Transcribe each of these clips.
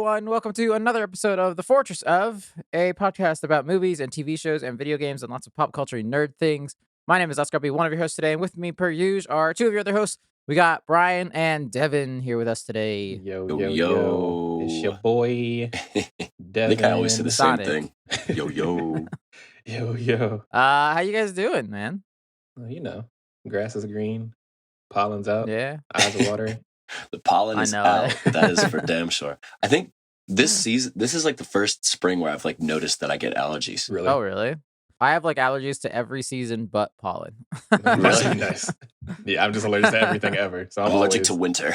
everyone. Welcome to another episode of the Fourtress of, a podcast about movies and TV shows and video games and lots of pop culture nerd things. My name is Oscar. I'll be one of your hosts today, and with me, per usual, are two of your other hosts. We got Brian and Devin here with us today. Yo. It's your boy, Devin. I think I always say the Sonic. same thing. Yo. Yo. How you guys doing, man? Well, you know, grass is green, pollen's out, Yeah. eyes are watering. The pollen I is know out. it. That is for damn sure. I think this season, this is like the first spring where I've like noticed that I get allergies. Really? Oh, really? I have like allergies to every season but pollen. Really? Nice. Yeah, I'm just allergic to everything ever. So I'm allergic to winter.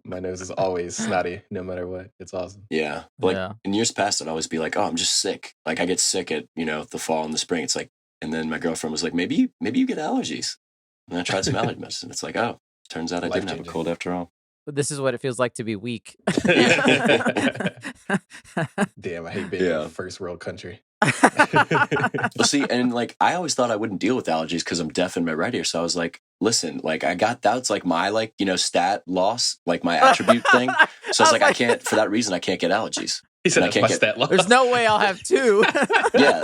My nose is always snotty, no matter what. It's awesome. Yeah. Like in years past, I'd always be like, oh, I'm just sick. Like I get sick at, the fall and the spring. It's like, and then my girlfriend was like, maybe you get allergies. And I tried some allergy medicine. It's like, oh, turns out I didn't have a cold after all. This is what it feels like to be weak. Damn, I hate being in a first world country. Well, see, and like I always thought I wouldn't deal with allergies because I'm deaf in my right ear. So I was like, listen, like I got that's like my stat loss, like my attribute thing. So I was like, I can't for that reason I can't get allergies. He said I can't get stat loss. There's no way I'll have two. Yeah,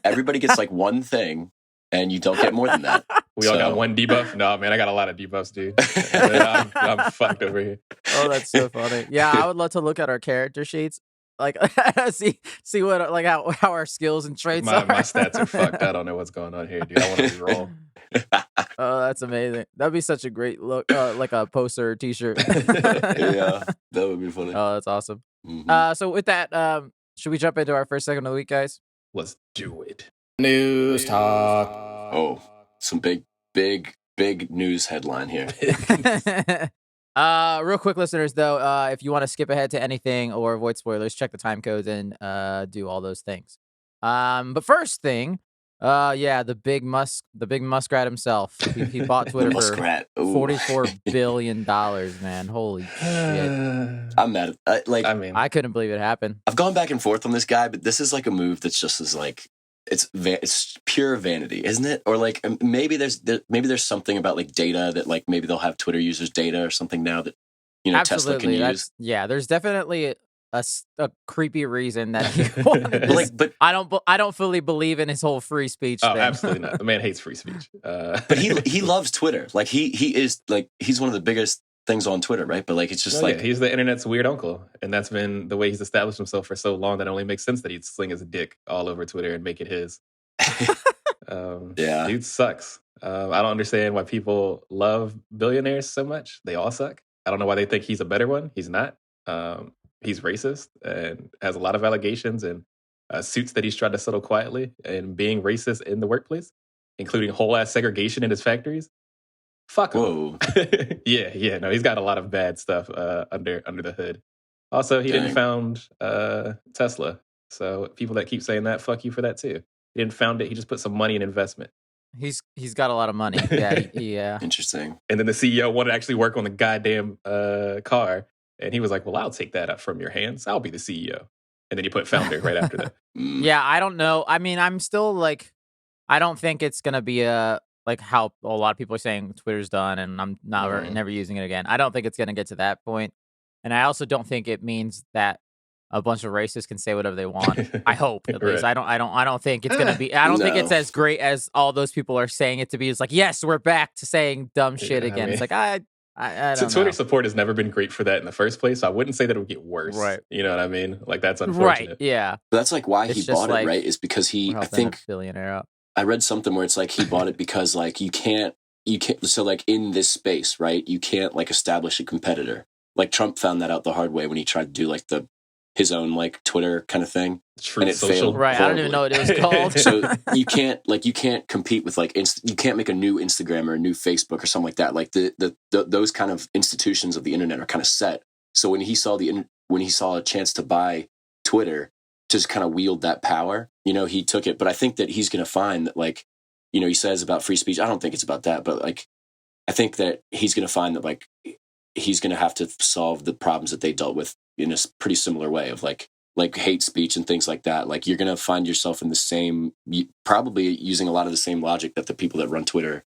everybody gets like one thing, and you don't get more than that. We all got one debuff? No, man, I got a lot of debuffs, dude. I'm fucked over here. Oh, that's so funny. Yeah, I would love to look at our character sheets. Like, see what like how our skills and traits are. My stats are fucked. I don't know what's going on here, dude. I want to re-roll. Oh, that's amazing. That'd be such a great look, like a poster or t-shirt. Yeah, that would be funny. Oh, that's awesome. Mm-hmm. So with that, should we jump into our first segment of the week, guys? Let's do it. News talk. Oh, some big news headline here. Real quick, listeners, though, if you want to skip ahead to anything or avoid spoilers, check the time codes and do all those things. But first thing, the big muskrat himself. He bought Twitter for $44 billion, man. Holy shit! I'm mad. I couldn't believe it happened. I've gone back and forth on this guy, but this is like a move that's just as like it's pure vanity, isn't it? Or like maybe there's something about like data that like maybe they'll have Twitter users' data or something now that Tesla can use. Yeah, there's definitely a creepy reason that he wanted this. But I don't fully believe in his whole free speech thing. Absolutely not. The man hates free speech. But he loves Twitter. Like he is like he's one of the biggest things on Twitter, right? But like it's just he's the internet's weird uncle, and that's been the way he's established himself for so long that it only makes sense that he'd sling his dick all over Twitter and make it his. Dude sucks. I don't understand why people love billionaires so much. They all suck. I don't know why they think he's a better one. He's not. He's racist and has a lot of allegations and suits that he's tried to settle quietly, and being racist in the workplace, including whole ass segregation in his factories. Fuck him. Whoa. Yeah. No, he's got a lot of bad stuff under the hood. Also, he didn't found Tesla. So people that keep saying that, fuck you for that too. He didn't found it. He just put some money in investment. He's got a lot of money. Yeah, yeah. Interesting. And then the CEO wanted to actually work on the goddamn car, and he was like, "Well, I'll take that up from your hands. I'll be the CEO." And then he put founder right after that. Yeah, I don't know. I mean, I'm still like, I don't think it's gonna be like how a lot of people are saying Twitter's done and I'm never using it again. I don't think it's going to get to that point. And I also don't think it means that a bunch of racists can say whatever they want. I hope at least. I don't think it's going to be, I don't think it's as great as all those people are saying it to be. It's like, yes, we're back to saying dumb shit again. I mean, it's like, I don't know. Twitter support has never been great for that in the first place. So I wouldn't say that it would get worse. Right. You know what I mean? Like that's unfortunate. Right. Yeah. But that's like why he bought it, right? Is because I think billionaire out. I read something where it's like he bought it because like you can't so like in this space, right? You can't like establish a competitor. Like Trump found that out the hard way when he tried to do like his own like Twitter kind of thing. And it failed. Right. Horribly. I don't even know what it was called. So you can't compete with like you can't make a new Instagram or a new Facebook or something like that. Like those kind of institutions of the internet are kind of set. So when he saw a chance to buy Twitter, just kind of wield that power, he took it. But I think that he's going to find that like, he says about free speech. I don't think it's about that, but like, I think that he's going to find that like, he's going to have to solve the problems that they dealt with in a pretty similar way of like hate speech and things like that. Like you're going to find yourself in the same, probably using a lot of the same logic that the people that run Twitter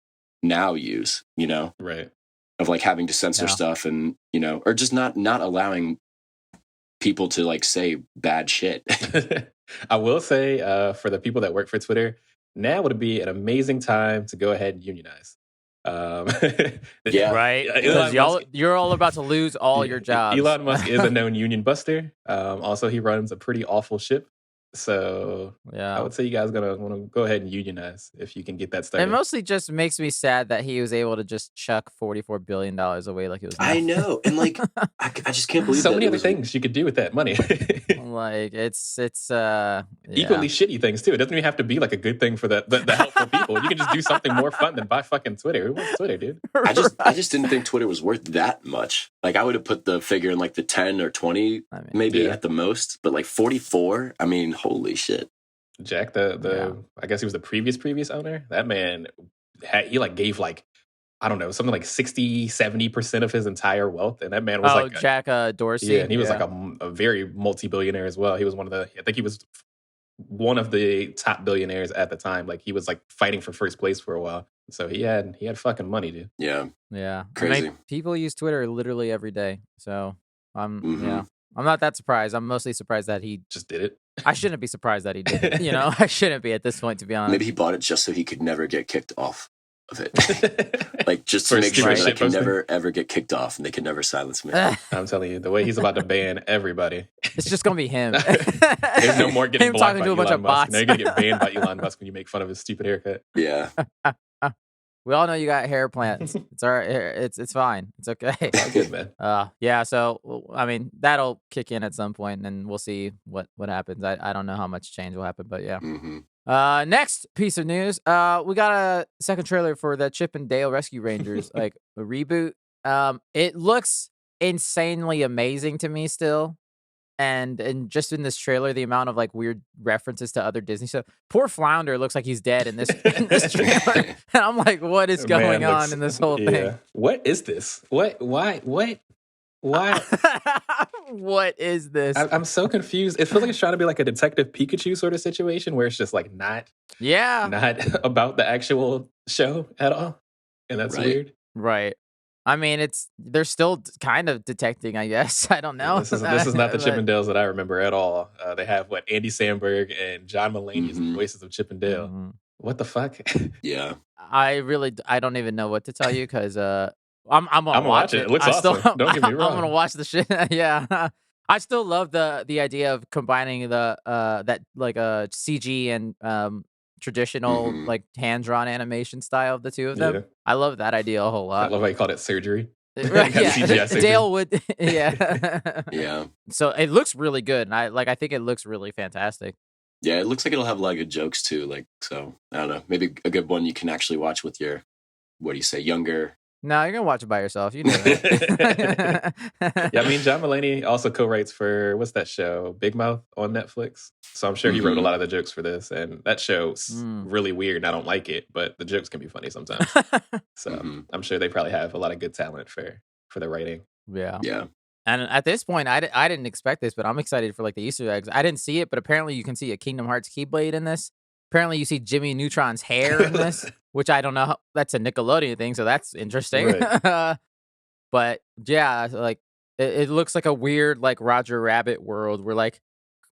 now use, right. Of like having to censor stuff and, or just not allowing people to like say bad shit. I will say, for the people that work for Twitter, now would be an amazing time to go ahead and unionize. Yeah. Right? Elon Because Musk, you're all about to lose all your jobs. Elon Musk is a known union buster. Also, he runs a pretty awful ship. So I Yeah. would say you guys gonna want to go ahead and unionize if you can get that It started. mostly just makes me sad that he was able to just chuck $44 billion away like it was I nothing. know. And like, I just can't believe So that many it other was things you could do with that money. Like it's Equally shitty things too. It doesn't even have to be like a good thing for the helpful people. You can just do something more fun than buy fucking Twitter. Who wants Twitter, dude? I just didn't think Twitter was worth that much. Like I would have put the figure in like the 10 or 20 maybe at the most, but like 44, I mean, holy shit. Jack, I guess he was the previous owner. That man he like gave like, I don't know, something like 60-70% of his entire wealth, and that man was like Jack Dorsey. Yeah, and he was like a very multi-billionaire as well. He was I think he was one of the top billionaires at the time. Like he was like fighting for first place for a while. So he had fucking money, dude. Yeah. Crazy. People use Twitter literally every day. So I'm not that surprised. I'm mostly surprised that he just did it. I shouldn't be surprised that he did it. You know, I shouldn't be at this point, to be honest. Maybe he bought it just so he could never get kicked off of it. Like just to make sure that I can never ever get kicked off and they can never silence me. I'm telling you, the way he's about to ban everybody. It's just gonna be him. There's no more getting blocked by Elon Musk. Now you're gonna get banned by Elon Musk when you make fun of his stupid haircut. Yeah. We all know you got hair plants. It's all right. It's fine. It's okay. All good, man. Yeah. So I mean, that'll kick in at some point, and we'll see what happens. I don't know how much change will happen, but yeah. Next piece of news. We got a second trailer for the Chip and Dale Rescue Rangers, like a reboot. It looks insanely amazing to me still. And just in this trailer, the amount of like weird references to other Disney stuff. Poor Flounder looks like he's dead in this trailer. And I'm like, what is going on in this whole thing? What is this? What? Why? What? Why? What is this? I'm so confused. It feels like it's trying to be like a Detective Pikachu sort of situation where it's just like not about the actual show at all. And that's weird. Right. I mean, they're still kind of detecting, I guess. I don't know. This is not the Chippendales that I remember at all. They have Andy Samberg and John Mulaney as the voices of Chip and Dale. What the fuck? Yeah. I don't even know what to tell you because I'm gonna watch it. It looks awesome. Don't get me wrong. I'm gonna watch the shit. Yeah. I still love the idea of combining the that like CG and traditional like hand-drawn animation style of the two of them. I love that idea a whole lot. I love how you called it surgery. Right, yeah. Dale would yeah. So it looks really good, and I think it looks really fantastic. Yeah, it looks like it'll have a lot of good jokes too. Like, so I don't know, maybe a good one you can actually watch with your, what do you say, younger. No, you're gonna watch it by yourself. You know that. Yeah, I mean, John Mulaney also co-writes for what's that show, Big Mouth on Netflix. So I'm sure he wrote a lot of the jokes for this, and that show's really weird. And I don't like it, but the jokes can be funny sometimes. So I'm sure they probably have a lot of good talent for the writing. Yeah. And at this point, I didn't expect this, but I'm excited for like the Easter eggs. I didn't see it, but apparently you can see a Kingdom Hearts Keyblade in this. Apparently you see Jimmy Neutron's hair in this, which I don't know. That's a Nickelodeon thing, so that's interesting. Right. But yeah, like it looks like a weird like Roger Rabbit world where like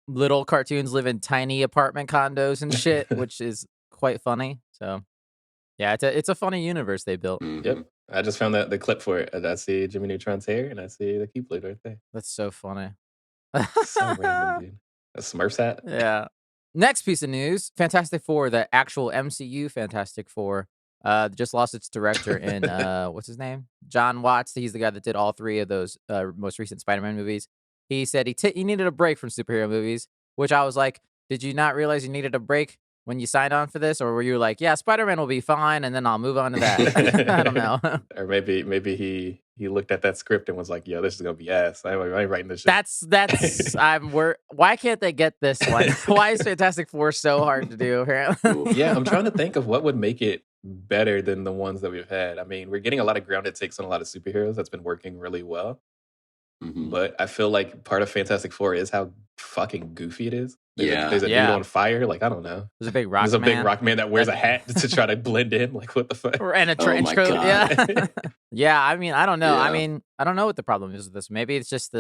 little cartoons live in tiny apartment condos and shit, which is quite funny. So yeah, it's a funny universe they built. Yep. I just found the clip for it. I see Jimmy Neutron's hair and I see the Keyblade right there. That's so funny. So random, dude. A Smurfs hat? Yeah. Next piece of news, Fantastic Four, the actual MCU Fantastic Four, just lost its director in, what's his name? John Watts. He's the guy that did all three of those most recent Spider-Man movies. He said he needed a break from superhero movies, which I was like, did you not realize you needed a break when you signed on for this? Or were you like, yeah, Spider-Man will be fine, and then I'll move on to that? I don't know. Or maybe he looked at that script and was like, yo, this is going to be ass. I ain't writing this shit. That's why can't they get this one? Why is Fantastic Four so hard to do, apparently? Yeah, I'm trying to think of what would make it better than the ones that we've had. I mean, we're getting a lot of grounded takes on a lot of superheroes. That's been working really well. But I feel like part of Fantastic Four is how fucking goofy it is. There's a dude on fire. Like, I don't know. There's a big rock man. Big rock man that wears a hat to try to blend in. Like, what the fuck? And a trench coat. God. Yeah. Yeah, I mean, I don't know. Yeah. I mean, I don't know what the problem is with this. Maybe it's just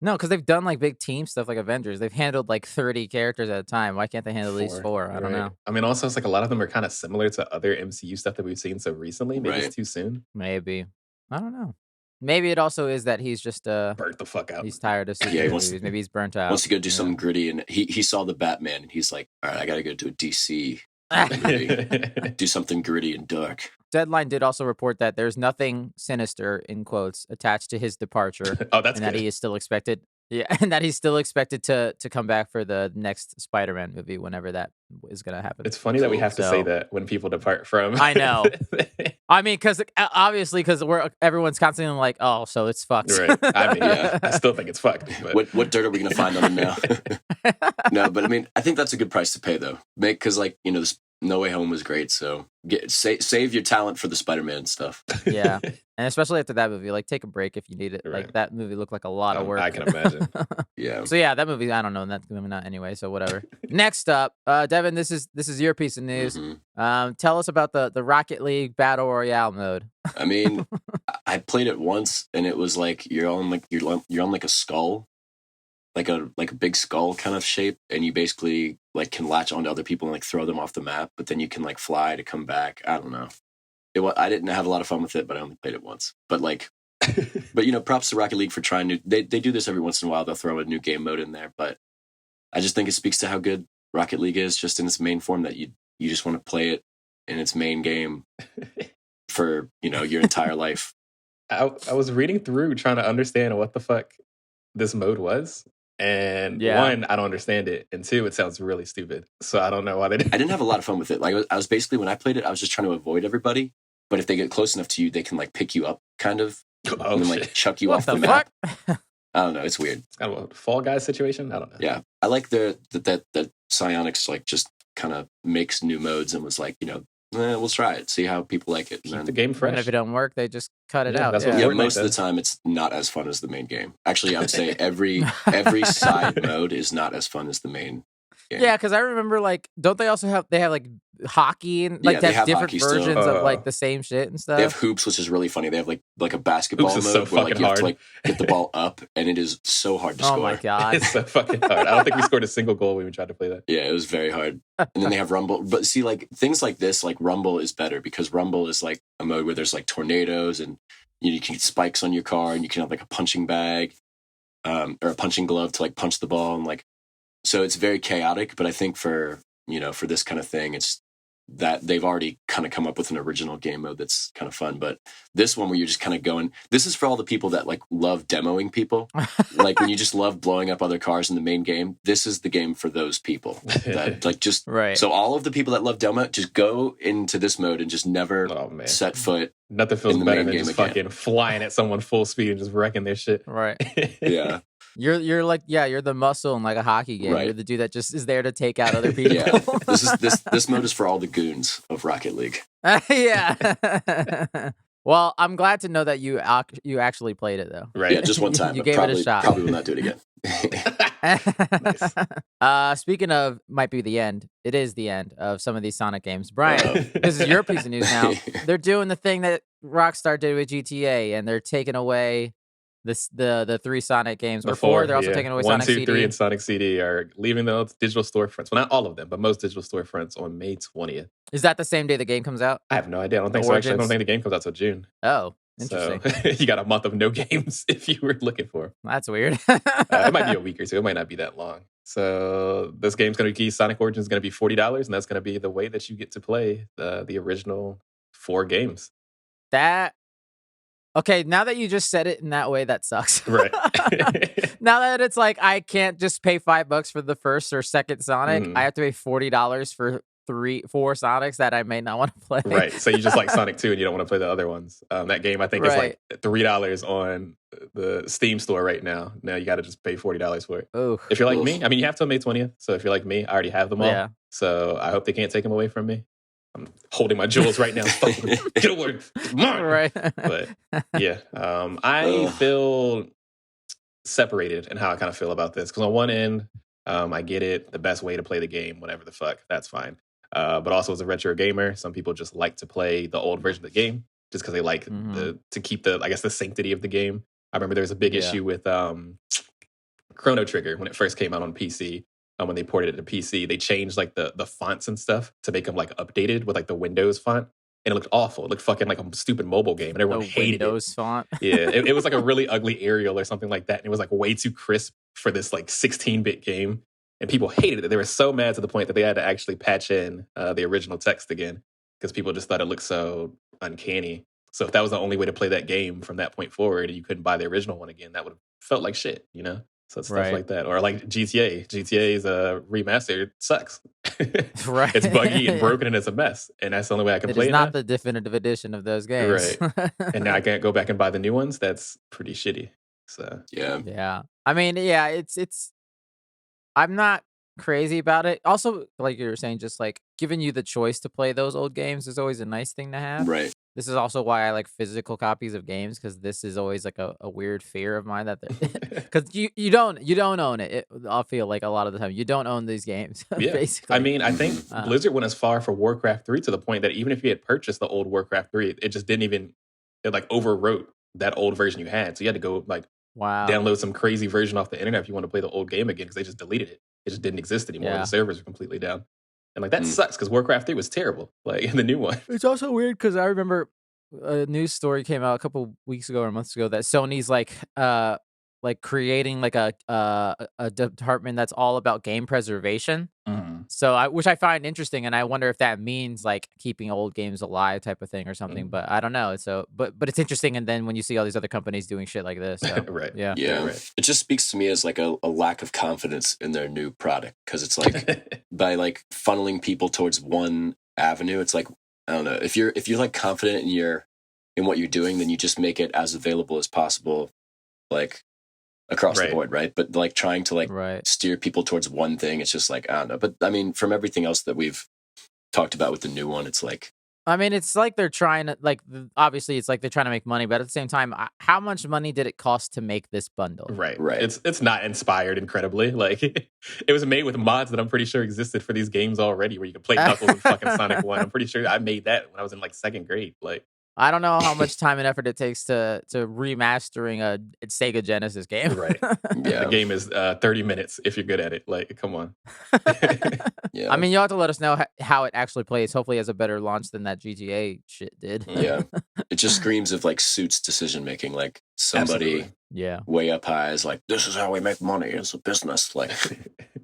No, because they've done like big team stuff like Avengers. They've handled like 30 characters at a time. Why can't they handle at least 4? I don't know. I mean, also, it's like a lot of them are kind of similar to other MCU stuff that we've seen so recently. Maybe it's too soon. Maybe. I don't know. Maybe it also is that he's just burnt the fuck out. He's tired of superhero movies. Maybe he's burnt out. Wants to go do something gritty, and he saw the Batman, and he's like, all right, I got to go do a DC movie. Do something gritty and dark. Deadline did also report that there's nothing sinister, in quotes, attached to his departure. Oh, that's and good. That he is still expected. Yeah, and that he's still expected to come back for the next Spider-Man movie whenever that is going to happen. It's funny that we have to say that when people depart from. I know. I mean, because obviously, because everyone's constantly like, oh, so it's fucked. Right. I mean, yeah, I still think it's fucked. But. What dirt are we going to find on him now? No, but I mean, I think that's a good price to pay, though. Because, like, you know, this No Way Home was great, so save your talent for the Spider-Man stuff. Yeah, and especially after that movie, like take a break if you need it. Right. Like that movie looked like a lot of work. I can imagine. Yeah. So yeah, that movie, I don't know, that's coming out anyway. So whatever. Next up, Devin, this is your piece of news. Mm-hmm. Tell us about the Rocket League Battle Royale mode. I mean, I played it once, and it was like you're on like a skull. Like a big skull kind of shape, and you basically like can latch onto other people and like throw them off the map, but then you can like fly to come back. I don't know. I didn't have a lot of fun with it, but I only played it once. But like, but you know, props to Rocket League for trying to. They do this every once in a while. They'll throw a new game mode in there, but I just think it speaks to how good Rocket League is, just in its main form. That you just want to play it in its main game for your entire life. I was reading through trying to understand what the fuck this mode was. And one, I don't understand it. And two, it sounds really stupid. So I don't know why they did. I didn't have a lot of fun with it. Like I was basically, when I played it, I was just trying to avoid everybody. But if they get close enough to you, they can like pick you up kind of. And then like chuck you off the map. I don't know. It's weird. It's kind of a Fall Guys situation. I don't know. Yeah. I like that Psyonix like just kind of makes new modes and was like, we'll try it, see how people like it. Keep the game fresh. And if it don't work, they just cut it out. That's most of the time it's not as fun as the main game. Actually, I would say every side mode is not as fun as the main game. Yeah, because I remember like, don't they also have like hockey and like they have different versions of like the same shit and stuff? They have hoops, which is really funny. They have like a basketball hoops mode so where like you have to hard. like get the ball up, and it is so hard to score. Oh my god, it's so fucking hard. I don't think we scored a single goal when we tried to play that. Yeah, it was very hard. And then they have Rumble, but see, like things like this, like Rumble is better because Rumble is like a mode where there's like tornadoes and you can get spikes on your car, and you can have like a punching bag or a punching glove to like punch the ball, and like so it's very chaotic. But I think for this kind of thing, it's that they've already kind of come up with an original game mode that's kind of fun. But this one where you're just kind of going, this is for all the people that like love demoing people. Like when you just love blowing up other cars in the main game, this is the game for those people that like just right. So all of the people that love demo, just go into this mode and just never set foot. Nothing feels in the better main than game just again. fucking flying at someone full speed and just wrecking their shit. Right. Yeah. You're like, you're the muscle in like a hockey game. Right. You're the dude that just is there to take out other people. Yeah. This mode is for all the goons of Rocket League. Yeah. Well, I'm glad to know that you actually played it though. Right. Yeah, just one time. You but gave probably, it a shot. Probably will not do it again. Nice. Speaking of might be the end, it is the end of some of these Sonic games. Brian, this is your piece of news now. They're doing the thing that Rockstar did with GTA, and they're taking away the 3 Sonic games. Or 4, they're also taking away 1, Sonic 2, CD. 3, and Sonic CD are leaving the digital storefronts. Well, not all of them, but most digital storefronts on May 20th. Is that the same day the game comes out? I have no idea. I don't think so. Actually, I don't think the game comes out till June. Oh, interesting. So you got a month of no games if you were looking for. That's weird. It might be a week or two. It might not be that long. So this game's going to be Sonic Origins is going to be $40, and that's going to be the way that you get to play the original 4 games. Okay, now that you just said it in that way, that sucks. Right. Now that it's like I can't just pay $5 for the first or second Sonic, I have to pay $40 for 4 Sonics that I may not want to play. Right. So you just like Sonic 2 and you don't want to play the other ones. That game I think is like $3 on the Steam store right now. Now you got to just pay $40 for it. Ooh. If you're like me, I mean, you have till May 20th. So if you're like me, I already have them all. Yeah. So I hope they can't take them away from me. I'm holding my jewels right now. Get a word. Come on. Right. But yeah, I feel separated in how I kind of feel about this. Because on one end, I get it. The best way to play the game, whatever the fuck, that's fine. But also as a retro gamer, some people just like to play the old version of the game just because they like to keep the sanctity of the game. I remember there was a big issue with Chrono Trigger when it first came out on PC. When they ported it to PC, they changed like the fonts and stuff to make them like updated with like the Windows font, and it looked awful. It looked fucking like a stupid mobile game, and everyone The hated Windows font. it. Yeah, it was like a really ugly Arial or something like that, and it was like way too crisp for this like 16-bit game, and people hated it. They were so mad to the point that they had to actually patch in the original text again because people just thought it looked so uncanny. So if that was the only way to play that game from that point forward, and you couldn't buy the original one again, that would have felt like shit, you know? So stuff Right. like that. Or like GTA. GTA's remaster sucks. Right. It's buggy and broken and it's a mess. And that's the only way I can It play is it not now. the definitive edition of those games. Right. And now I can't go back and buy the new ones. That's pretty shitty. So Yeah. Yeah. I mean, yeah, it's I'm not crazy about it. Also, like you were saying, just like giving you the choice to play those old games is always a nice thing to have. Right. This is also why I like physical copies of games, because this is always like a weird fear of mine that because you don't own it. I'll feel like a lot of the time you don't own these games. yeah. Basically, I mean, I think Blizzard went as far for Warcraft 3 to the point that even if you had purchased the old Warcraft 3, it just didn't even, it like overwrote that old version you had. So you had to go like wow, download some crazy version off the internet if you want to play the old game again because they just deleted it. It just didn't exist anymore. Yeah. The servers were completely down. And like that sucks because Warcraft 3 was terrible. Like in the new one. It's also weird because I remember a news story came out a couple weeks ago or months ago that Sony's like creating like a department that's all about game preservation. So which I find interesting, and I wonder if that means like keeping old games alive type of thing or something. But I don't know. But it's interesting. And then when you see all these other companies doing shit like this, so, Right. Yeah. Yeah. Right. It just speaks to me as like a lack of confidence in their new product because it's like by like funneling people towards one avenue, it's like, I don't know, if you're like confident in what you're doing, then you just make it as available as possible, like across the board, right? But like trying to like steer people towards one thing, it's just like, I don't know. But I mean, from everything else that we've talked about with the new one, it's like, I mean, it's like they're trying to like obviously it's like they're trying to make money, but at the same time, how much money did it cost to make this bundle? Right. It's not inspired incredibly. Like it was made with mods that I'm pretty sure existed for these games already, where you could play Knuckles and fucking Sonic 1. I'm pretty sure I made that when I was in like second grade. Like I don't know how much time and effort it takes to remastering a Sega Genesis game. Right. Yeah. The game is 30 minutes if you're good at it. Like, come on. Yeah. I mean, you'll have to let us know how it actually plays. Hopefully it has a better launch than that GTA shit did. Yeah. It just screams of like Suits decision making. Like somebody way up high is like, this is how we make money. It's a business. Like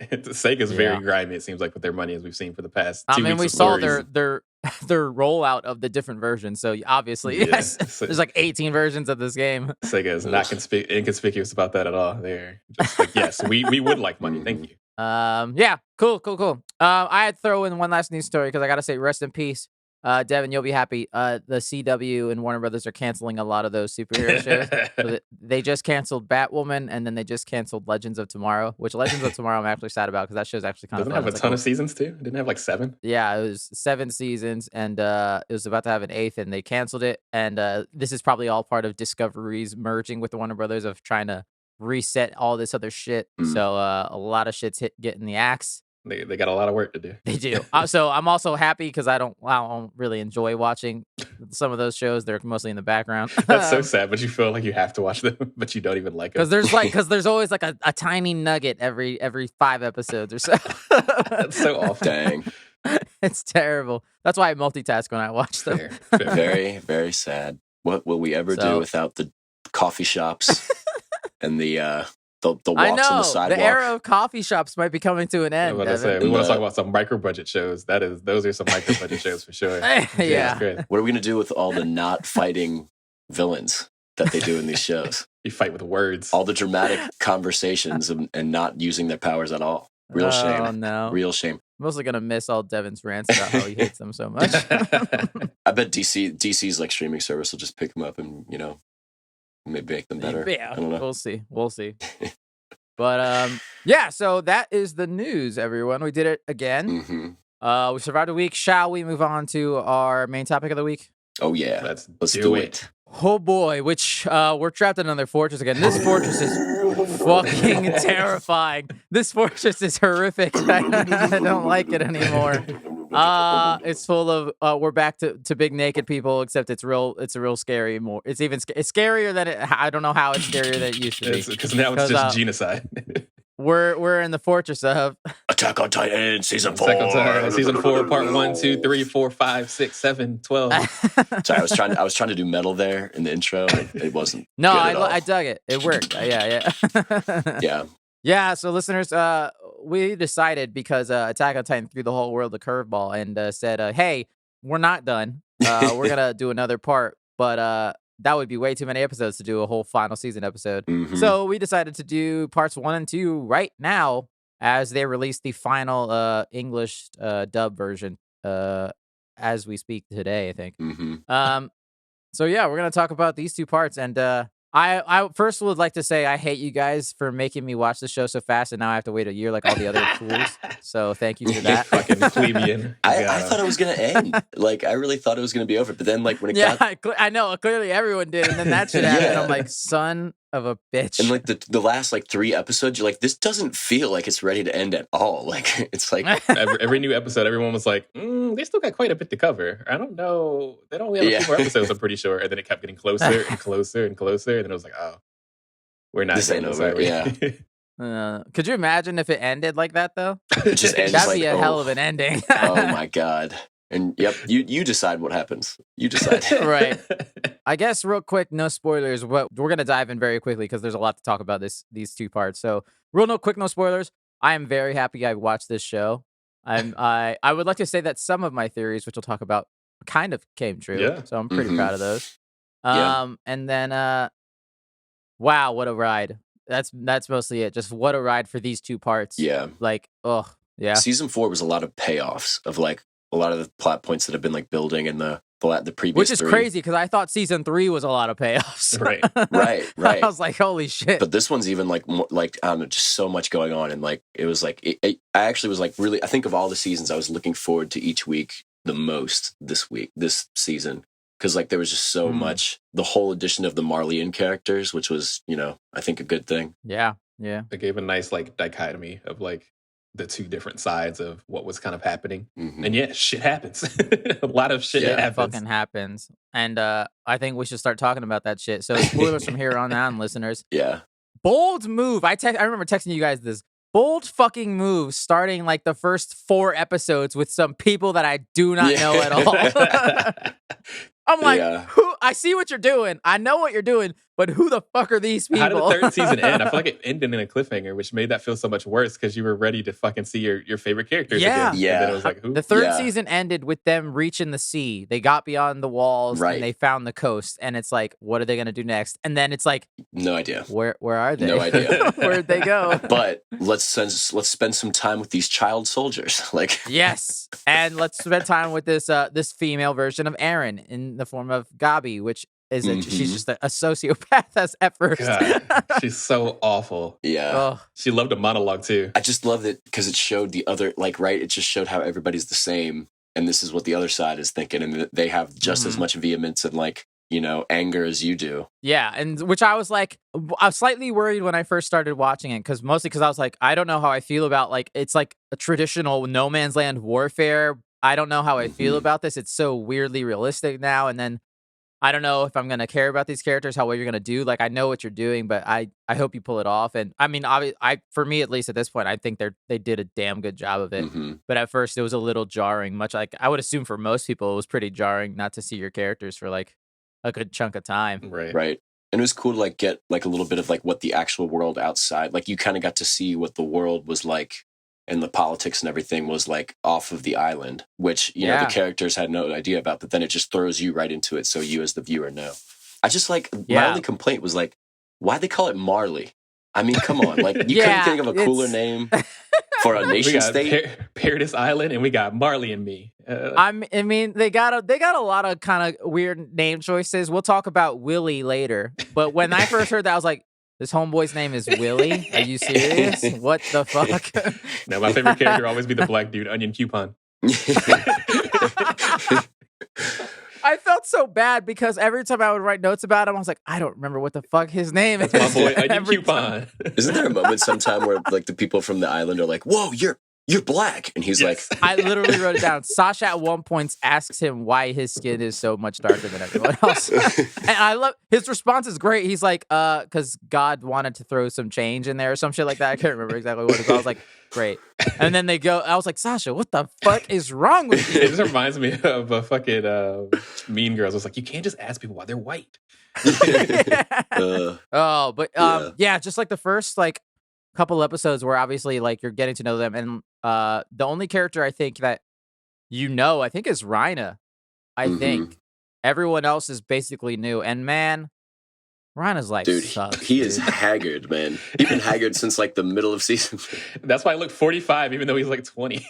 Sega's very grimy, it seems like, with their money, as we've seen for the past 2 weeks. I mean, we saw their rollout of the different versions. So obviously, yes, there's like 18 versions of this game. Sega is not inconspicuous about that at all. They're just like, yes, we would like money. Thank you. Yeah, cool. I had to throw in one last news story because I gotta say, rest in peace, Devin. You'll be happy. The CW and Warner Brothers are canceling a lot of those superhero shows. So they just canceled Batwoman, and then they just canceled Legends of Tomorrow. Which Legends of Tomorrow I'm actually sad about because that show's actually kind of fun. Doesn't it have a ton of seasons too? Didn't it have like 7? Yeah, it was 7 seasons, and it was about to have an 8th, and they canceled it. And this is probably all part of Discovery's merging with the Warner Brothers of trying to reset all this other shit. So a lot of shit's getting the axe. They got a lot of work to do. They do. So I'm also happy because I don't really enjoy watching some of those shows. They're mostly in the background. That's so sad, but you feel like you have to watch them, but you don't even like them. Because there's always like a tiny nugget every 5 episodes or so. That's so awful. Dang. It's terrible. That's why I multitask when I watch them. Fair. Very, very sad. What will we ever do without the coffee shops and the walks on the sidewalk? The era of coffee shops might be coming to an end. What I say, we want to talk about some micro budget shows. Those are some micro budget shows for sure. Yeah. What are we gonna do with all the not fighting villains that they do in these shows? You fight with words. All the dramatic conversations and not using their powers at all. Real shame. Oh no. Real shame. I'm mostly gonna miss all Devin's rants about how he hates them so much. I bet DC's like streaming service will just pick them up and maybe make them better. Yeah, I don't know. We'll see. But yeah, so that is the news, everyone. We did it again. We survived a week. Shall we move on to our main topic of the week? Oh yeah, let's do it. Oh boy, which we're trapped in another fortress again. This fortress is fucking terrifying. This fortress is horrific. I don't like it anymore. It's full of we're back to big naked people, except it's a real scary more. It's scarier than it. I don't know how it's scarier than it used to be. Because now it's just genocide. we're in the Fortress of Attack on Titan season 4. Season 4, part 1, 2, 3, 4, 5, 6, 7, 12. Sorry, I was trying to do metal there in the intro. And it wasn't. No, good at all. I dug it. It worked. Yeah. Yeah. Yeah, so listeners, we decided because Attack on Titan threw the whole world a curveball and said, hey, we're not done. We're going to do another part, but that would be way too many episodes to do a whole final season episode. Mhm. So we decided to do parts 1 and 2 right now as they release the final English dub version as we speak today, I think. Mhm. So yeah, we're gonna talk about these 2 parts, and I first would like to say I hate you guys for making me watch the show so fast, and now I have to wait a year like all the other fools. So thank you for that. Fucking plebeian. I thought it was gonna end. Like I really thought it was gonna be over, but then like when it Yeah, got I know. Clearly, everyone did, and then that shit happened. Yeah. I'm like, son of a bitch. and like the last like 3 episodes, you're like, this doesn't feel like it's ready to end at all. Like it's like every new episode, everyone was like, they still got quite a bit to cover. I don't know. They don't only have a few more episodes, I'm pretty sure. And then it kept getting closer and closer and closer. And then it was like, oh, we're not This doing ain't this, over, are we? yeah. Could you imagine if it ended like that though? it just ends That'd like, be a hell of an ending. oh my god. And yep, you decide what happens. You decide. Right. I guess real quick, no spoilers. We're gonna dive in very quickly because there's a lot to talk about these 2 parts. So no spoilers. I am very happy I watched this show. I would like to say that some of my theories, which we'll talk about, kind of came true. Yeah. So I'm pretty Mhm. proud of those. Yeah. And then wow, what a ride. That's mostly it. Just what a ride for these 2 parts. Yeah. Like, oh yeah. Season 4 was a lot of payoffs of like a lot of the plot points that have been like building in the previous Which is 3. crazy because I thought season 3 was a lot of payoffs. Right. I was like, holy shit. But this one's even like more, like I don't know, just so much going on, and like it was like I actually was like really. I think of all the seasons, I was looking forward to each week the most this season, because like there was just so much. The whole addition of the Marleyan characters, which was I think a good thing. Yeah. It gave a nice like dichotomy of like the 2 different sides of what was kind of happening. Mhm. And yeah, shit happens. A lot of shit Yeah. happens. Fucking happens. And I think we should start talking about that shit. So spoilers from here on out, listeners. Yeah. Bold move. I remember texting you guys this. Bold fucking move starting like the first 4 episodes with some people that I do not know at all. I'm like, who? I see what you're doing. I know what you're doing, but who the fuck are these people? How did the 3rd season end? I feel like it ended in a cliffhanger, which made that feel so much worse because you were ready to fucking see your favorite characters again. Yeah. And then it was like, who? The 3rd season ended with them reaching the sea. They got beyond the walls and they found the coast. And it's like, what are they going to do next? And then it's like, no idea. Where are they? No idea. Where'd they go? But let's spend some time with these child soldiers. Like yes, and let's spend time with this this female version of Aaron in the form of Gabi, which is she's just a sociopath as at first. God, she's so awful. Yeah. Oh. She loved a monologue too. I just loved it because it showed the other, like, right? It just showed how everybody's the same. And this is what the other side is thinking. And they have just as much vehemence and, like, anger as you do. Yeah. And which I was like, I was slightly worried when I first started watching it mostly because I was like, I don't know how I feel about, like, it's like a traditional no man's land warfare. I don't know how I feel about this. It's so weirdly realistic now. And then I don't know if I'm going to care about these characters, what you're going to do. Like, I know what you're doing, but I hope you pull it off. And I mean, for me, at least at this point, I think they did a damn good job of it. But at first it was a little jarring, much like I would assume for most people, it was pretty jarring not to see your characters for like a good chunk of time. Right. And it was cool to like get like a little bit of like what the actual world outside, like you kind of got to see what the world was like and the politics and everything was like off of the island, which, you know, the characters had no idea about, but then it just throws you right into it. So you as the viewer know. I just like, my only complaint was like, why'd they call it Marley? I mean, come on. Like, you couldn't think of a cooler name for a nation state? Paradise Island, and we got Marley and me. I mean, they got a lot of kind of weird name choices. We'll talk about Willie later. But when I first heard that, I was like, this homeboy's name is Willie? Are you serious? What the fuck? No, my favorite character will always be the black dude, Onion Coupon. I felt so bad because every time I would write notes about him, I was like, I don't remember what the fuck his name is. My boy, Onion Coupon. Isn't there a moment sometime where like the people from the island are like, whoa, you're "You're black," and he's Yes. like, I literally wrote it down. Sasha at one point asks him why his skin is so much darker than everyone else. And I love his response is great. He's like, because God wanted to throw some change in there or some shit like that. I can't remember exactly what it was. I was like, great. And then I was like, Sasha, what the fuck is wrong with you? It just reminds me of a fucking Mean Girls. It's like, you can't just ask people why they're white. Yeah, just like the first like couple episodes where obviously like you're getting to know them, and the only character I think that I think is Rhina. I think everyone else is basically new, and man, Rhina's life dude, sucks. he is haggard, man. He's been haggard since like the middle of season. That's why I look 45, even though he's like 20.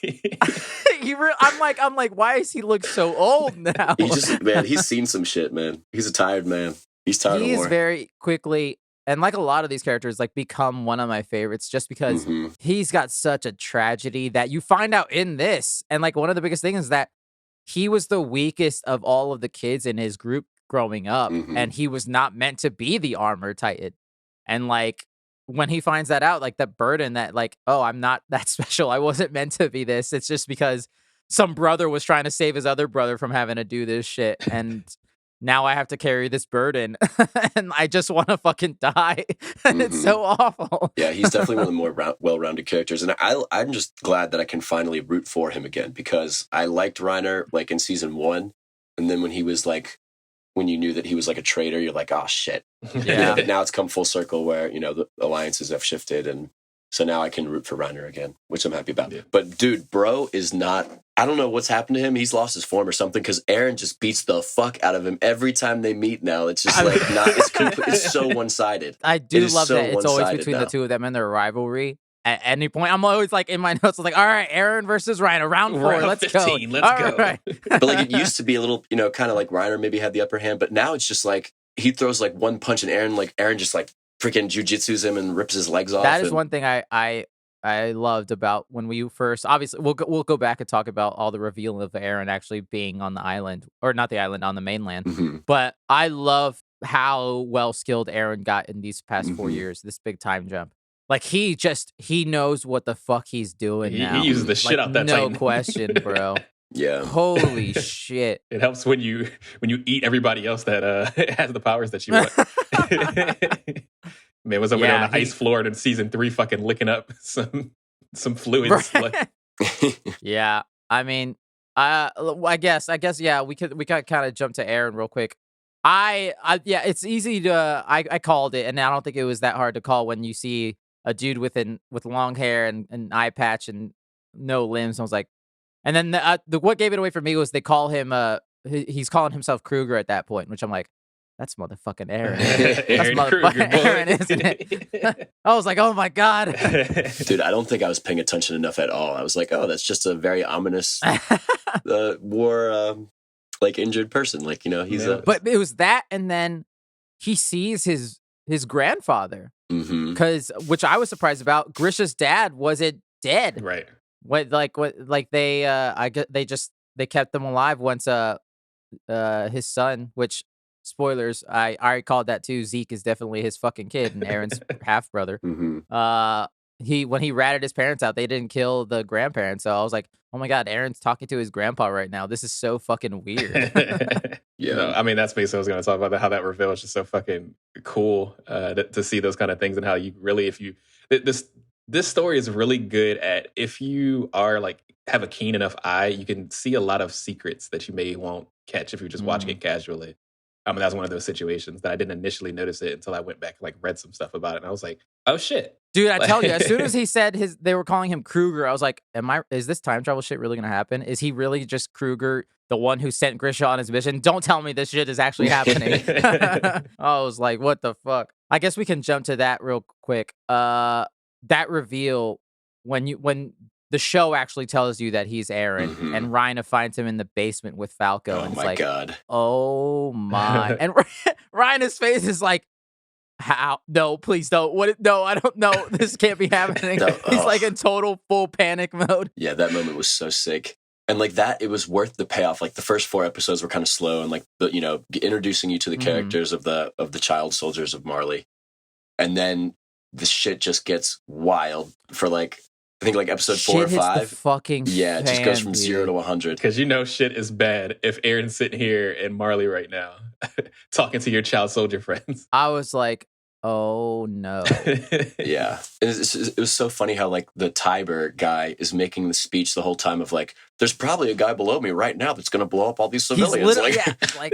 I'm like, why does he look so old now? He's seen some shit, man. He's a tired man. He's tired of war. He's very quickly, and like a lot of these characters, like become one of my favorites just because he's got such a tragedy that you find out in this. And like one of the biggest things is that he was the weakest of all of the kids in his group growing up, and he was not meant to be the armor titan. And like when he finds that out, like that burden that like, oh, I'm not that special. I wasn't meant to be this. It's just because some brother was trying to save his other brother from having to do this shit. And now I have to carry this burden and I just want to fucking die. And it's so awful. Yeah, he's definitely one of the more well-rounded characters. And I'm just glad that I can finally root for him again, because I liked Reiner like in season 1. And then when you knew that he was like a traitor, you're like, oh shit. Yeah. But now it's come full circle where, the alliances have shifted. And so now I can root for Reiner again, which I'm happy about. Yeah. But dude, bro is not, I don't know what's happened to him. He's lost his form or something, because Aaron just beats the fuck out of him every time they meet now. It's just like it's so one-sided. I do love that it's always between the two of them and their rivalry. At any point, I'm always like in my notes, I'm like, all right, Aaron versus Reiner, round 4, let's 15, go. Let's go. Right. But like it used to be a little, kind of like Reiner maybe had the upper hand, but now it's just like he throws like one punch and Aaron just like freaking jujitsus him and rips his legs off. That is one thing I loved about when we first, obviously we'll go back and talk about all the reveal of Aaron actually being on the island, or not the island, on the mainland. But I love how well skilled Aaron got in these past 4 years, this big time jump. Like he knows what the fuck he's doing now. He uses the shit out that no Titan. question, bro. Yeah. Holy shit. It helps when you eat everybody else that has the powers that you want. Man was over there on the ice floor in season 3 fucking licking up some fluids. Right. Yeah. I mean, I guess yeah, we could kind of jump to Aaron real quick. Yeah, it's easy to I called it, and I don't think it was that hard to call when you see a dude with long hair and an eye patch and no limbs. I was like, and then what gave it away for me was they call him he's calling himself Kruger at that point, which I'm like, that's motherfucking Aaron. That's motherfucking Aaron, isn't it? I was like, oh my god. Dude, I don't think I was paying attention enough at all. I was like, oh, that's just a very ominous war like injured person. Like, he's But it was that, and then he sees his grandfather. Which I was surprised about. Grisha's dad wasn't dead. Right. They kept them alive once his son, which spoilers, I already called that too. Zeke is definitely his fucking kid and Aaron's half brother. When he ratted his parents out, they didn't kill the grandparents. So I was like, oh my god, Aaron's talking to his grandpa right now. This is so fucking weird. Yeah, I mean, that's basically what I was going to talk about, how that reveal is just so fucking cool to see those kind of things, and how you really, this story is really good at, if you are like have a keen enough eye, you can see a lot of secrets that you may won't catch if you're just watching it casually. I mean, that was one of those situations that I didn't initially notice it until I went back and like read some stuff about it, and I was like, oh shit. Dude, I tell you, as soon as he said they were calling him Kruger, I was like, is this time travel shit really gonna happen? Is he really just Kruger, the one who sent Grisha on his mission? Don't tell me this shit is actually happening. I was like, what the fuck? I guess we can jump to that real quick. That reveal when the show actually tells you that he's Aaron, and Rhina finds him in the basement with Falco, and it's like, god, oh my! And Rhina's face is like, how? No, please don't. What? No, I don't know. This can't be happening. He's like in total full panic mode. Yeah, that moment was so sick. And like that, it was worth the payoff. Like the first 4 episodes were kind of slow, and like introducing you to the characters of the child soldiers of Marley, and then the shit just gets wild for like I think like episode 4 or Shit hits 5. the fucking Yeah, it just goes fan, from dude. 0 to 100. Because you know shit is bad if Aaron's sitting here in Marley right now talking to your child soldier friends. I was like, oh no. Yeah. It was so funny how like the Tiber guy is making the speech the whole time of like, there's probably a guy below me right now that's going to blow up all these civilians.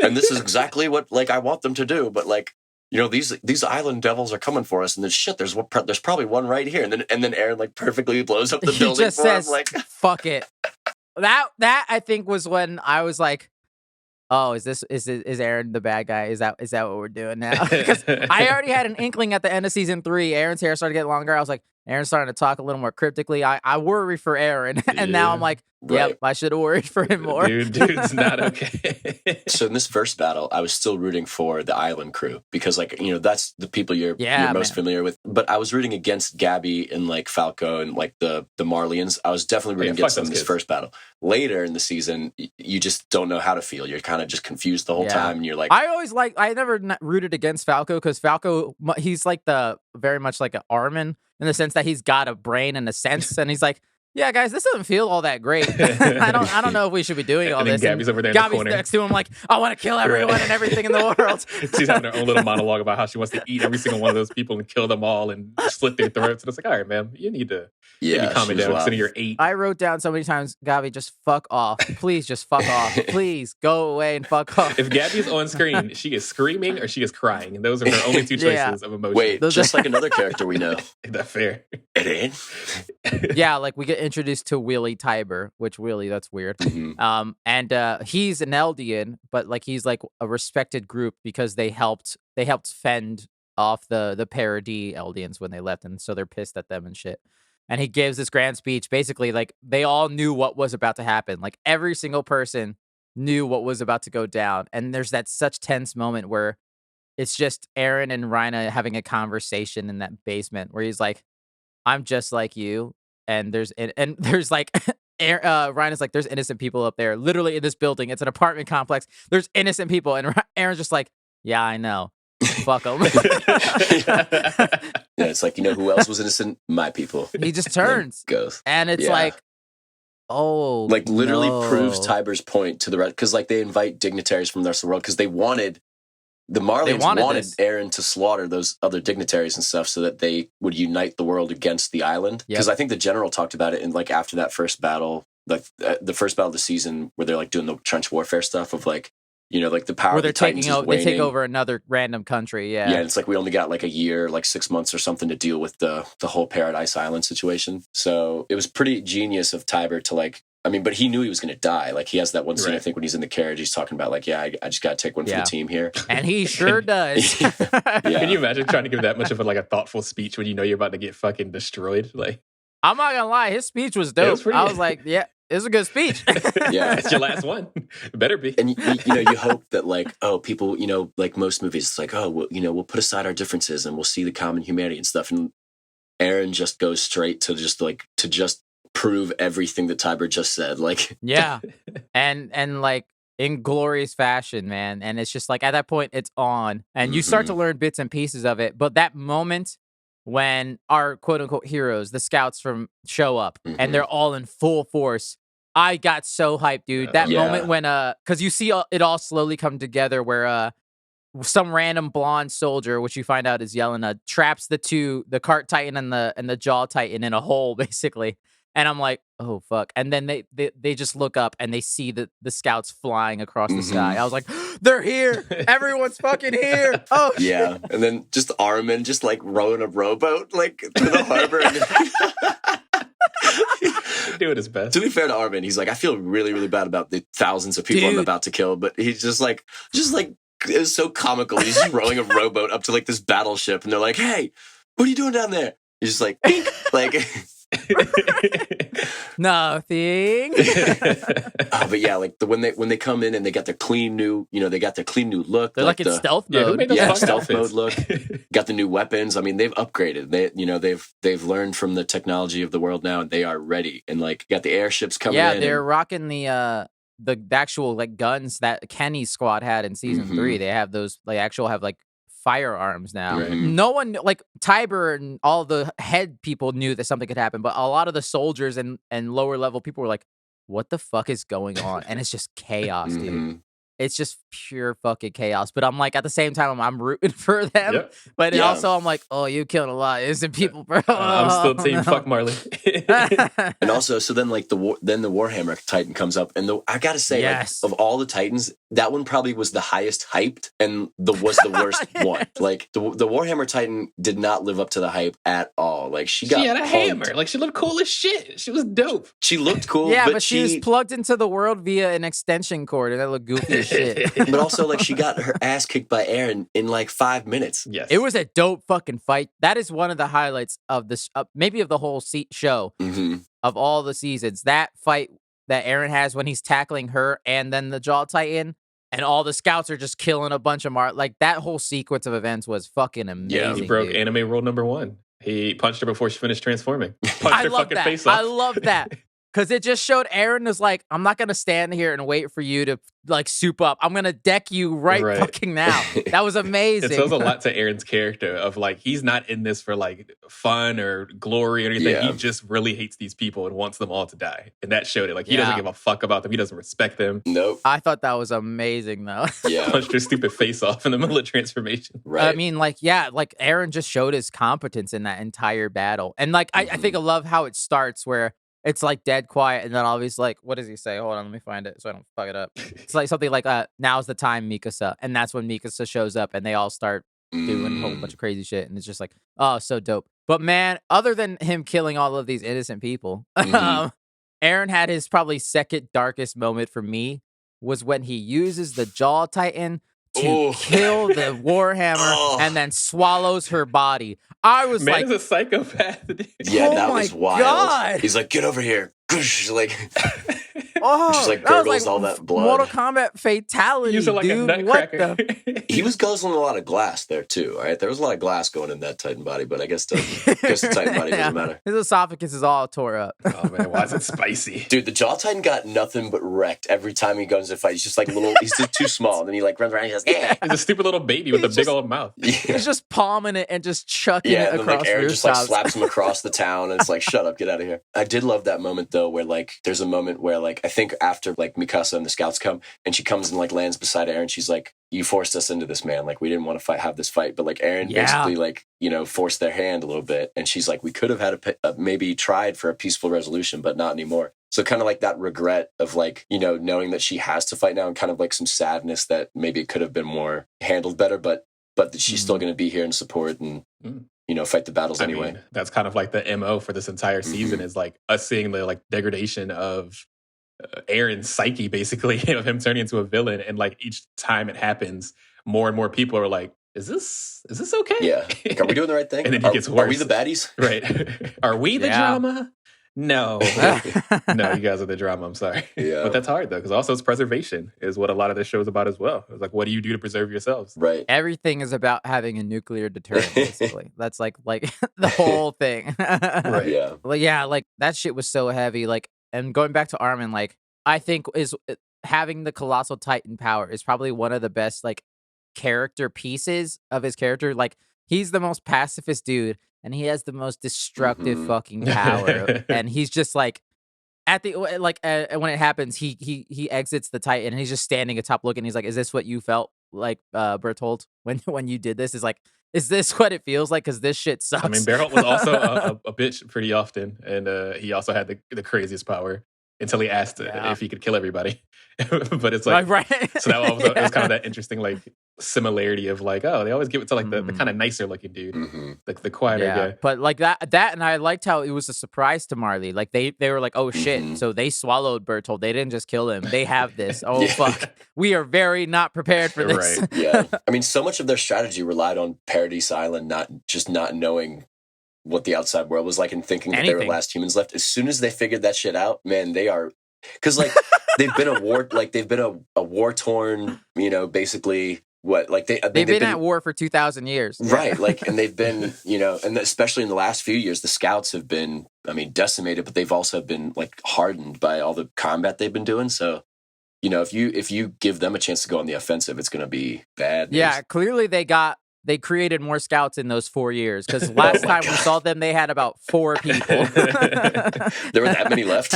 And this is exactly what like I want them to do. But like, you know, these island devils are coming for us, and then shit, there's probably one right here, and then Aaron like perfectly blows up the building. He just for says, him, like, "Fuck it." That I think was when I was like, "Oh, is Aaron the bad guy? Is that what we're doing now?" Because I already had an inkling at the end of season 3. Aaron's hair started getting longer. I was like, Aaron's starting to talk a little more cryptically. I worry for Aaron, and now I'm like, yep, I should have worried for him more. Dude's not okay. So in this first battle, I was still rooting for the island crew because, like, you know, that's the people you're most familiar with. But I was rooting against Gabby and like Falco and like the Marlians. I was definitely rooting against them in this first battle. Later in the season, you just don't know how to feel. You're kind of just confused the whole time, and you're like, I never rooted against Falco because Falco, he's like very much like an Armin in the sense that he's got a brain and a sense, and he's like, yeah, guys, this doesn't feel all that great. I don't know if we should be doing all this. Gabby's over there in the corner. Next to him like, I want to kill everyone and everything in the world. She's having her own little monologue about how she wants to eat every single one of those people and kill them all and slit their throats. And it's like, all right, man, you need to calm it down. Instead of your 8. I wrote down so many times, Gabby, just fuck off. Please just fuck off. Please go away and fuck off. If Gabby's on screen, she is screaming or she is crying. And those are her only 2 choices of emotion. Wait, just like another character we know. Is that fair? It ain't. Yeah, like we get introduced to Willie Tiber, which Willie, that's weird. Mm-hmm. And he's an Eldian, but like he's like a respected group because they helped fend off the Paradis Eldians when they left, and so they're pissed at them and shit. And he gives this grand speech, basically like they all knew what was about to happen. Like every single person knew what was about to go down. And there's that such tense moment where it's just Aaron and Rhina having a conversation in that basement where he's like, I'm just like you. And there's like Rhina's like, there's innocent people up there, literally in this building. It's an apartment complex. There's innocent people. And Aaron's just like, yeah, I know. Fuck them. Yeah, it's like, you know who else was innocent? My people. He just turns. Goes. And it's like, oh, like literally proves Tiber's point to the rest, because like they invite dignitaries from the rest of the world because the Marlians wanted Aaron to slaughter those other dignitaries and stuff so that they would unite the world against the island. Because I think the general talked about it in like after that first battle, like the first battle of the season where they're like doing the trench warfare stuff of like, you know, like the power where of the Titans is waning. They take over another random country. Yeah. Yeah. And it's like we only got like a year, like 6 months or something to deal with the whole Paradise Island situation. So it was pretty genius of Tiber to like, I mean, but he knew he was going to die. Like he has that one scene, I think, when he's in the carriage, he's talking about like, yeah, I just got to take one for the team here. And he sure does. Can you imagine trying to give that much of a thoughtful speech when you know you're about to get fucking destroyed? Like, I'm not going to lie. His speech was dope. I was like, yeah. It was a good speech. Yeah. It's your last one. It better be. And, you know, you hope that, like, oh, people, you know, like most movies, it's like, oh, well, you know, we'll put aside our differences and we'll see the common humanity and stuff. And Aaron just goes straight to just prove everything that Tiber just said. Like, yeah. And like, in glorious fashion, man. And it's just like, at that point, it's on. And you start to learn bits and pieces of it. But that moment when our quote-unquote heroes, the scouts show up, and they're all in full force, I got so hyped, dude. That moment when, because you see it all slowly come together where some random blonde soldier, which you find out is Yelena, traps the cart titan and the jaw titan in a hole, basically. And I'm like, oh, fuck. And then they just look up and they see the scouts flying across the sky. I was like, they're here. Everyone's fucking here. Oh, yeah. shit. And then just Armin just like rowing a rowboat like to the harbor. Doing his best. To be fair to Armin, he's like, I feel really, really bad about the thousands of people I'm about to kill. But he's just like, it was so comical. He's just rowing a rowboat up to like this battleship. And they're like, hey, what are you doing down there? He's just like, like... Nothing. But yeah, like when they come in and they got their clean new, you know, they got their clean new look. They're like in stealth mode. Yeah, stealth mode look. Got the new weapons. I mean, they've upgraded. They've learned from the technology of the world now, and they are ready. And like got the airships coming in. Yeah, they're rocking the actual like guns that Kenny's squad had in season 3. They have those. They actually have like firearms now. Right. No one, like Tiber and all the head people knew that something could happen, but a lot of the soldiers and lower level people were like, what the fuck is going on? And it's just chaos, dude. Mhm. It's just pure fucking chaos. But I'm like, at the same time, I'm rooting for them. Yep. But Yeah. also, I'm like, oh, you killing a lot of innocent people, bro. I'm still team no. fuck Marley. And also, so then like the Warhammer Titan comes up, and I gotta say, Yes. like, of all the Titans, that one probably was the highest hyped and was the worst one. Like the Warhammer Titan did not live up to the hype at all. Like she She had a punked. hammer. Like she looked cool as shit. She was dope. She looked cool, Yeah, but she was plugged into the world via an extension cord, and that looked goofy as shit. But also, like, she got her ass kicked by Aaron in like 5 minutes. Yes. It was a dope fucking fight. That is one of the highlights of this, maybe of the whole show, of all the seasons. That fight that Aaron has when he's tackling her and then the Jaw Titan, and all the scouts are just killing a bunch of like that whole sequence of events was fucking amazing. Yeah, he broke dude. anime rule number 1. He punched her before she finished transforming. Punched I her love fucking that. face off. I love that. Because it just showed Aaron was like, I'm not going to stand here and wait for you to like soup up. I'm going to deck you right fucking now. That was amazing. It tells a lot to Aaron's character of like, he's not in this for like fun or glory or anything. Yeah. He just really hates these people and wants them all to die. And that showed it. Like, he doesn't give a fuck about them. He doesn't respect them. Nope. I thought that was amazing though. Yeah. Punched her stupid face off in the middle of transformation. Right. I mean, like, yeah, like Aaron just showed his competence in that entire battle. And like, I think I love how it starts where it's like dead quiet, and then obviously, like, what does he say? Hold on, let me find it so I don't fuck it up. It's like something like, now's the time, Mikasa. And that's when Mikasa shows up, and they all start doing a whole bunch of crazy shit. And it's just like, oh, so dope. But man, other than him killing all of these innocent people, Aaron had his probably second darkest moment for me was when he uses the Jaw Titan to kill the Warhammer and then swallows her body. I was Man like, is a psychopath. Dude. Yeah, oh that my was wild. God. He's like, get over here. Like, oh, just like that was gurgles all that blood. Mortal Kombat fatality, Using like dude. a What nutcracker. the? He was guzzling a lot of glass there too. All right, there was a lot of glass going in that Titan body, but I guess the Titan body doesn't matter. His esophagus is all tore up. Oh man, why is it spicy? Dude, the Jaw Titan got nothing but wrecked every time he goes into a fight. He's just like little. He's just too small, and then he like runs around. And he goes, yeah. He's a stupid little baby with a big old mouth. He's just palming it and just chucking Yeah, it and then across like Aaron just like rooftops. slaps him across the town, and it's like, shut up, get out of here. I did love that moment though, where like there's a moment where like I think after like Mikasa and the scouts come, and she comes and like lands beside Aaron, she's like, you forced us into this, man. Like we didn't want to have this fight, but like Aaron basically like, you know, forced their hand a little bit, and she's like, we could have had maybe tried for a peaceful resolution, but not anymore. So kind of like that regret of like, you know, knowing that she has to fight now, and kind of like some sadness that maybe it could have been more handled better, but that she's still going to be here and support and, you know, fight the battles anyway. I mean, that's kind of like the MO for this entire season is like us seeing the like degradation of Aaron's psyche, basically, of him turning into a villain. And like each time it happens, more and more people are like, is this okay? Yeah. Like, are we doing the right thing? And then he gets worse. Are we the baddies? Right. Are we the drama? No. No, you guys are the drama. I'm sorry. Yeah. But that's hard, though, because also it's preservation is what a lot of this show is about as well. It's like, what do you do to preserve yourselves? Right. Everything is about having a nuclear deterrent, basically. That's like the whole thing. Right. Yeah. Like, yeah, like that shit was so heavy. Like, and going back to Armin, like, I think is having the colossal Titan power is probably one of the best like character pieces of his character. Like, he's the most pacifist dude, and he has the most destructive fucking power. And he's just like at the when it happens, he exits the Titan, and he's just standing atop looking. He's like, "Is this what you felt like, Bertolt, when you did this?" Is this what it feels like? Because this shit sucks. I mean, Bertolt was also a bitch pretty often, and he also had the craziest power until he asked if he could kill everybody. But it's like, right. So that was, it was kind of that interesting like similarity of like, oh, they always give it to like the kind of nicer looking dude, like the quieter guy. But like that, and I liked how it was a surprise to Marley. Like they were like, oh shit, so they swallowed Bertolt. They didn't just kill him. They have this. Oh fuck, we are very not prepared for this. Right. Yeah. I mean, so much of their strategy relied on Paradise Island not knowing what the outside world was like and thinking that they were last humans left. As soon as they figured that shit out, man, they are, because like they've been a war torn, you know, basically what like they've been at war for 2,000 years, right? Like, and they've been, you know, and especially in the last few years, the scouts have been, I mean, decimated, but they've also been like hardened by all the combat they've been doing. So, you know, if you give them a chance to go on the offensive, it's going to be bad news. Yeah, clearly they got they created more scouts in those 4 years. Because last time we saw them, they had about 4 people. There were that many left.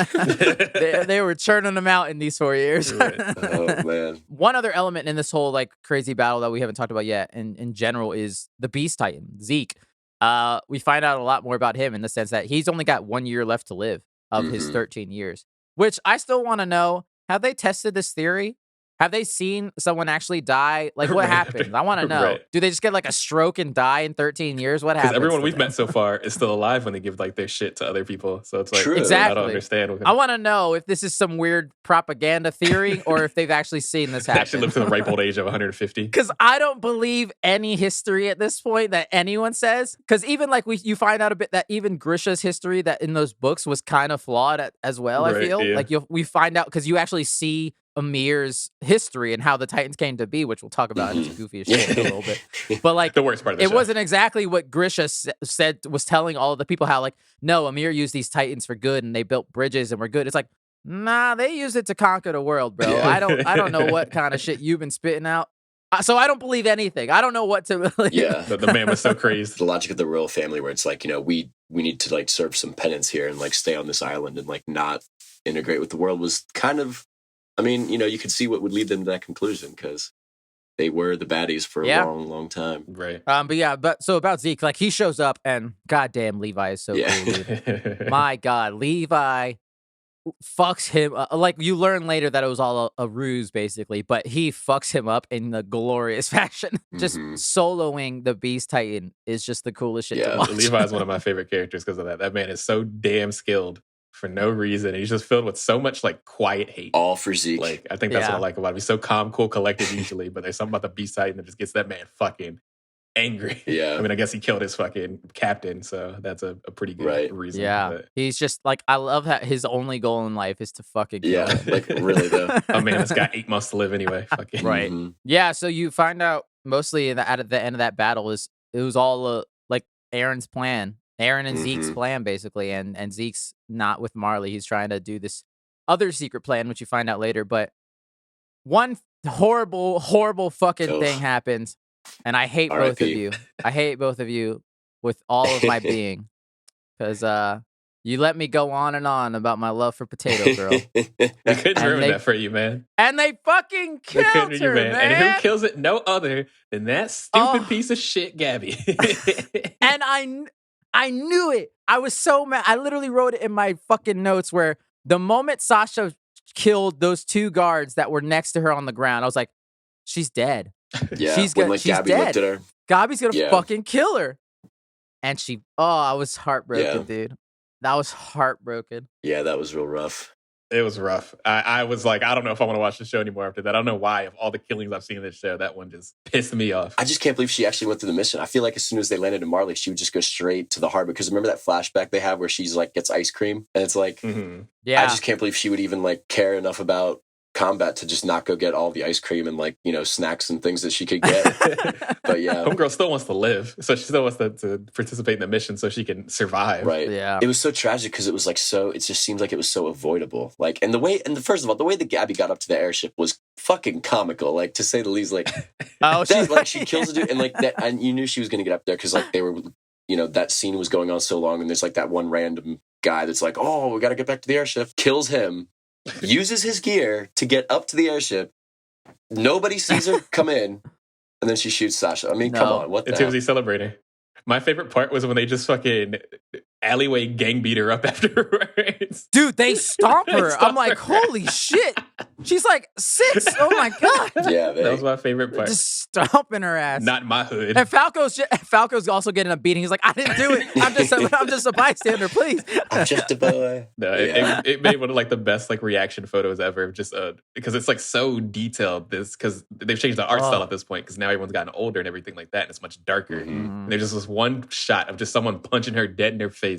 They were churning them out in these 4 years. Oh man. One other element in this whole like crazy battle that we haven't talked about yet, in general, is the Beast Titan Zeke. We find out a lot more about him in the sense that he's only got 1 year left to live of his 13 years. Which I still want to know: have they tested this theory? Have they seen someone actually die? Like, what happens? I want to know. Right. Do they just get like a stroke and die in 13 years? What happens? Because everyone to we've them? met so far is still alive when they give like their shit to other people. So it's like, True. I Exactly. don't understand. I want to know if this is some weird propaganda theory or if they've actually seen this They happen. actually live to the ripe old age of 150. Because I don't believe any history at this point that anyone says. Because even like you find out a bit that even Grisha's history that in those books was kind of flawed as well. Right, I feel yeah. like we find out because you actually see Amir's history and how the Titans came to be, which we'll talk about. And it's goofy as shit in a little bit. But like The worst part of the it show. wasn't exactly what Grisha said, was telling all the people how like, no, Amir used these Titans for good and they built bridges and were good. It's like, nah, they used it to conquer the world, bro. Yeah. I don't know what kind of shit you've been spitting out. So I don't believe anything. I don't know what to believe. Yeah. The man was so crazed. The logic of the royal family, where it's like, we need to like serve some penance here and like stay on this island and like not integrate with the world, was kind of, I mean, you could see what would lead them to that conclusion, because they were the baddies for a long, long time. Right. But so about Zeke, like he shows up and goddamn Levi is so cool, dude. My God, Levi fucks him. Like you learn later that it was all a ruse, basically, but he fucks him up in a glorious fashion. Just soloing the Beast Titan is just the coolest shit to watch. Levi is one of my favorite characters because of that. That man is so damn skilled for no reason. And he's just filled with so much like quiet hate. All for Zeke. Like I think that's what I like about him. He's so calm, cool, collected usually, but there's something about the Beast Titan that just gets that man fucking angry. Yeah. I mean, I guess he killed his fucking captain, so that's a pretty good reason. Yeah. But He's just like, I love that his only goal in life is to fucking kill him. Like really though. oh man, it's got 8 months to live anyway. Fucking Right. Yeah, so you find out mostly at the end of that battle it was all like Aaron's plan. Aaron and Zeke's plan, basically, and Zeke's not with Marley. He's trying to do this other secret plan, which you find out later. But one horrible, horrible fucking thing happens, and I hate both of you. I hate both of you with all of my being, because you let me go on and on about my love for Potato Girl. They couldn't ruin that for you, man. And they fucking killed her, man. And who kills it? No other than that stupid piece of shit, Gabby. And I knew it. I was so mad. I literally wrote it in my fucking notes where the moment Sasha killed those 2 guards that were next to her on the ground, I was like, she's dead. Yeah, she's when Gabby dead. looked at her. Gabby's gonna fucking kill her. And I was heartbroken, dude. That was heartbroken. Yeah, that was real rough. It was rough. I was like, I don't know if I want to watch the show anymore after that. I don't know why. Of all the killings I've seen in this show, that one just pissed me off. I just can't believe she actually went through the mission. I feel like as soon as they landed in Marley, she would just go straight to the harbor. Because remember that flashback they have where she's like gets ice cream, and it's like, yeah, I just can't believe she would even like care enough about combat to just not go get all the ice cream and like snacks and things that she could get. But yeah, homegirl still wants to live, so she still wants to participate in the mission so she can survive. Right. Yeah. It was so tragic because it was like it just seems like it was so avoidable. Like, first of all, the way that Gabby got up to the airship was fucking comical, like to say the least. Like, she kills a dude, and like that, and you knew she was going to get up there because like they were, that scene was going on so long, and there's like that one random guy that's like, oh, we got to get back to the airship, kills him. Uses his gear to get up to the airship. Nobody sees her come in, and then she shoots Sasha. I mean, come on, what the hell? It's he celebrating. My favorite part was when they just fucking alleyway gang beat her up afterwards. Dude, they stomp her. I'm like, holy shit. She's like 6. Oh my God. Yeah, that was my favorite part. Just stomping her ass. Not in my hood. And Falco's also getting a beating. He's like, I didn't do it. I'm just a bystander, please. I'm just a boy. No, it made one of like the best like reaction photos ever. Just because it's like so detailed. Because they've changed the art style at this point. Because now everyone's gotten older and everything like that, and it's much darker. And there's just this one shot of just someone punching her dead in her face.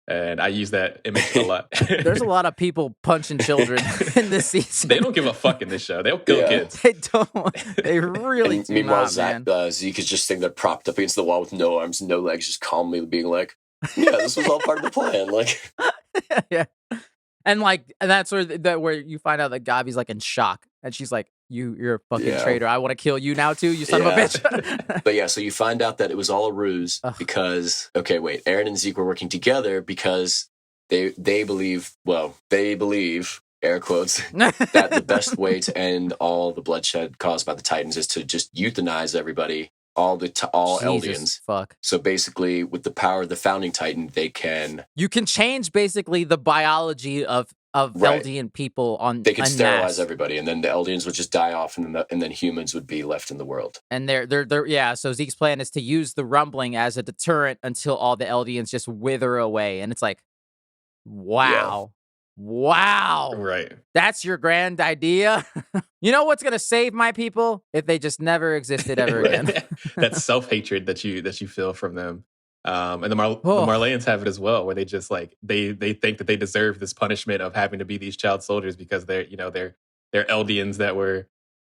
And I use that image a lot. There's a lot of people punching children in this season. They don't give a fuck in this show. They'll kill kids. They don't. They really do meanwhile, not, Zeke is just sitting there propped up against the wall with no arms, no legs, just calmly being like, yeah, this was all part of the plan. Like, yeah. And like, and that's where you find out that Gabi's like in shock. And she's like, you're a fucking traitor. I want to kill you now too, you son of a bitch. But yeah, so you find out that it was all a ruse because Aaron and Zeke were working together because they believe air quotes that the best way to end all the bloodshed caused by the Titans is to just euthanize everybody, all Eldians. Fuck. So basically, with the power of the founding Titan, you can change basically the biology of Eldian people on. They can sterilize everybody, and then the Eldians would just die off, and then humans would be left in the world. And they're So Zeke's plan is to use the rumbling as a deterrent until all the Eldians just wither away, and it's like, wow. Yeah. Wow. Right. That's your grand idea? You know what's going to save my people? If they just never existed ever again. That self-hatred that you feel from them. And the Marleyans have it as well, where they just like they think that they deserve this punishment of having to be these child soldiers because they're Eldians that were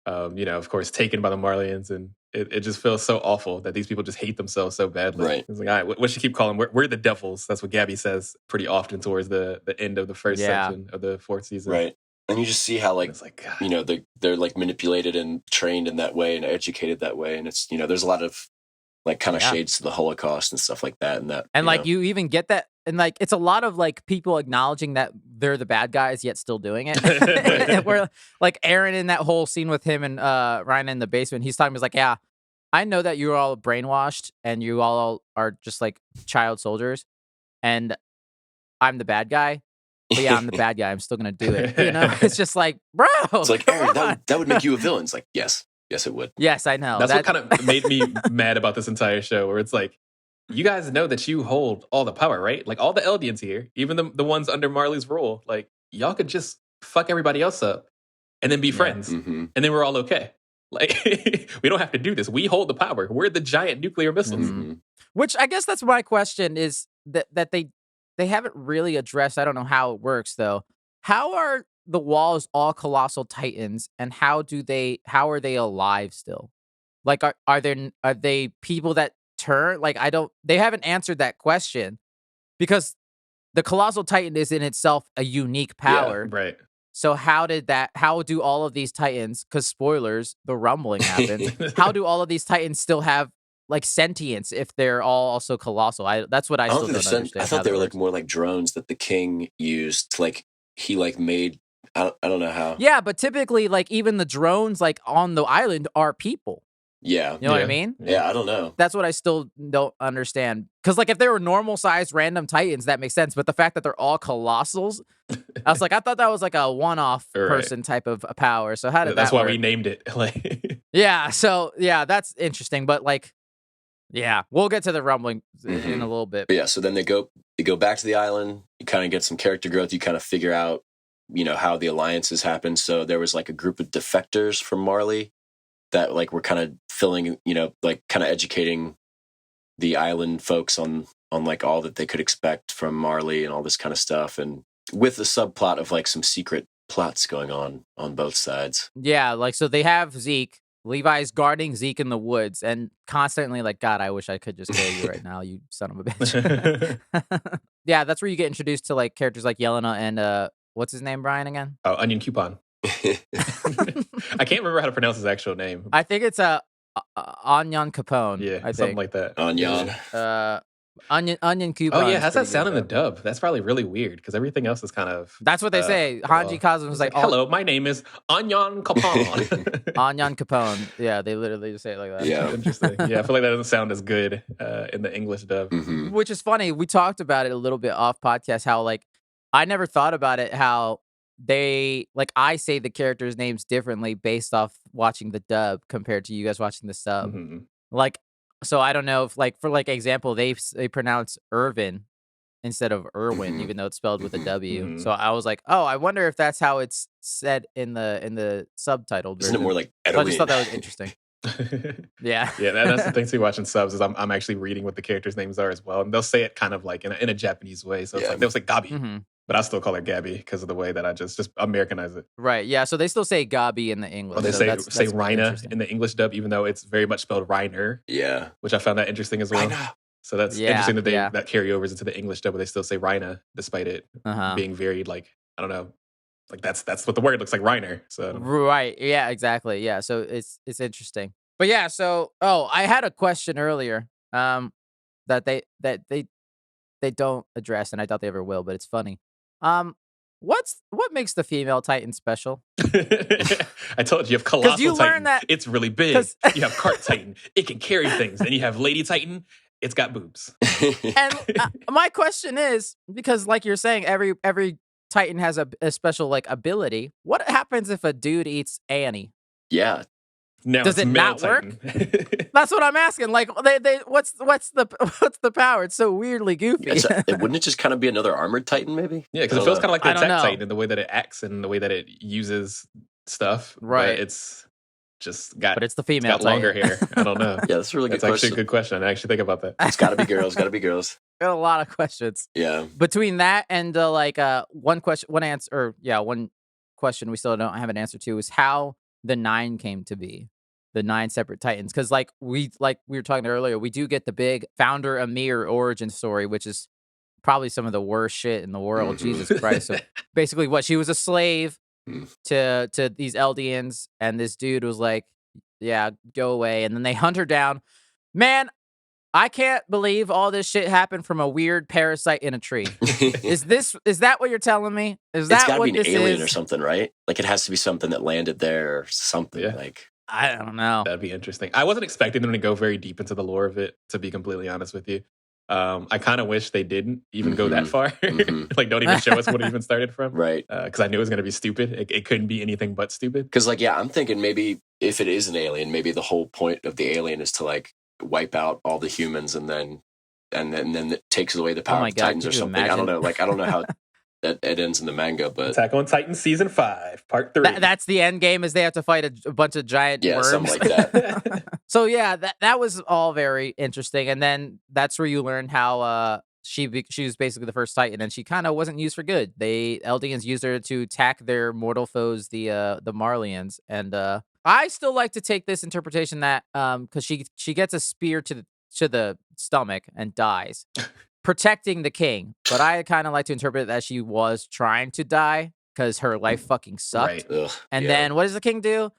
of course taken by the Marleyans, and it just feels so awful that these people just hate themselves so badly. Right. It's like, all right, what should keep calling? We're the devils. That's what Gabby says pretty often towards the end of the first section of the 4th season. Right. And you just see how they're like manipulated and trained in that way and educated that way, and it's there's a lot of like kind of shades to the Holocaust and stuff like that, and like you even get that, and like it's a lot of like people acknowledging that they're the bad guys yet still doing it. Where like Aaron in that whole scene with him and Ryan in the basement, he's talking, he's like, yeah, I know that you're all brainwashed and you all are just like child soldiers, and I'm the bad guy. But yeah, I'm the bad guy. I'm still gonna do it. It's just like, bro. It's like, Aaron, that would make you a villain. It's like, yes, it would. Yes, I know. That's what kind of made me mad about this entire show, where it's like, you guys know that you hold all the power, right? Like all the Eldians here, even the ones under Marley's rule, like y'all could just fuck everybody else up and then be friends, and then we're all okay. Like we don't have to do this. We hold the power. We're the giant nuclear missiles. Which I guess that's my question is that they haven't really addressed. I don't know how it works though. How are the walls all colossal titans, and how are they alive still? Like are they people that turn? Like they haven't answered that question, because the colossal titan is in itself a unique power. Yeah, right. So how do all of these titans, because spoilers, the rumbling happens, how do all of these titans still have like sentience if they're all also colossal? That's what I still don't understand. I thought they were like more like drones that the king used, like he like made. I don't know how. Yeah, but typically, like even the drones like on the island are people. Yeah. You know what I mean? Yeah, I don't know. That's what I still don't understand. Because like if they were normal sized random titans, that makes sense. But the fact that they're all colossals, I thought that was like a one-off person type of a power. So how did that's that why work? we named it. Like yeah. So yeah, that's interesting. But like, yeah, we'll get to the rumbling in a little bit. But yeah, so then they go back to the island. You kind of get some character growth. You kind of figure out, how the alliances happen. So there was like a group of defectors from Marley that like were kind of filling, like kind of educating the island folks on like all that they could expect from Marley and all this kind of stuff. And with the subplot of like some secret plots going on both sides. Yeah. Like, so they have Zeke. Levi's guarding Zeke in the woods and constantly like, God, I wish I could just kill you right now, you son of a bitch. Yeah, that's where you get introduced to like characters like Yelena and what's his name, Brian, again? Oh, Onion Coupon. I can't remember how to pronounce his actual name. I think it's Onion Capone. Yeah, I think. something like that. Onion Coupon. Oh yeah, how's that sound in the dub? That's probably really weird because everything else is kind of. That's what they say. Hanji Kazuma was like, "Hello, my name is Onion Capone." Onion Capone. Yeah, they literally just say it like that. Yeah, interesting. Yeah, I feel like that doesn't sound as good in the English dub. Mm-hmm. Which is funny. We talked about it a little bit off podcast. How like I never thought about it. How they like I say the characters' names differently based off watching the dub compared to you guys watching the sub. Mm-hmm. Like, so I don't know if like for like example they pronounce Irvin instead of Irwin, even though it's spelled with a W. Mm-hmm. So I was like, oh, I wonder if that's how it's said in the subtitled version. Isn't it more like So I just thought that was interesting. Yeah. Yeah, that's the thing too. Watching subs is I'm actually reading what the characters' names are as well, and they'll say it kind of like in a Japanese way. So it's like they'll say Gabi. Mm-hmm. But I still call her Gabby because of the way that I just Americanize it. Right. Yeah. So they still say Gabi in the English. Well, they say Rhina in the English dub, even though it's very much spelled Reiner. Yeah. Which I found that interesting as well. Rhina. So that's interesting that that carryovers into the English dub, but they still say Rhina despite it being very like, I don't know, Like that's what the word looks like, Reiner. So I don't know. Right. Yeah, exactly. Yeah. So it's interesting. But yeah, so I had a question earlier that they don't address, and I doubt they ever will, but it's funny. Um what makes the female Titan special? I told you, you have Because you Colossal learn Titan. that It's really big. 'cause- You have Cart Titan. It can carry things. And you have Lady Titan. It's got boobs. and my question is, because like you're saying, every Titan has a special like ability. What happens if a dude eats Annie? Yeah. Now Does it's it male not work? Titan. That's what I'm asking. Like, they what's the power? It's so weirdly goofy. Wouldn't it just kind of be another armored Titan, maybe? Yeah, because it feels kind of like the I don't Attack know. Titan in the way that it acts and the way that it uses stuff. Right. But it's just got, But it's the it's female got longer Titan. hair. I don't know. Yeah, that's a really good That's actually question. a good question. I actually think about that. It's got to be girls. Got to be girls. Got a lot of questions Yeah. between that and one question we still don't have an answer to is how the 9 came to be. The 9 separate Titans, because like we were talking earlier, we do get the big founder Amir origin story, which is probably some of the worst shit in the world. Jesus Christ! So basically, what she was a slave to these Eldians, and this dude was like, "Yeah, go away," and then they hunt her down. Man, I can't believe all this shit happened from a weird parasite in a tree. Is that what you're telling me? Is that It's got to what be an this alien is? or something, right? Like it has to be something that landed there or something. Yeah. Like I don't know. That'd be interesting. I wasn't expecting them to go very deep into the lore of it, to be completely honest with you. I kind of wish they didn't even go that far. Like, don't even show us what it even started from. right. Because I knew it was going to be stupid. It couldn't be anything but stupid. Because like, yeah, I'm thinking maybe if it is an alien, maybe the whole point of the alien is to like wipe out all the humans and then it takes away the power my of the God, Titans or could you something. I imagine? don't know. Like, I don't know how it ends in the manga, but Attack on Titan Season 5, Part 3. That's the end game, is they have to fight a bunch of giant yeah, worms. something like that. So yeah, that was all very interesting, and then that's where you learn how she was basically the first Titan, and she kind of wasn't used for good. Eldians used her to attack their mortal foes, the Marlians, and I still like to take this interpretation that because she gets a spear to the stomach and dies, protecting the king. But I kind of like to interpret it that she was trying to die because her life fucking sucked. Right. Ugh, And yeah. then what does the king do?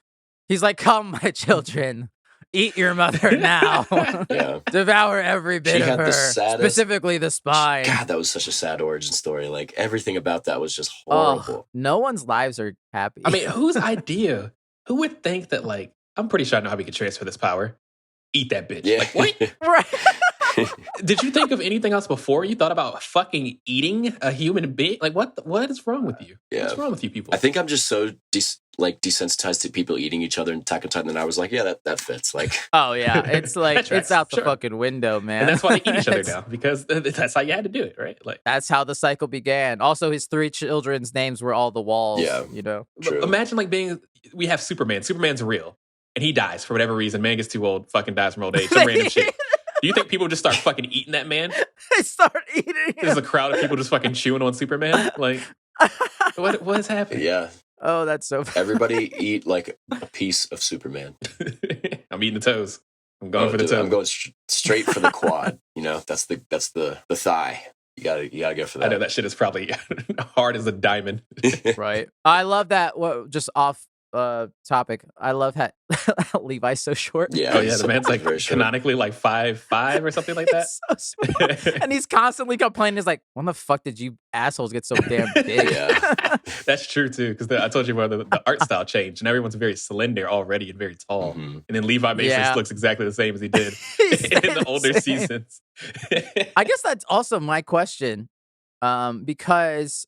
He's like, "Come, my children, eat your mother now. Yeah. Devour every bit She of had the her, saddest- specifically the spine." God, that was such a sad origin story. Like everything about that was just horrible. No one's lives are happy. I mean, whose idea? Who would think that, like, I'm pretty sure I know how we could transfer this power. Eat that bitch. Yeah. Like, what? right? Did you think of anything else before? You thought about fucking eating a human being? Like, what is wrong with you? Yeah. What's wrong with you people? I think I'm just so desensitized to people eating each other in Attack on Titan, and I was like, yeah, that fits. Like, Oh yeah, it's like That tracks, it's out the sure. fucking window, man. and that's why they eat each other It's- now, because that's how you had to do it, right? Like, That's how the cycle began. Also, his 3 children's names were all the walls. Yeah. You know. True. imagine like we have Superman. Superman's real, and he dies for whatever reason. Man gets too old, fucking dies from old age, some random shit. Do you think people just start fucking eating that man? They start eating. There's a crowd of people just fucking chewing on Superman. Like, what is happening? yeah, Oh, that's so. everybody eat like a piece of Superman. I'm eating the toes. I'm going for the Dude, toes. I'm going straight for the quad. You know, that's the thigh. You gotta go for that. I know that shit is probably hard as a diamond. Right. I love that. What just off topic. I love how Levi's so short. Yeah. Oh yeah, the man's like very short. canonically like 5'5" or something like that. He's so small. And he's constantly complaining. He's like, "When the fuck did you assholes get so damn big?" Yeah. That's true too, because I told you about the art style changed, and everyone's very slender already and very tall. Mhm. And then Levi basically Yeah. looks exactly the same as he did He in stayed the the older same. seasons. I guess that's also my question, because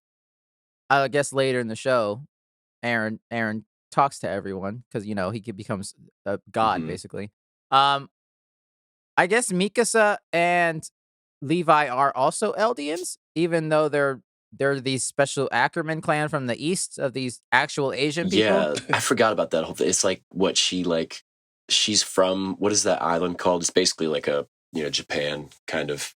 I guess later in the show, Aaron talks to everyone because he becomes a god Mhm. basically. I guess Mikasa and Levi are also Eldians, even though they're these special Ackerman clan from the east of these actual Asian people. Yeah, I forgot about that whole thing. It's like what she's from. What is that island called? It's basically like a Japan kind of.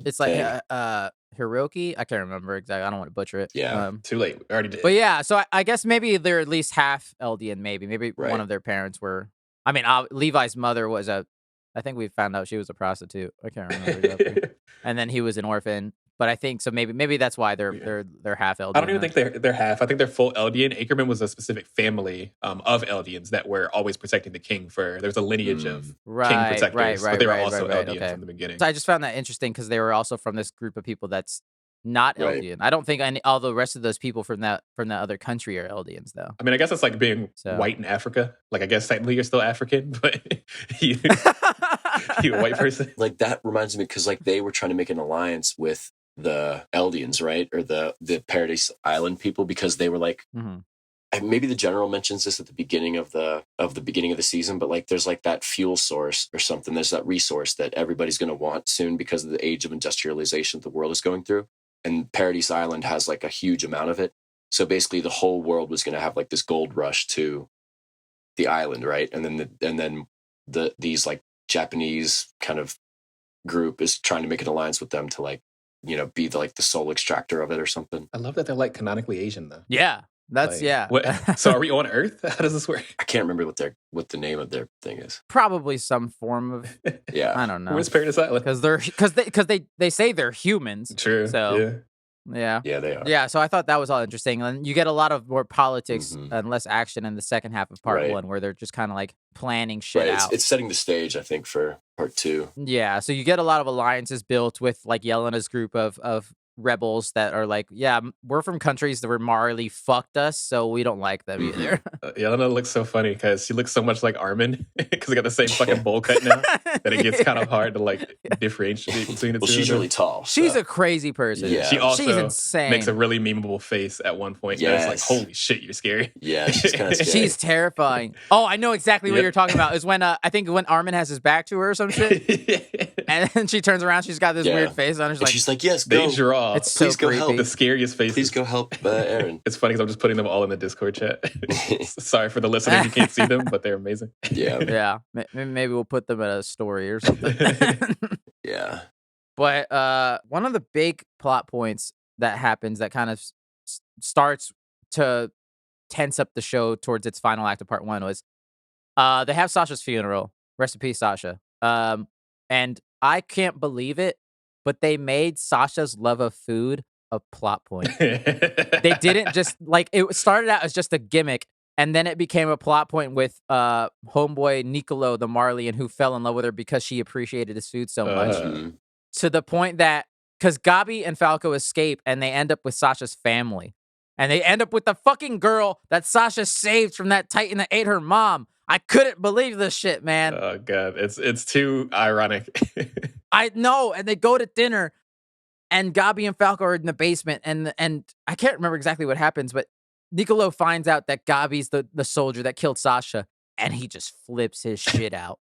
It's like thing. Hiroki. I can't remember exactly. I don't want to butcher it. Yeah. Too late. We already did. But yeah, so I guess maybe they're at least half Eldian. Maybe Right. one of their parents were. I mean, Levi's mother was I think we found out she was a prostitute. I can't remember exactly. And then he was an orphan. But I think so. Maybe that's why they're half Eldian. I don't even think they're half. I think they're full Eldian. Ackerman was a specific family of Eldians that were always protecting the king. There's a lineage of king protectors, but they were also Eldian from the beginning. So I just found that interesting because they were also from this group of people that's not Right. Eldian. I don't think all the rest of those people from that other country are Eldians, though. I mean, I guess it's like being white in Africa. Like, I guess technically you're still African, but you're a white person. Like, that reminds me, because like they were trying to make an alliance with the Eldians, right? Or the Paradise Island people, because they were like, Mm-hmm. and maybe the general mentions this at the beginning of the beginning of the season, but like there's like that fuel source or something. There's that resource that everybody's going to want soon because of the age of industrialization that the world is going through. And Paradise Island has like a huge amount of it. So basically the whole world was going to have like this gold rush to the island, right? And then these like Japanese kind of group is trying to make an alliance with them to like, you know, be the sole extractor of it or something. I love that they're like canonically Asian though. Yeah. That's like, What? So are we on Earth? How does this work? I can't remember what the name of their thing is. Probably some form of I don't know. Where's Paradise Island? Because they say they're humans. True. So yeah, they are. Yeah, so I thought that was all interesting, and you get a lot of more politics and less action in the second half of part 1, where they're just kind of like planning shit out. It's setting the stage, I think, for part 2. Yeah, so you get a lot of alliances built with like Yelena's group of rebels that are like, yeah, we're from countries that were morally fucked us, so we don't like them either. Yelena looks so funny because she looks so much like Armin because they got the same fucking bowl cut now that it gets kind of hard to like differentiate between the two. Well, she's really tall. She's a crazy person. Yeah. She also she's insane. makes a really memeable face at one point. Yes. It's like, holy shit, you're scary. Yeah, she's kind of scary. She's terrifying. Oh, I know exactly what you're talking about. Is when I think when Armin has his back to her or some shit, and then she turns around, she's got this weird face on her. She's like, yes, go. They draw. It's so Please go creepy. help. The scariest faces. Please go help Aaron. It's funny because I'm just putting them all in the Discord chat. Sorry for the listeners, you can't see them, but they're amazing. Yeah. Maybe we'll put them in a story or something. Yeah. But one of the big plot points that happens that kind of starts to tense up the show towards its final act of part 1 was they have Sasha's funeral. Rest in peace, Sasha. And I can't believe it, but they made Sasha's love of food a plot point. They didn't just like it started out as just a gimmick, and then it became a plot point with homeboy Nicolo the Marleyan, who fell in love with her because she appreciated his food so much. To the point that because Gabi and Falco escape and they end up with Sasha's family, and they end up with the fucking girl that Sasha saved from that Titan that ate her mom. I couldn't believe this shit, man. Oh god, it's too ironic. I know, and they go to dinner, and Gabi and Falco are in the basement, and I can't remember exactly what happens, but Nicolo finds out that Gabi's the soldier that killed Sasha, and he just flips his shit out.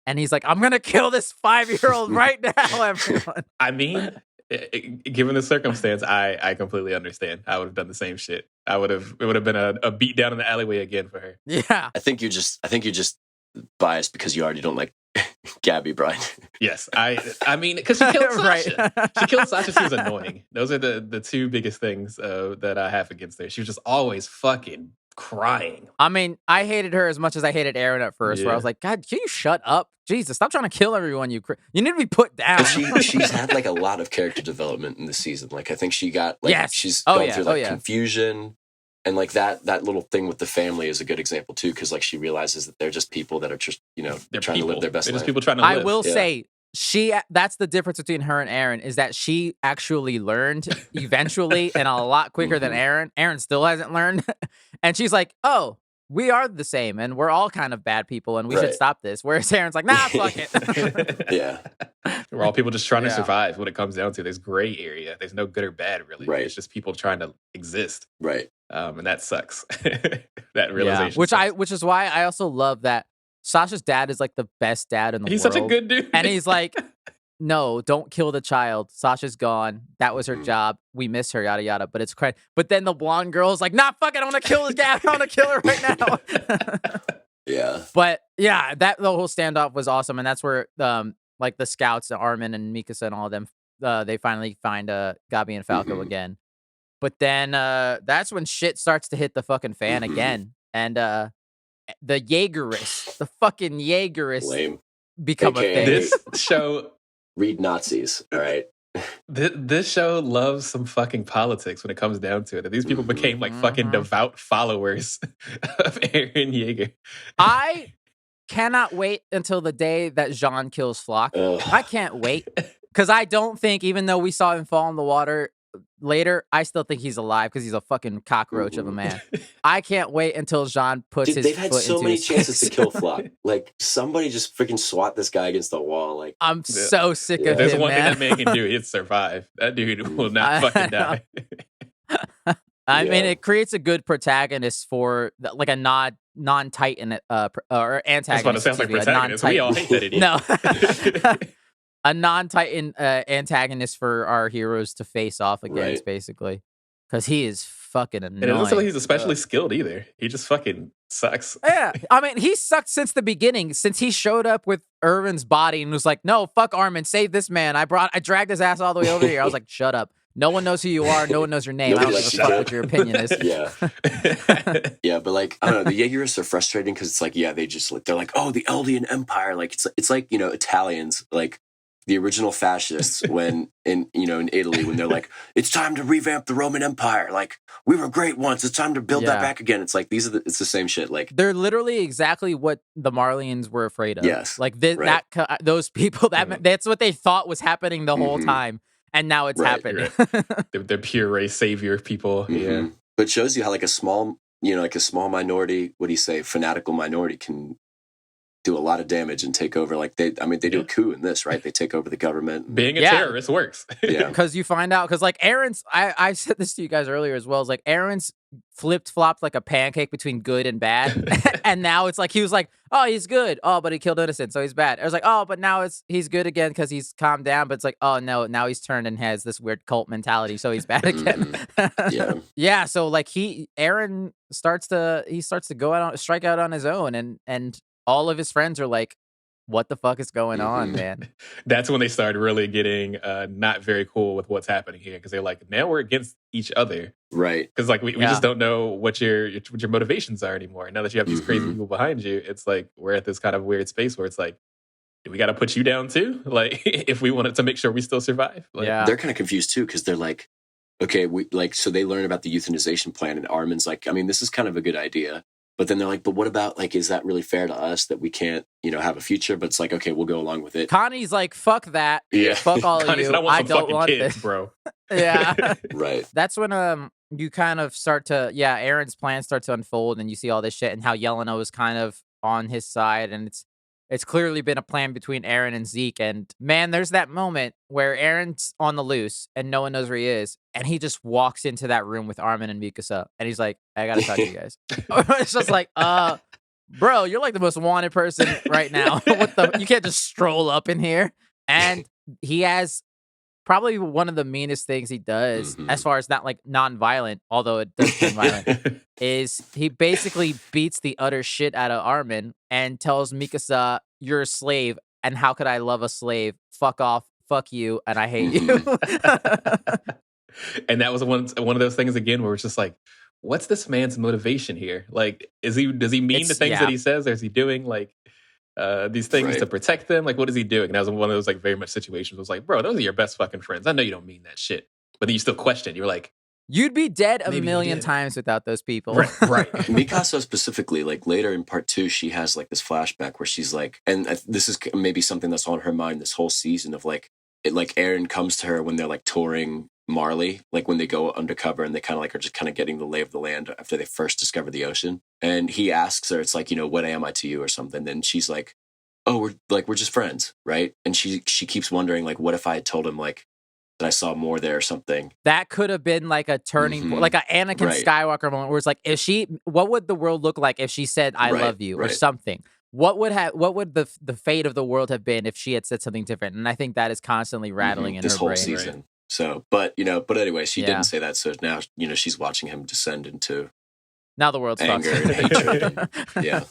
And he's like, I'm gonna kill this 5-year-old right now, everyone. I mean, given the circumstance, I completely understand. I would have done the same shit. It would have been a beat down in the alleyway again for her. Yeah. I think you're just biased because you already don't like Gabi, Brian. Yes, I mean, because she killed Sasha. She killed Sasha. She was annoying. Those are the two biggest things that I have against her. She was just always fucking crying. I mean, I hated her as much as I hated Aaron at first, where I was like, God, can you shut up? Jesus, stop trying to kill everyone. You need to be put down. She's had like a lot of character development in the season. Like I think she got like she's gone through like confusion. And like that little thing with the family is a good example too, because like she realizes that they're just people that are just they're trying to live their best life. They're just people trying to live. I will say that's the difference between her and Aaron is that she actually learned eventually and a lot quicker than Aaron. Aaron still hasn't learned, and she's like, oh, we are the same, and we're all kind of bad people, and we should stop this. Whereas Aaron's like, nah, fuck it. Yeah. We're all people just trying to survive. What it comes down to, there's gray area. There's no good or bad, really. Right. It's just people trying to exist. Right. And that sucks. That realization. Which is why I also love that Sasha's dad is like the best dad in the world. He's such a good dude. And he's like, no, don't kill the child. Sasha's gone. That was her job. We miss her, yada, yada. But it's crazy. But then the blonde girl's like, nah, fuck it. I want to kill this guy. I want to kill her right now. Yeah. But yeah, the whole standoff was awesome. And that's where like the scouts, Armin and Mikasa and all of them, they finally find Gabi and Falco again. But then that's when shit starts to hit the fucking fan again. And the Jaegerists, the fucking Jaegerists become a thing. This show... Read Nazis, all right? This show loves some fucking politics when it comes down to it. And these people became like fucking devout followers of Eren Yeager. I cannot wait until the day that Jean kills Flock. I can't wait. Because I don't think, even though we saw him fall in the water later, I still think he's alive because he's a fucking cockroach of a man. I can't wait until Jean puts his They've had foot so into many his chances face. to kill Flock. Like, somebody just freaking swat this guy against the wall. Like, I'm so sick of There's him, one man. thing that man can do. It's survive. That dude will not fucking die. I mean, it creates a good protagonist for like a non-Titan or antagonist. That's what it sounds like, protagonist. We all hate that idiot. No. A non-Titan antagonist for our heroes to face off against, basically. Because he is fucking annoying. And it doesn't look like he's especially skilled either. He just fucking sucks. Yeah. I mean, he sucked since the beginning, since he showed up with Irvin's body and was like, no, fuck Armin, save this man. I dragged his ass all the way over here. I was like, shut up. No one knows who you are. No one knows your name. I don't give a fuck what your opinion is. Yeah. Yeah, but like, I don't know, the Jaegerists are frustrating because it's like, yeah, they're like, oh, the Eldian Empire. Like, it's like, Italians, like, the original fascists when in Italy, when they're like, it's time to revamp the Roman Empire. Like, we were great once. It's time to build that back again. It's like, it's the same shit. Like, they're literally exactly what the Marlians were afraid of. Yes. Like those people, that's what they thought was happening the whole time. And now it's happening. They're pure race savior people. Yeah. But it shows you how like a small minority, what do you say, fanatical minority can do a lot of damage and take over. Like they do a coup in this, right? They take over the government. Being a terrorist works. Yeah. Because you find out, because like Aaron's, I said this to you guys earlier as well, is like Aaron's flipped-flopped like a pancake between good and bad. And now it's like, he was like, oh, he's good. Oh, but he killed innocent, so he's bad. I was like, oh, but now he's good again because he's calmed down. But it's like, oh no, now he's turned and has this weird cult mentality, so he's bad again. Yeah. So like Aaron starts to go out, strike out on his own, and all of his friends are like, what the fuck is going on, man? That's when they started really getting not very cool with what's happening here, because they're like, now we're against each other. Right. Because like we just don't know what your motivations are anymore. Now that you have these crazy people behind you, it's like we're at this kind of weird space where it's like, do we got to put you down too? Like, if we wanted to make sure we still survive. Like, they're kind of confused too, because they're like, okay, so they learn about the euthanization plan, and Armin's like, I mean, this is kind of a good idea. But then they're like, but what about, like, is that really fair to us that we can't, have a future? But it's like, okay, we'll go along with it. Connie's like, fuck that. Yeah. Fuck all Connie of you. said, I don't want kids, this, bro. Yeah. Right. That's when you kind of start to, Aaron's plan starts to unfold, and you see all this shit and how Yelena was kind of on his side, and it's clearly been a plan between Aaron and Zeke. And man, there's that moment where Aaron's on the loose and no one knows where he is, and he just walks into that room with Armin and Mikasa, and he's like, I gotta talk to you guys. It's just like, bro, you're like the most wanted person right now. You can't just stroll up in here. And he has probably one of the meanest things he does, as far as not like non-violent, although it does turn violent, is he basically beats the utter shit out of Armin and tells Mikasa, you're a slave, and how could I love a slave? Fuck off, fuck you, and I hate you. And that was one of those things again where it's just like, what's this man's motivation here? Like, does he mean the things that he says, or is he doing like these things to protect them? Like, what is he doing? And that was one of those like very much situations where it was like, bro, those are your best fucking friends. I know you don't mean that shit, but then you still question. You're like, you'd be dead a million times without those people. Right. Mikasa specifically, like later in part 2, she has like this flashback where she's like, and this is maybe something that's on her mind this whole season of like, Aaron comes to her when they're like touring Marley, like when they go undercover and they kind of like are just kind of getting the lay of the land after they first discover the ocean. And he asks her, it's like, what am I to you or something? Then she's like, oh, we're just friends, right? And she keeps wondering, like, what if I had told him like that I saw more there or something? That could have been like a turning point, like an Anakin Skywalker moment where it's like, what would the world look like if she said I love you or something? What would the fate of the world have been if she had said something different? And I think that is constantly rattling in this her whole brain. season. So, but anyway, she didn't say that. So now, she's watching him descend into now the world's anger and hatred.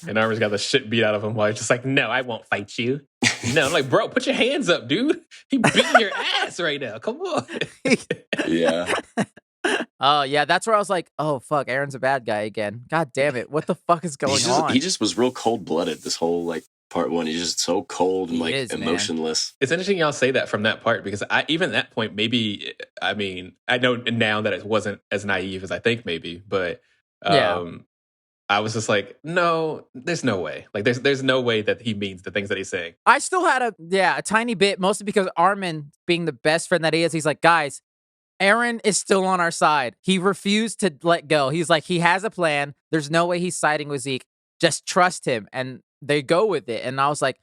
And Armin's got the shit beat out of him while he's just like, no, I won't fight you. No, I'm like, bro, put your hands up, dude. He beating your ass right now. Come on. Yeah. Oh, yeah, that's where I was like, oh, fuck, Aaron's a bad guy again. God damn it. What the fuck is going on? He just was real cold-blooded this whole, like, Part 1, he's just so cold and He like is, man. emotionless. It's interesting y'all say that from that part because even at that point, maybe, I mean, I know now that it wasn't as naive as I think maybe, but Yeah. I was just like, no, there's no way. Like, there's no way that he means the things that he's saying. I still had a tiny bit, mostly because Armin, being the best friend that he is, he's like, guys, Aaron is still on our side. He refused to let go. He's like, he has a plan. There's no way he's siding with Zeke. Just trust him. And they go with it. And I was like,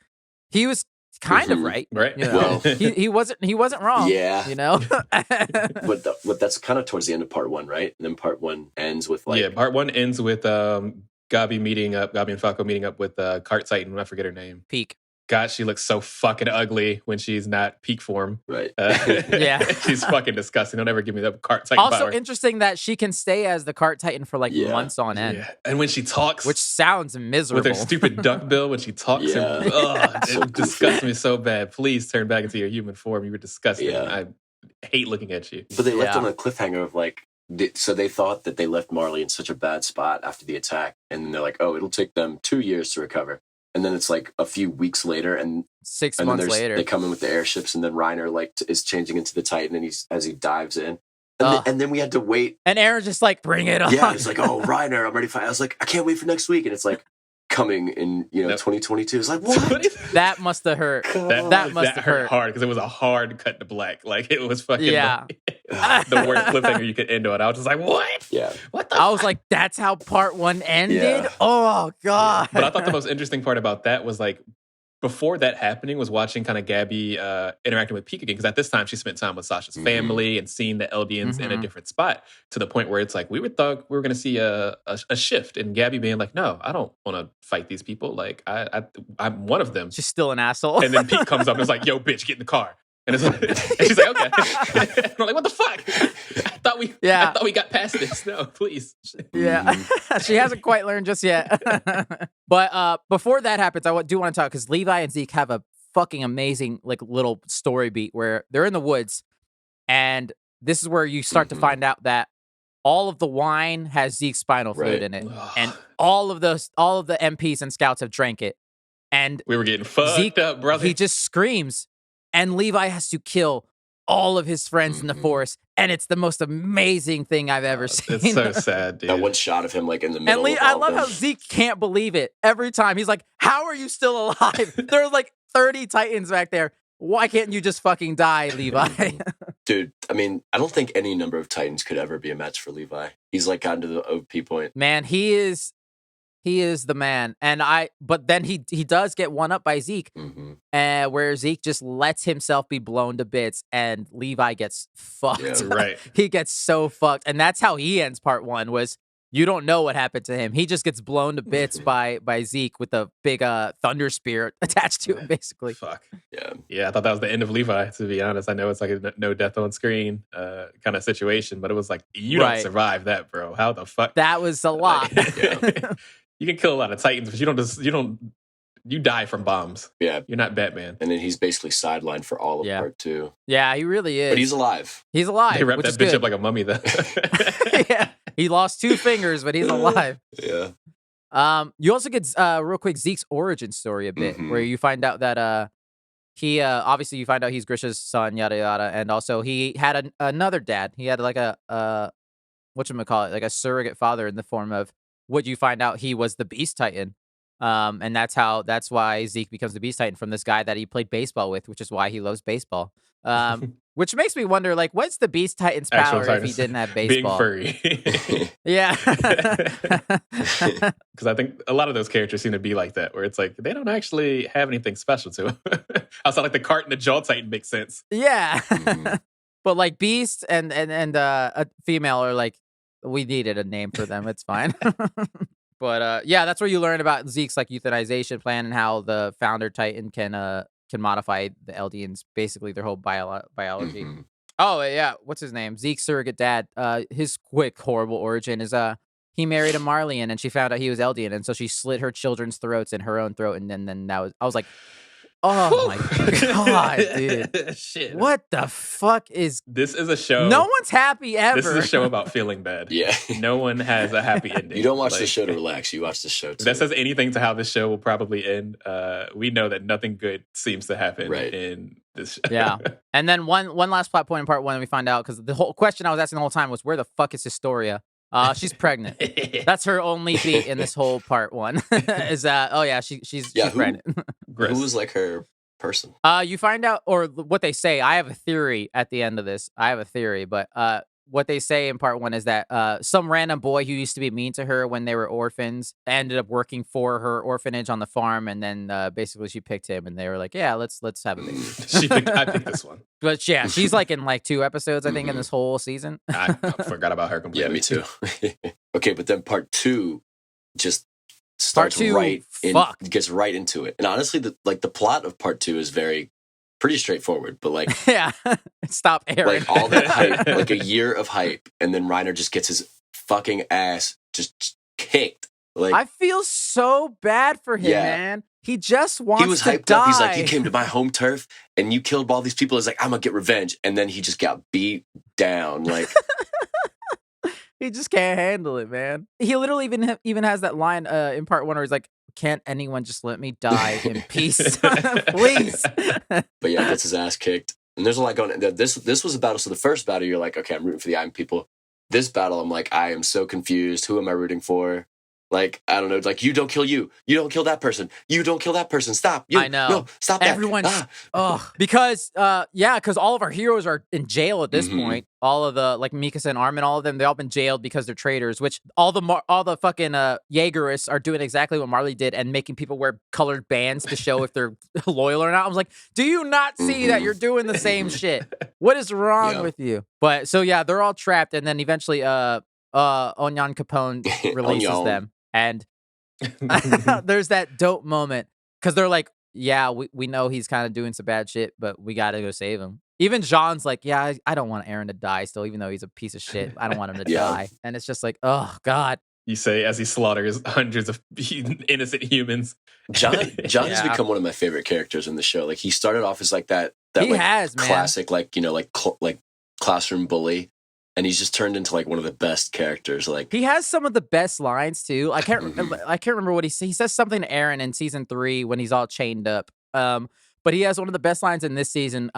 he was kind of right. Right. You know? Well, he wasn't wrong. Yeah. You know? But that's kind of towards the end of part 1, right? And then part 1 ends with like... Yeah, part 1 ends with Gabi and Falco meeting up with Cart Titan. I forget her name. Peak. God, she looks so fucking ugly when she's not peak form. Right. Yeah. She's fucking disgusting. Don't ever give me that Cart Titan Also power. interesting that she can stay as the Cart Titan for like months on end. Yeah. And when she talks, which sounds miserable. with her stupid duck bill, when she talks, Yeah. it disgusts me so bad. Please turn back into your human form. You were disgusting. Yeah. I hate looking at you. But they left on a cliffhanger of like, so they thought that they left Marley in such a bad spot after the attack, and then they're like, oh, it'll take them 2 years to recover. And then it's like a few weeks later, and 6 months later, they come in with the airships, and then Reiner like is changing into the Titan, and as he dives in, and then we had to wait. And Aaron's just like, bring it on. Yeah, it's like, oh, Reiner, I'm ready for. I was like, I can't wait for next week, and it's like coming in 2022. It's like, what? That must have hurt. That must have hurt hard because it was a hard cut to black. Like it was fucking the worst cliffhanger you could end on. I was just like, what? Yeah. What the? I was like, that's how part 1 ended. Yeah. Oh god. But I thought the most interesting part about that was like, before that happening was watching kind of Gabby interacting with Peak again, because at this time she spent time with Sasha's family and seeing the Eldians in a different spot, to the point where it's like we thought we were going to see a shift in Gabby being like, no, I don't want to fight these people. Like I'm one of them. She's still an asshole. And then Pete comes up and is like, yo, bitch, get in the car. And, it's like, and she's like, okay. And I'm like, what the fuck? I thought we got past this. No, please. Yeah. She hasn't quite learned just yet. But before that happens, I do want to talk, because Levi and Zeke have a fucking amazing like little story beat where they're in the woods, and this is where you start to find out that all of the wine has Zeke's spinal fluid in it. And all of the MPs and scouts have drank it. And we were getting fucked Zeke, up, brother. He just screams, and Levi has to kill all of his friends in the forest, and it's the most amazing thing I've ever seen. It's so sad, dude. That one shot of him like in the middle. And I love how Zeke can't believe it every time. He's like, "How are you still alive? There's like 30 Titans back there. Why can't you just fucking die, Levi?" Dude, I mean, I don't think any number of Titans could ever be a match for Levi. He's like gotten to the OP point. Man, he is the man. But then he does get one up by Zeke, where Zeke just lets himself be blown to bits, and Levi gets fucked. Yeah, right. He gets so fucked, and that's how he ends part 1. Was you don't know what happened to him. He just gets blown to bits by Zeke with a big thunder spear attached to him, basically. Fuck. Yeah. I thought that was the end of Levi, to be honest. I know it's like a no death on screen kind of situation, but it was like, you don't survive that, bro. How the fuck? That was a lot. You can kill a lot of Titans, but you die from bombs. Yeah. You're not Batman. And then he's basically sidelined for all of part 2. Yeah, he really is. But he's alive. He's alive. They wrapped that bitch up like a mummy, though. Yeah. He lost 2 fingers, but he's alive. Yeah. You also get real quick Zeke's origin story a bit, where you find out that he obviously you find out he's Grisha's son, yada yada, and also he had another dad. He had like a whatchamacallit, like a surrogate father in the form of what you find out he was the Beast Titan. And that's why Zeke becomes the Beast Titan, from this guy that he played baseball with, which is why he loves baseball. Which makes me wonder, like, what's the Beast Titan's power if he didn't have baseball? Being furry. Yeah. Because I think a lot of those characters seem to be like that, where it's like, they don't actually have anything special to them. Outside like the Cart and the Jaw Titan makes sense. Yeah. But like Beast and a female are like, we needed a name for them. It's fine. But yeah, that's where you learn about Zeke's like euthanization plan, and how the founder Titan can modify the Eldians, basically their whole biology. Oh yeah, what's his name? Zeke's surrogate dad. His quick horrible origin is he married a Marleyan, and she found out he was Eldian, and so she slit her children's throats and her own throat, and then I was like, Oh my god, dude. Shit. What the fuck is... This is a show. No one's happy ever. This is a show about feeling bad. Yeah. No one has a happy ending. You don't watch the show to relax. You watch the show If to... that says anything to how this show will probably end, we know that nothing good seems to happen in this show. Yeah. And then one last plot point in part 1 we find out, because the whole question I was asking the whole time was, where the fuck is Historia? She's pregnant. That's her only beat in this whole part 1. Is that, oh yeah, she's pregnant. Who was like her person? You find out, or what they say. I have a theory at the end of this. But what they say in part 1 is that some random boy who used to be mean to her when they were orphans ended up working for her orphanage on the farm, and then basically she picked him, and they were like, yeah, let's have a baby. I picked this one. But yeah, she's like in like 2 episodes, I think, in this whole season. I forgot about her completely. Yeah, me too. Okay, but then part 2 just starts gets right into it. And honestly, the plot of part 2 is pretty straightforward, but like yeah, stop Aaron. Like all that hype, like a year of hype, and then Reiner just gets his fucking ass just kicked. Like, I feel so bad for him, man. He just wants to die. He was hyped up. He's like, you came to my home turf and you killed all these people. He's like, I'm gonna get revenge, and then he just got beat down. Like he just can't handle it, man. He literally even has that line in part 1 where he's like, can't anyone just let me die in peace, please? But yeah, gets his ass kicked, and there's a lot going on. This was a battle. So the first battle, you're like, okay, I'm rooting for the Iron people. This battle, I'm like, I am so confused. Who am I rooting for? Like, I don't know. Like, you don't kill you. You don't kill that person. You don't kill that person. Stop. I know. No, stop that. Everyone's... because all of our heroes are in jail at this point. All of the, like, Mikasa and Armin, all of them, they've all been jailed because they're traitors, which all the fucking Jaegerists are doing exactly what Marley did and making people wear colored bands to show if they're loyal or not. I was like, do you not see that you're doing the same shit? What is wrong with you? But, so yeah, they're all trapped, and then eventually Onyan Capone releases them. And there's that dope moment because they're like, yeah, we know he's kind of doing some bad shit, but we got to go save him. Even Jean's like, yeah, I don't want Aaron to die still, even though he's a piece of shit. I don't want him to die. And it's just like, oh, God. You say as he slaughters hundreds of innocent humans. John has become one of my favorite characters in the show. Like, he started off as like that he like has, classic, man. like classroom bully. And he's just turned into like one of the best characters. Like, he has some of the best lines too. I can't remember what he says. He says something to Aaron in season 3 when he's all chained up. But he has one of the best lines in this season.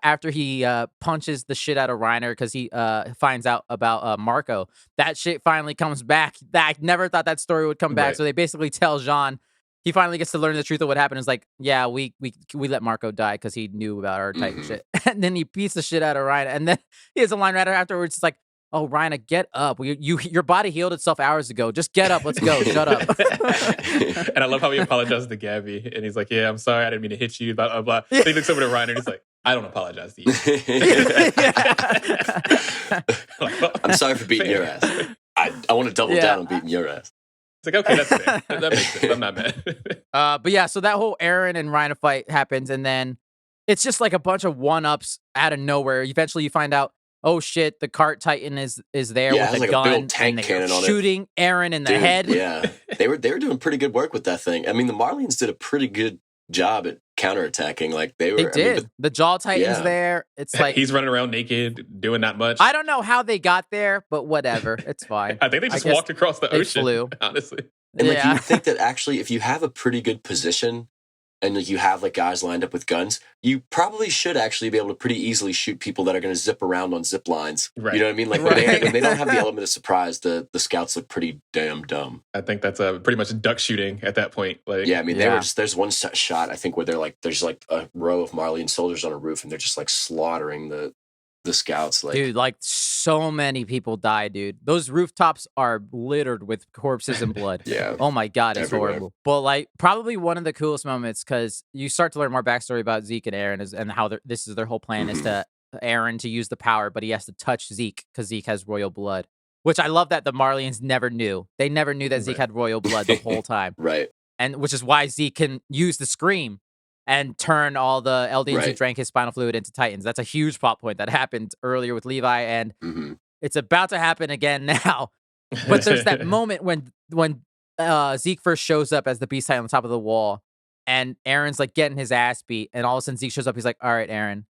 After he punches the shit out of Reiner because he finds out about Marco. That shit finally comes back. I never thought that story would come back. So they basically tell Jean. He finally gets to learn the truth of what happened. It's like, yeah, we let Marco die because he knew about our type of shit. And then he beats the shit out of Reiner. And then he has a line right afterwards. It's like, oh, Reiner, get up. Your body healed itself hours ago. Just get up. Let's go. Shut up. And I love how he apologizes to Gabby. And he's like, yeah, I'm sorry. I didn't mean to hit you. Blah, blah, blah. Yeah. Then he looks over to Reiner and he's like, I don't apologize to you. Like, well, I'm sorry for beating your ass. I want to double down on beating your ass. It's like, okay, that's fair. That makes sense. I'm not mad. But yeah, so that whole Aaron and Reiner fight happens, and then it's just like a bunch of one-ups out of nowhere. Eventually you find out, oh shit, the cart titan is there with a like gun, a big tank cannon on it, shooting Aaron in the head. Yeah, they were doing pretty good work with that thing. I mean, the Marlians did a pretty good job at counterattacking. Like they did. I mean, the jaw titan's there. It's like he's running around naked, doing not much. I don't know how they got there, but whatever, it's fine. I think they just walked across the ocean. Flew. Honestly, and like you would think that actually, if you have a pretty good position and like you have like guys lined up with guns, you probably should actually be able to pretty easily shoot people that are going to zip around on zip lines. Right. You know what I mean? Like when they don't have the element of surprise, the scouts look pretty damn dumb. I think that's pretty much duck shooting at that point. Like, yeah, I mean, they were just, there's one shot I think where they're like, there's like a row of Marlian soldiers on a roof, and they're just like slaughtering the scouts. Like, dude, like so many people die, dude. Those rooftops are littered with corpses and blood. Yeah. Oh my God, it's horrible. But like probably one of the coolest moments, because you start to learn more backstory about Zeke and Aaron and how this is their whole plan is to Aaron to use the power, but he has to touch Zeke because Zeke has royal blood. Which I love that the Marlians never knew. They never knew that Zeke had royal blood the whole time. Right. And which is why Zeke can use the scream and turn all the Eldians who drank his spinal fluid into Titans. That's a huge plot point that happened earlier with Levi, and it's about to happen again now. But there's that moment when Zeke first shows up as the Beast Titan on top of the wall, and Aaron's like getting his ass beat, and all of a sudden Zeke shows up. He's like, "All right, Aaron,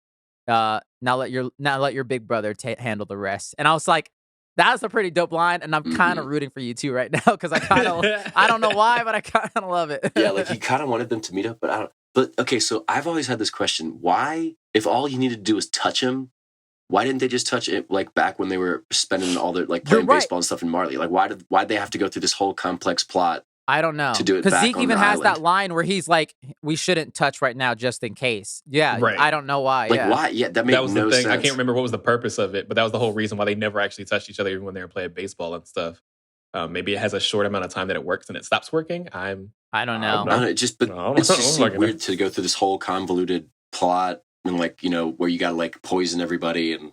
now let your big brother handle the rest." And I was like, "That was a pretty dope line," and I'm kind of rooting for you too right now because I don't know why, but I kind of love it. Yeah, like he kind of wanted them to meet up, but I don't. But okay, so I've always had this question: why, if all you needed to do was touch him, why didn't they just touch it like back when they were spending all their like playing baseball and stuff in Marley? Like why'd they have to go through this whole complex plot? I don't know. To do it because back Zeke on even the has island? that line where he's like, "We shouldn't touch right now, just in case." Yeah, Right. I don't know why. Like yeah. why? Yeah, that made That was no the thing. sense. I can't remember what was the purpose of it, but that was the whole reason why they never actually touched each other even when they were playing baseball and stuff. Maybe it has a short amount of time that it works and it stops working. I don't know. I don't know. It just seemed weird to go through this whole convoluted plot and like, you know, where you gotta like poison everybody and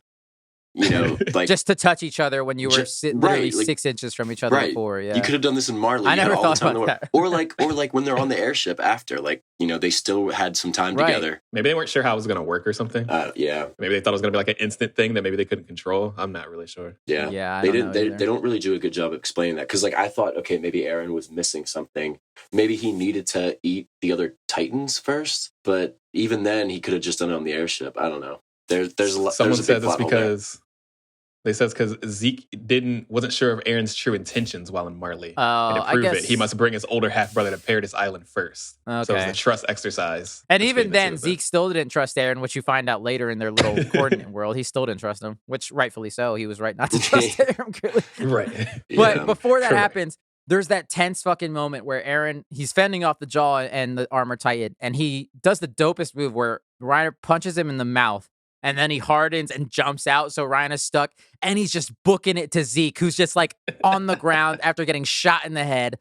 you know, like just to touch each other when you were literally like, 6 inches from each other before. Yeah, you could have done this in Marley. I never thought about that. Or like when they're on the airship after, like you know, they still had some time together. Maybe they weren't sure how it was going to work or something. Yeah. Maybe they thought it was going to be like an instant thing that maybe they couldn't control. I'm not really sure. Yeah. Yeah. They didn't. They don't really do a good job of explaining that because like I thought, okay, maybe Aaron was missing something. Maybe he needed to eat the other Titans first, but even then, he could have just done it on the airship. I don't know. There's a lot. Someone said this because. They says because Zeke wasn't sure of Aaron's true intentions while in Marley. Oh, and to prove it, he must bring his older half brother to Paradise Island first. Okay. So it was a trust exercise. And even then, Zeke still didn't trust Aaron, which you find out later in their little coordinate world. He still didn't trust him, which rightfully so. He was right not to trust Aaron. Clearly. Right. But before that happens, there's that tense fucking moment where Aaron, he's fending off the Jaw and the Armor Titan, and he does the dopest move where Reiner punches him in the mouth. And then he hardens and jumps out, so Ryan is stuck. And he's just booking it to Zeke, who's just like on the ground after getting shot in the head.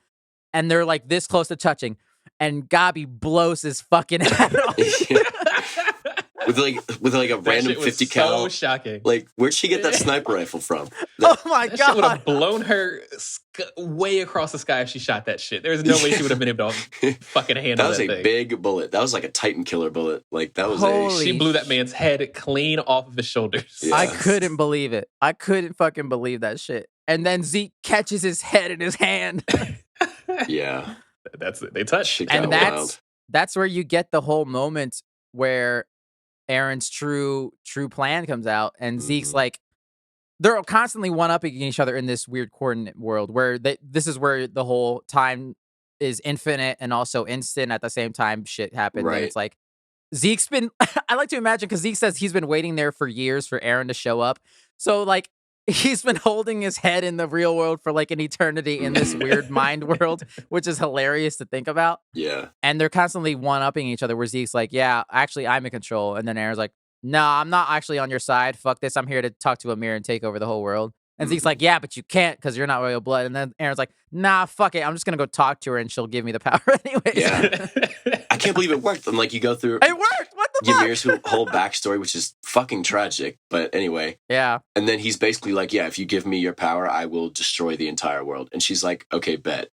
And they're like this close to touching. And Gabi blows his fucking head off. with like a random 50 cal. So shocking. Like, where'd she get that sniper rifle from? Oh my that God. Shit would have blown her way across the sky if she shot that shit. There's no way she would have been able to fucking handle that. That was a thing. big bullet. That was like a Titan killer bullet. Like that was She blew that man's head clean off of his shoulders. Yeah. I couldn't believe it. I couldn't fucking believe that shit. And then Zeke catches his head in his hand. Yeah. That's it. They touch. And that's where you get the whole moment where Aaron's true plan comes out, and Zeke's like, they're constantly one-upping each other in this weird coordinate world where this is where the whole time is infinite and also instant at the same time shit happens. Right. And it's like, Zeke's been, I like to imagine, because Zeke says he's been waiting there for years for Aaron to show up. So, like, he's been holding his head in the real world for, like, an eternity in this weird mind world, which is hilarious to think about. Yeah. And they're constantly one-upping each other where Zeke's like, yeah, actually, I'm in control. And then Aaron's like, no, I'm not actually on your side. Fuck this. I'm here to talk to Amir and take over the whole world. And Zeke's like, yeah, but you can't because you're not royal blood. And then Aaron's like, nah, fuck it. I'm just going to go talk to her and she'll give me the power anyways. Yeah. I can't believe it worked. And like you go through It worked. What the fuck? Ymir's whole backstory, which is fucking tragic. But anyway. Yeah. And then he's basically like, yeah, if you give me your power, I will destroy the entire world. And she's like, okay, bet.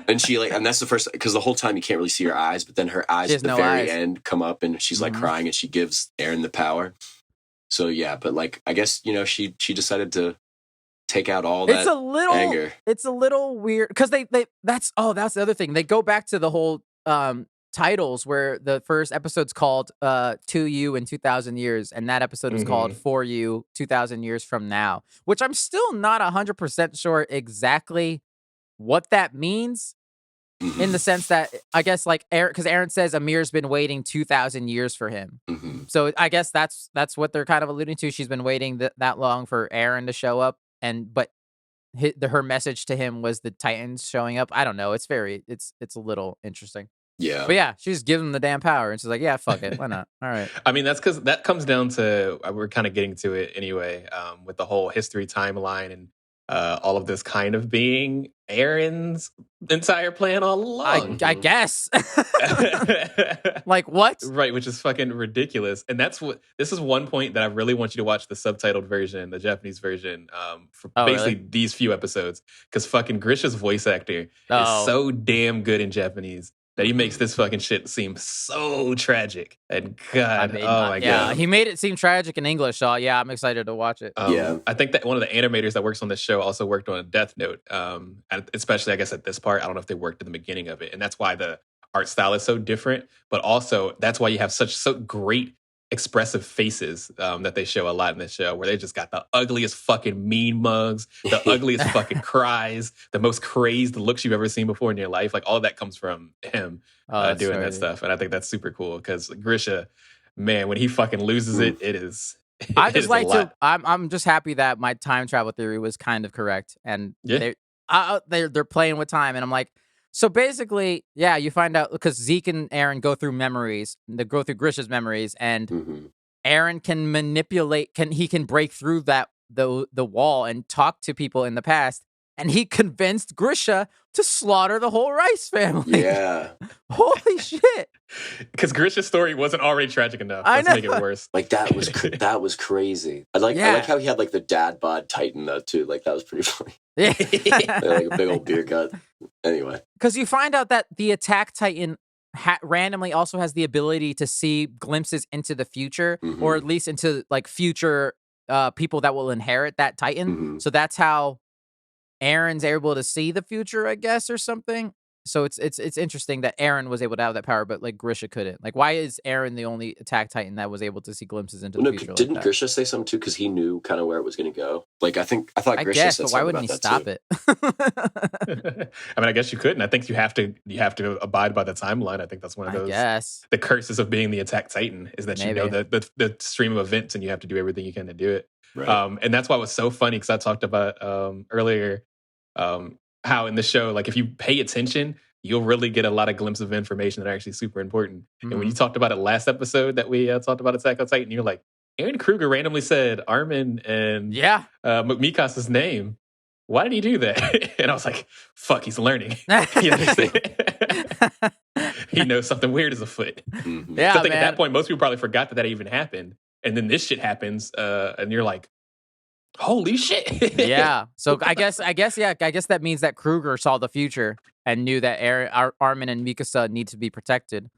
And she like, and that's the first, because the whole time you can't really see her eyes, but then her eyes at the very end come up and she's like crying and she gives Aaron the power. So yeah, but like, I guess, you know, she decided to take out all that anger. It's a little weird because that's the other thing. They go back to the whole titles where the first episode's called To You in 2,000 Years, and that episode was called For You 2,000 Years From Now, which I'm still not 100% sure exactly what that means. In the sense that I guess like because Aaron says Amir's been waiting 2,000 years for him, so I guess that's what they're kind of alluding to. She's been waiting that long for Aaron to show up, but her message to him was the Titans showing up. I don't know. It's a little interesting. Yeah, but yeah, she just gives him the damn power, and she's like, yeah, fuck it, why not? All right. I mean, that's because that comes down to we're kind of getting to it anyway, with the whole history timeline and all of this kind of being Aaron's entire plan all along. I guess. Like what? Right, which is fucking ridiculous. And this is one point that I really want you to watch the subtitled version, the Japanese version, for basically these few episodes. Because fucking Grisha's voice actor is so damn good in Japanese that he makes this fucking shit seem so tragic. And God, my God. Yeah, he made it seem tragic in English, so yeah, I'm excited to watch it. I think that one of the animators that works on this show also worked on Death Note, and especially, I guess, at this part. I don't know if they worked in the beginning of it. And that's why the art style is so different, but also that's why you have so great expressive faces that they show a lot in this show, where they just got the ugliest fucking mean mugs, the ugliest fucking cries, the most crazed looks you've ever seen before in your life. Like all of that comes from him doing that stuff, and I think that's super cool because Grisha, man, when he fucking loses it, it is. I just like to. I'm just happy that my time travel theory was kind of correct, and they're playing with time, and I'm like, so basically, yeah, you find out because Zeke and Aaron go through memories, they go through Grisha's memories, and Aaron can manipulate, he can break through that the wall and talk to people in the past, and he convinced Grisha to slaughter the whole Rice family. Yeah. Holy shit. Because Grisha's story wasn't already tragic enough. Let's make it worse. Like that was crazy. I like how he had like the dad bod Titan though too. Like that was pretty funny. Yeah. Like a big old beer gut. Anyway, because you find out that the Attack Titan randomly also has the ability to see glimpses into the future, or at least into like future people that will inherit that Titan. So that's how Aaron's able to see the future, I guess, or something. So it's interesting that Aaron was able to have that power, but like Grisha couldn't. Like, why is Aaron the only Attack Titan that was able to see glimpses into the future? Didn't Grisha say something too? Because he knew kind of where it was going to go. Like I thought Grisha said but why wouldn't he stop too. it? I mean, I guess you couldn't. I think you have to abide by the timeline. I think that's one of those. The curses of being the Attack Titan is that you know the stream of events, and you have to do everything you can to do it. Right. And that's why it was so funny, because I talked about earlier how in the show, like if you pay attention, you'll really get a lot of glimpses of information that are actually super important. And when you talked about it last episode that we talked about Attack on Titan, you're like, Aaron Kruger randomly said Armin and Mikas's name. Why did he do that? And I was like, fuck, he's learning. He knows something weird is afoot. Yeah, I think at that point, most people probably forgot that even happened. And then this shit happens, and you're like, holy shit. Yeah. So I guess that means that Kruger saw the future and knew that Armin and Mikasa need to be protected.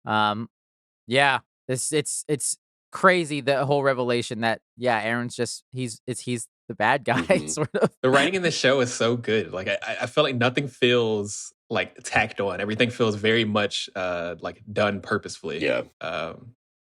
Yeah. It's crazy, the whole revelation that Aaron's just he's the bad guy sort of. The writing in this show is so good. Like I feel like nothing feels like tacked on. Everything feels very much like done purposefully. Yeah.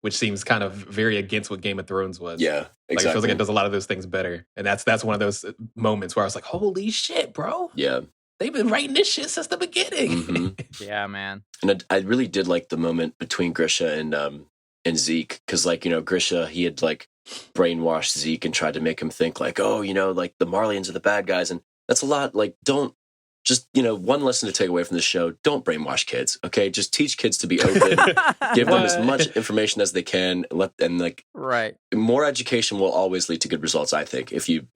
Which seems kind of very against what Game of Thrones was. Yeah, exactly. Like it feels like it does a lot of those things better. And that's one of those moments where I was like, holy shit, bro. Yeah. They've been writing this shit since the beginning. Yeah, man. And I really did like the moment between Grisha and Zeke, because like, you know, Grisha, he had like brainwashed Zeke and tried to make him think like, oh, you know, like the Marlians are the bad guys. And that's a lot. Like, don't just, you know, one lesson to take away from this show: don't brainwash kids. Okay, just teach kids to be open, give them as much information as they can, right. More education will always lead to good results. I think if you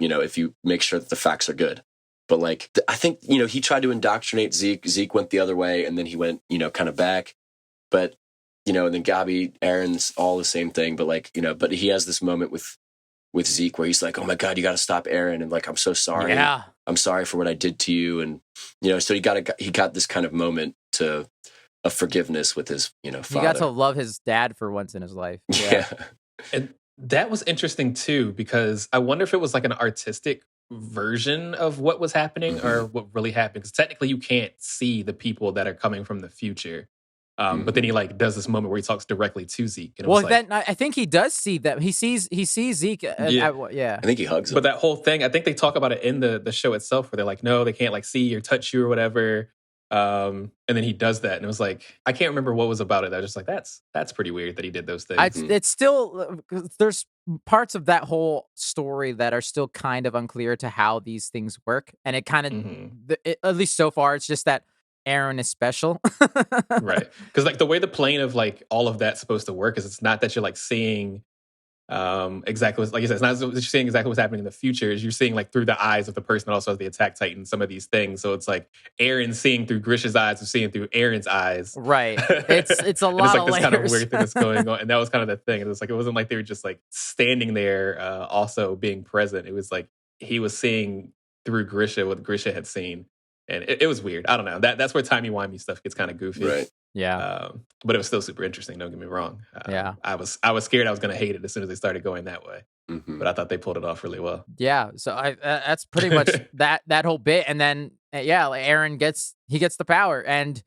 make sure that the facts are good. But like, I think, you know, he tried to indoctrinate Zeke. Zeke went the other way, and then he went, you know, kind of back. But you know, and then Gabi, Aaron's all the same thing. But like, you know, but he has this moment with Zeke where he's like, oh my God, you got to stop Aaron. And like, I'm so sorry. Yeah. I'm sorry for what I did to you. And, you know, so he got this kind of moment of forgiveness with his, you know, father. He got to love his dad for once in his life. Yeah. And that was interesting too, because I wonder if it was like an artistic version of what was happening or what really happened. Because technically you can't see the people that are coming from the future. But then he like does this moment where he talks directly to Zeke. And then I think he does see that. He sees Zeke. I think he hugs him. But that whole thing, I think they talk about it in the show itself, where they're like, no, they can't like see or touch you or whatever. And then he does that, and it was like, I can't remember what was about it. I was just like, that's pretty weird that he did those things. It's still, there's parts of that whole story that are still kind of unclear to how these things work, and it kind of, at least so far, it's just that Aaron is special. Right. Because like the way the plane of like all of that's supposed to work is it's not that you're like seeing exactly like you said, it's not that you're seeing exactly what's happening in the future. Is you're seeing like through the eyes of the person that also has the Attack Titan, some of these things. So it's like Aaron seeing through Grisha's eyes or seeing through Aaron's eyes. Right. It's a lot it's like of this layers. kind of weird thing that's going on. And that was kind of the thing. It was like, it wasn't like they were just like standing there also being present. It was like he was seeing through Grisha what Grisha had seen. And it was weird. I don't know. That's where timey-wimey stuff gets kind of goofy. Right. Yeah. But it was still super interesting. Don't get me wrong. Yeah. I was scared I was going to hate it as soon as they started going that way. But I thought they pulled it off really well. Yeah. So that's pretty much that whole bit. And then like Aaron gets the power, and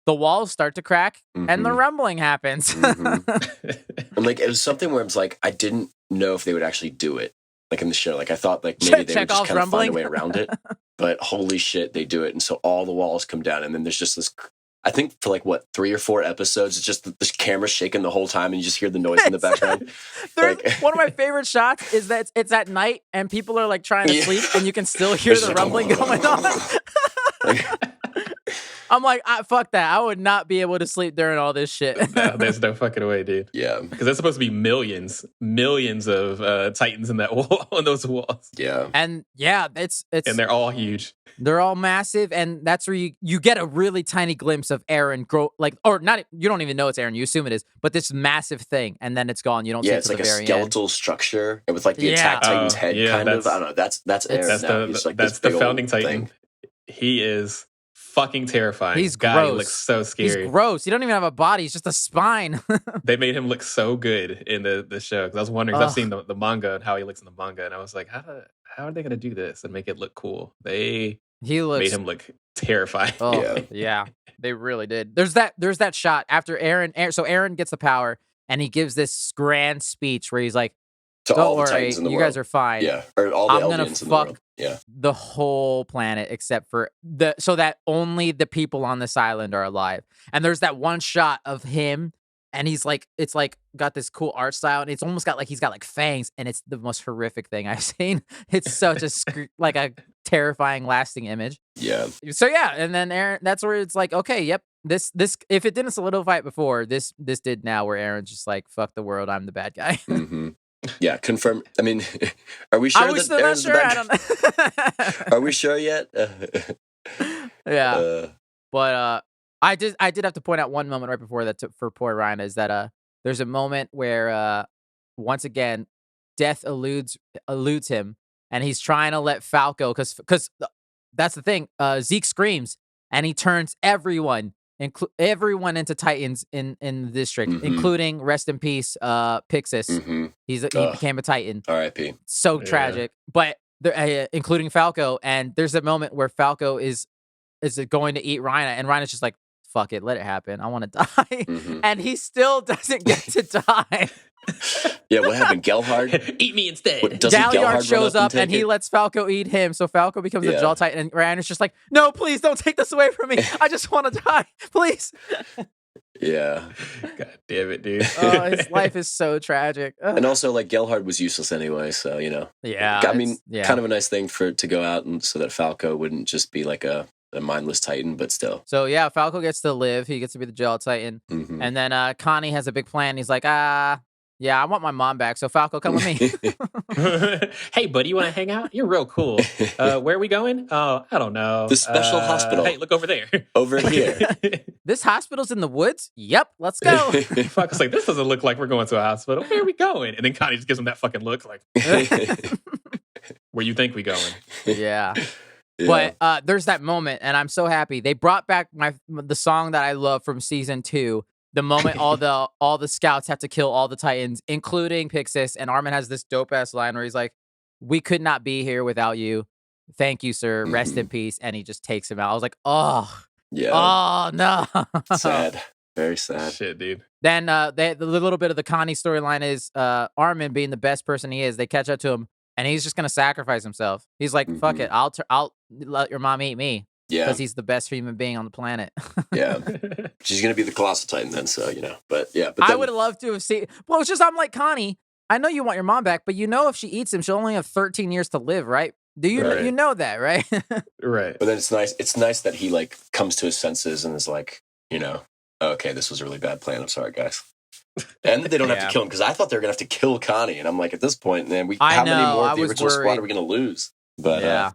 the walls start to crack and the Mhm. rumbling happens. And like it was something where it was like I didn't know if they would actually do it, like in the show. Like I thought like maybe they would just Chekhov's kind of find a rumbling. way around it. But holy shit, they do it, and so all the walls come down, and then there's just this. I think for like what 3 or 4 episodes, it's just this camera shaking the whole time, and you just hear the noise in the background. Like, One of my favorite shots is that it's at night and people are like trying to Yeah. sleep, and you can still hear It's the like, rumbling going on. like, I'm like, fuck that. I would not be able to sleep during all this shit. No, there's no fucking way, dude. yeah, Because there's supposed to be millions of Titans in that wall on those walls, yeah, And yeah, it's and they're all huge. they're all massive, and that's where you get a really tiny glimpse of Aaron grow, like, or not. You don't even know it's Aaron. You assume it is, but this massive thing, and then it's gone. You don't see it It's to like the a very skeletal end. structure with like the Yeah. Attack Titan's Oh, head, yeah, kind of. that's- I don't know. That's Aaron That's now. the He's like that's this the big old founding Titan. thing. He is fucking terrifying. He's God, gross. he looks so scary. He's gross. He don't even have a body. He's just a spine. They made him look so good in the show. Because I was wondering, 'cause I've Ugh. seen the manga and how he looks in the manga, and I was like, how are they gonna do this and make it look cool? They He looks. made him look terrifying. Oh, Yeah. yeah, they really did. There's that shot after Aaron. So Aaron gets the power, and he gives this grand speech where he's like, To "Don't all the worry, Titans in the you world. guys are fine. Yeah, or all the I'm gonna Eldians in the fuck world. Yeah, the whole planet except for so that only the people on this island are alive." And there's that one shot of him, and he's like, it's like got this cool art style, and it's almost got like he's got like fangs, and it's the most horrific thing I've seen. It's such a like a terrifying, lasting image. yeah. So yeah, and then Aaron, that's where it's like, okay, yep, this if it didn't solidify it before, this did now, where Aaron's just like, fuck the world, I'm the bad guy. hmm Yeah, confirm. I mean, are we sure Are we that still not Aaron's the sure? bad I guy? don't know. Are we sure yet? Yeah, but I did have to point out one moment right before that for poor Ryan is that there's a moment where once again death eludes him, and he's trying to let Falco because that's the thing. Zeke screams and he turns everyone into Titans in the district, Mhm. including rest in peace Pixis. hmm He Ugh. became a Titan. R.I.P. So Yeah. tragic, but including Falco. And there's a moment where Falco is going to eat Rhina, and Rhina's just like, fuck it, let it happen. I want to die. Mhm. And he still doesn't get to die. Yeah, what happened? Gelhard? Eat me instead. Doesn't Gelhard Galliard run shows up and take he it? lets Falco eat him. So Falco becomes a Yeah. Jaw Titan, and Rhina's just like, no, please don't take this away from me. I just want to die. Please. Yeah. God damn it, dude. Oh, his life is so tragic. Ugh. And also, like, Gelhard was useless anyway, so, you know. Yeah. I mean, yeah. kind of a nice thing to go out and so that Falco wouldn't just be like a mindless Titan, but still. So yeah, Falco gets to live. He gets to be the Jaw Titan. Mhm. And then Connie has a big plan. He's like, yeah, I want my mom back. So Falco, come with me. Hey, buddy, you want to hang out? You're real cool. Where are we going? Oh, I don't know. The special hospital. Hey, look over there. Over here. This hospital's in the woods? Yep, let's go. Fuck, it's like, this doesn't look like we're going to a hospital. Where are we going? And then Connie just gives him that fucking look like, where you think we going? Yeah. Yeah. But there's that moment, and I'm so happy. They brought back the song that I love from season 2. The moment all the scouts have to kill all the Titans, including Pixis, and Armin has this dope ass line where he's like, "We could not be here without you. Thank you, sir. Rest in peace." And he just takes him out. I was like, oh, Yeah. oh no. Sad. Very sad. Shit, dude. Then the little bit of the Connie storyline is Armin being the best person he is. They catch up to him, and he's just gonna sacrifice himself. He's like, "Fuck it, I'll let your mom eat me Yeah. because he's the best human being on the planet." Yeah. She's going to be the Colossal Titan then, so, you know. But, yeah. But I then- would have loved to have seen. Well, it's just I'm like, Connie, I know you want your mom back, but you know if she eats him, she'll only have 13 years to live, right? Do you Right. you know that, right? Right. But then it's nice. It's nice that he, like, comes to his senses and is like, you know, okay, this was a really bad plan. I'm sorry, guys. And they don't have Yeah. to kill him because I thought they were going to have to kill Connie. And I'm like, at this point, man, I how many know, more I of the was original squad worried. are we going to lose? But Yeah.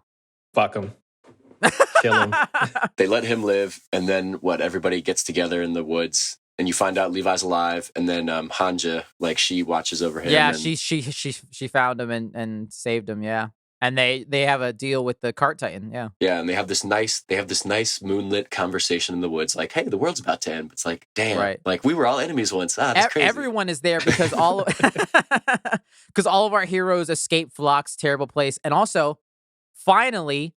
Fuck him. Kill him. they let him live. And then everybody gets together in the woods. And you find out Levi's alive. And then Hanja, like, she watches over him. Yeah, and, she found him and saved him. Yeah, and they have a deal with the cart titan. Yeah. Yeah, and they have this nice moonlit conversation in the woods, like, "Hey, the world's about to end." It's like, damn, Right. like we were all enemies once. That's crazy. Everyone is there because all of our heroes escape Flock's terrible place, and also finally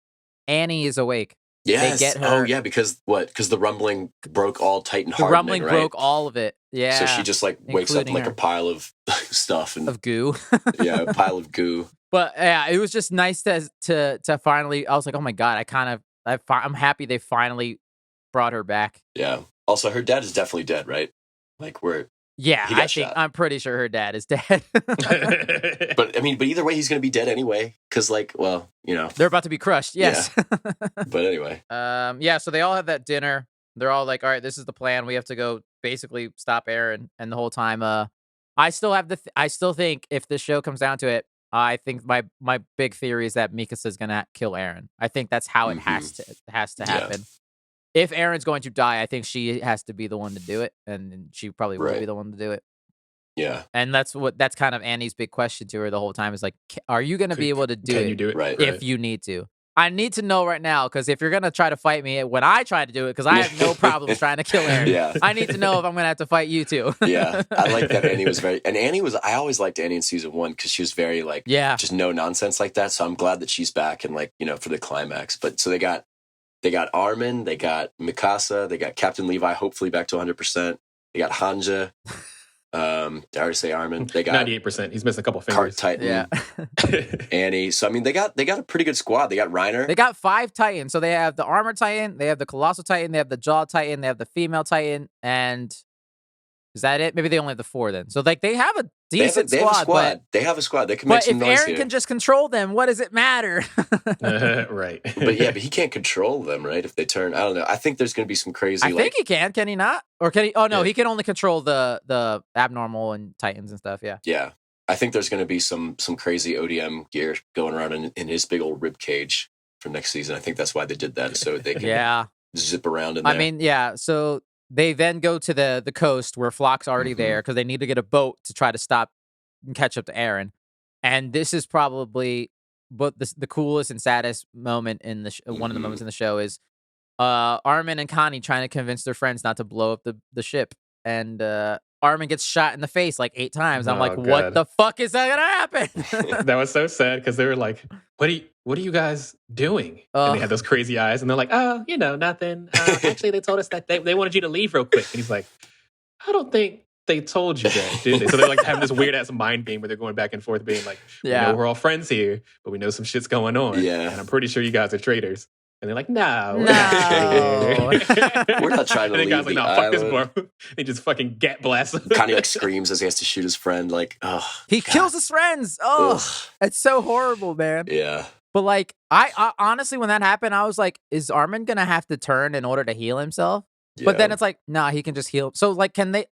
Annie is awake. Yes. get her. Oh yeah, because what? Because the rumbling broke all Titan The hardening, rumbling right? broke all of it. Yeah. So she just like wakes up in including like her. a pile of stuff and Of goo. yeah, a pile of goo. But yeah, it was just nice to finally. I was like, oh my god, I'm happy they finally brought her back. Yeah. Also, her dad is definitely dead, right? Like Yeah, he got shot. I'm pretty sure her dad is dead. But I mean, but either way, he's gonna be dead anyway. Because like, well, you know, They're about to be crushed. Yes. but anyway. Yeah. So they all have that dinner. They're all like, all right, this is the plan. We have to go basically stop Aaron. And the whole time, I still have I still think if the show comes down to it, I think my big theory is that Mikasa's gonna kill Aaron. I think that's how it has to happen. If Aaron's going to die, I think she has to be the one to do it, and she probably will be the one to do it. Yeah. And that's kind of Annie's big question to her the whole time is like, are you going to be able to do it? Can you do it? Right. If you need to. I need to know right now, because if you're going to try to fight me when I try to do it, because I have no problem trying to kill Aaron. Yeah. I need to know if I'm going to have to fight you too. Yeah. I like that Annie was I always liked Annie in season 1 because she was very like, just no nonsense like that. So I'm glad that she's back and like, you know, for the climax. But so they got Armin, they got Mikasa, they got Captain Levi, hopefully back to 100%. They got Hanja. Did I already say Armin? They got 98%. He's missing a couple Cart fingers. Titan. Yeah. Annie. So I mean, they got a pretty good squad. They got Reiner. They got 5 Titans. So they have the Armor Titan, they have the Colossal Titan, they have the Jaw Titan, they have the Female Titan, and is that it? Maybe they only have the 4 then. So like they have a decent they squad. Have a squad. They have a squad. They can make some noise if Aaron here. can just control them, what does it matter? Right. But yeah, but he can't control them, right? If they turn, I don't know. I think there's going to be some crazy. I think he can. Can he not? Or can he? Oh no, Yeah. he can only control the abnormal and Titans and stuff. Yeah. Yeah, I think there's going to be some crazy ODM gear going around in his big old rib cage for next season. I think that's why they did that, so they can zip around in there. I mean, yeah. So they then go to the coast where Flock's already there because they need to get a boat to try to stop and catch up to Aaron. And this is probably the coolest and saddest moment in the one of the moments in the show is Armin and Connie trying to convince their friends not to blow up the ship. And Armin gets shot in the face like 8 times. I'm like, what the fuck is that gonna happen? That was so sad because they were like, what are you guys doing? And they had those crazy eyes and they're like, oh, you know, nothing. Actually, they told us that they wanted you to leave real quick. And he's like, I don't think they told you that, did they? So they're like having this weird ass mind game where they're going back and forth being like, we know we're all friends here, but we know some shit's going on. Yeah. And I'm pretty sure you guys are traitors. And they're like, no. We're not trying to leave guy's like, the no, fuck this island. bro. He just fucking get blasts. Connie like screams as he has to shoot his friend. Like, oh, he kills his friends. Oh, it's so horrible, man. Yeah. But like, I honestly, when that happened, I was like, is Armin gonna have to turn in order to heal himself? Yeah. But then it's like, nah, he can just heal. So like, can they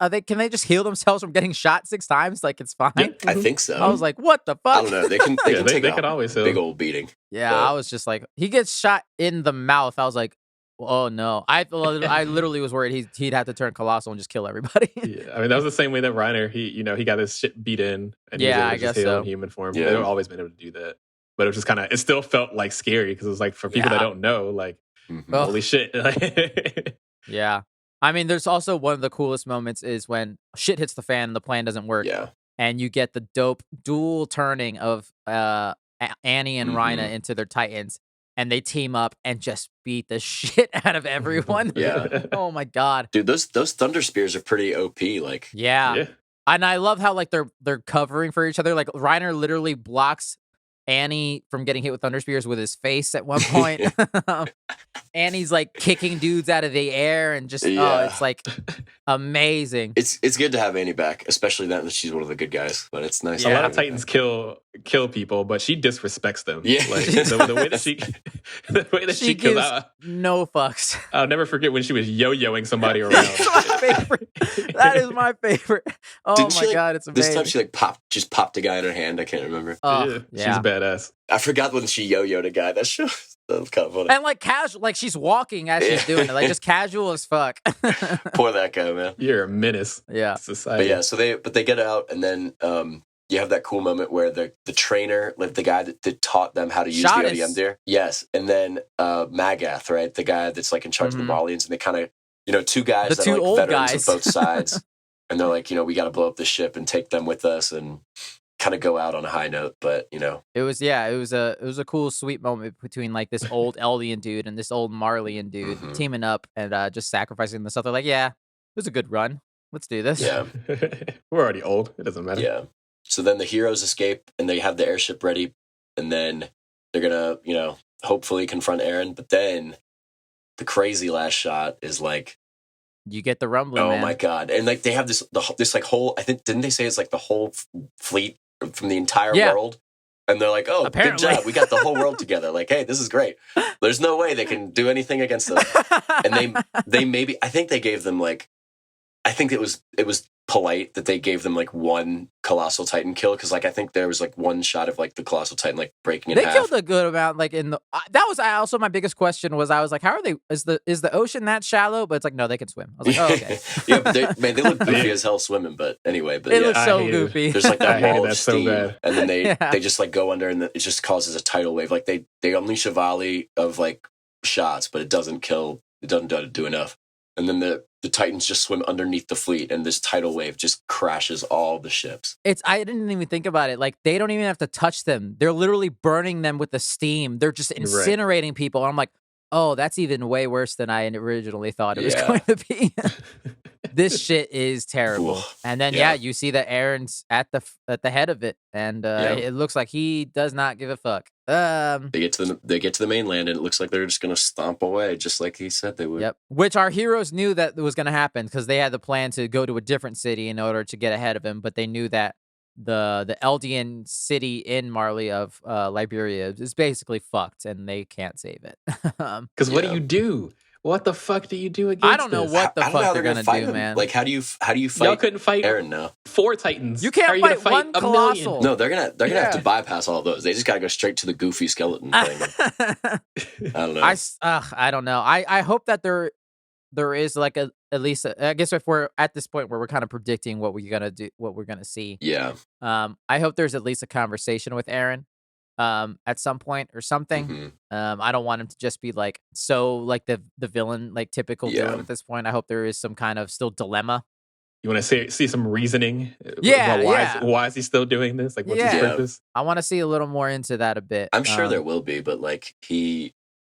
just heal themselves from getting shot 6 times? Like it's fine. Yeah. I think so. I was like, what the fuck? I don't know. They can take they could always a big old beating. Yeah, But I was just like, he gets shot in the mouth. I was like, oh no. I literally was worried he'd have to turn colossal and just kill everybody. Yeah, I mean that was the same way that Reiner he got his shit beat in and he was able to just heal in human form. Yeah. They've always been able to do that, but it was just kind of it still felt like scary because it was like for people that don't know, like holy shit. Yeah, I mean, there's also one of the coolest moments is when shit hits the fan and the plan doesn't work. Yeah. And you get the dope dual turning of Annie and Rhina into their Titans, and they team up and just beat the shit out of everyone. Yeah. Oh my god, dude, those thunder spears are pretty OP. Like, yeah. And I love how like they're covering for each other. Like Reiner literally blocks Annie from getting hit with thunder spears with his face at one point. Annie's like kicking dudes out of the air and just it's like amazing. It's good to have Annie back, especially that she's one of the good guys. But it's nice. A lot of Titans kill people, but she disrespects them. Yeah, like the way that she kills out. No fucks. I'll never forget when she was yo-yoing somebody around. That's my favorite. That is my favorite. Oh Didn't my she, like, god, it's amazing. This time she like popped a guy in her hand. I can't remember. Oh, She's badass. I forgot when she yo-yoed a guy. That was kind of funny. And like casual, like she's walking as she's doing it, like just casual as fuck. Poor that guy, man. You're a menace. Yeah. To society. But yeah, so they get out, and then you have that cool moment where the trainer, like the guy that taught them how to use the ODM there. Yes. And then Magath, right? The guy that's like in charge of the Malians, and they kind of, 2 guys that are like veterans of both sides. And they're like, we got to blow up the ship and take them with us. And kind of go out on a high note, but It was a cool, sweet moment between like this old Eldian dude and this old Marleyan dude teaming up and just sacrificing themselves. They're like, yeah, it was a good run. Let's do this. Yeah. We're already old. It doesn't matter. Yeah. So then the heroes escape and they have the airship ready, and then they're gonna, hopefully confront Eren. But then the crazy last shot is like, you get the rumbling. Oh man. my god! And like they have this like whole. I think didn't they say it's like the whole fleet from the entire world? And they're like, oh, apparently. Good job. We got the whole world together. Like, hey, this is great. There's no way they can do anything against us. And they maybe, I think they gave them like, I think it was polite that they gave them like one colossal titan kill, because like I think there was like one shot of like the colossal titan like breaking in half. They killed a good amount. Like in the that was also my biggest question was I was like, how are they? Is the ocean that shallow? But it's like no, they can swim. I was like, oh okay. Yeah, but they look goofy as hell swimming. But anyway, it looks so goofy. There's like that wall of steam, so and then they just like go under, and it just causes a tidal wave. Like they unleash a volley of like shots, but it doesn't kill. It doesn't do enough. And then the Titans just swim underneath the fleet, and this tidal wave just crashes all the ships. I didn't even think about it. Like, they don't even have to touch them. They're literally burning them with the steam. They're just incinerating people. And I'm like, oh, that's even way worse than I originally thought it was going to be. This shit is terrible. Cool. And then, you see that Eren's at the head of it, and it looks like he does not give a fuck. They get to the mainland, and it looks like they're just gonna stomp away, just like he said they would. Yep. Which our heroes knew that was going to happen because they had the plan to go to a different city in order to get ahead of him. But they knew that the Eldian city in Marley of Liberia is basically fucked, and they can't save it. Because what do you do? What the fuck do you do against I don't know this? what the fuck they're gonna do, man. Like, how do you fight? Y'all couldn't fight Eren now. 4 Titans. You can't fight one a colossal. million? No, they're gonna have to bypass all those. They just gotta go straight to the goofy skeleton thing. I don't know. I don't know. I hope that there is like at least I guess if we're at this point where we're kind of predicting what we're gonna do, what we're gonna see. Yeah. I hope there's at least a conversation with Eren. At some point or something. I don't want him to just be like like the villain, like typical villain at this point. I hope there is some kind of still dilemma. You want to see some reasoning? Yeah, why is he still doing this? Like, what's his purpose? I want to see a little more into that a bit. I'm sure there will be, but like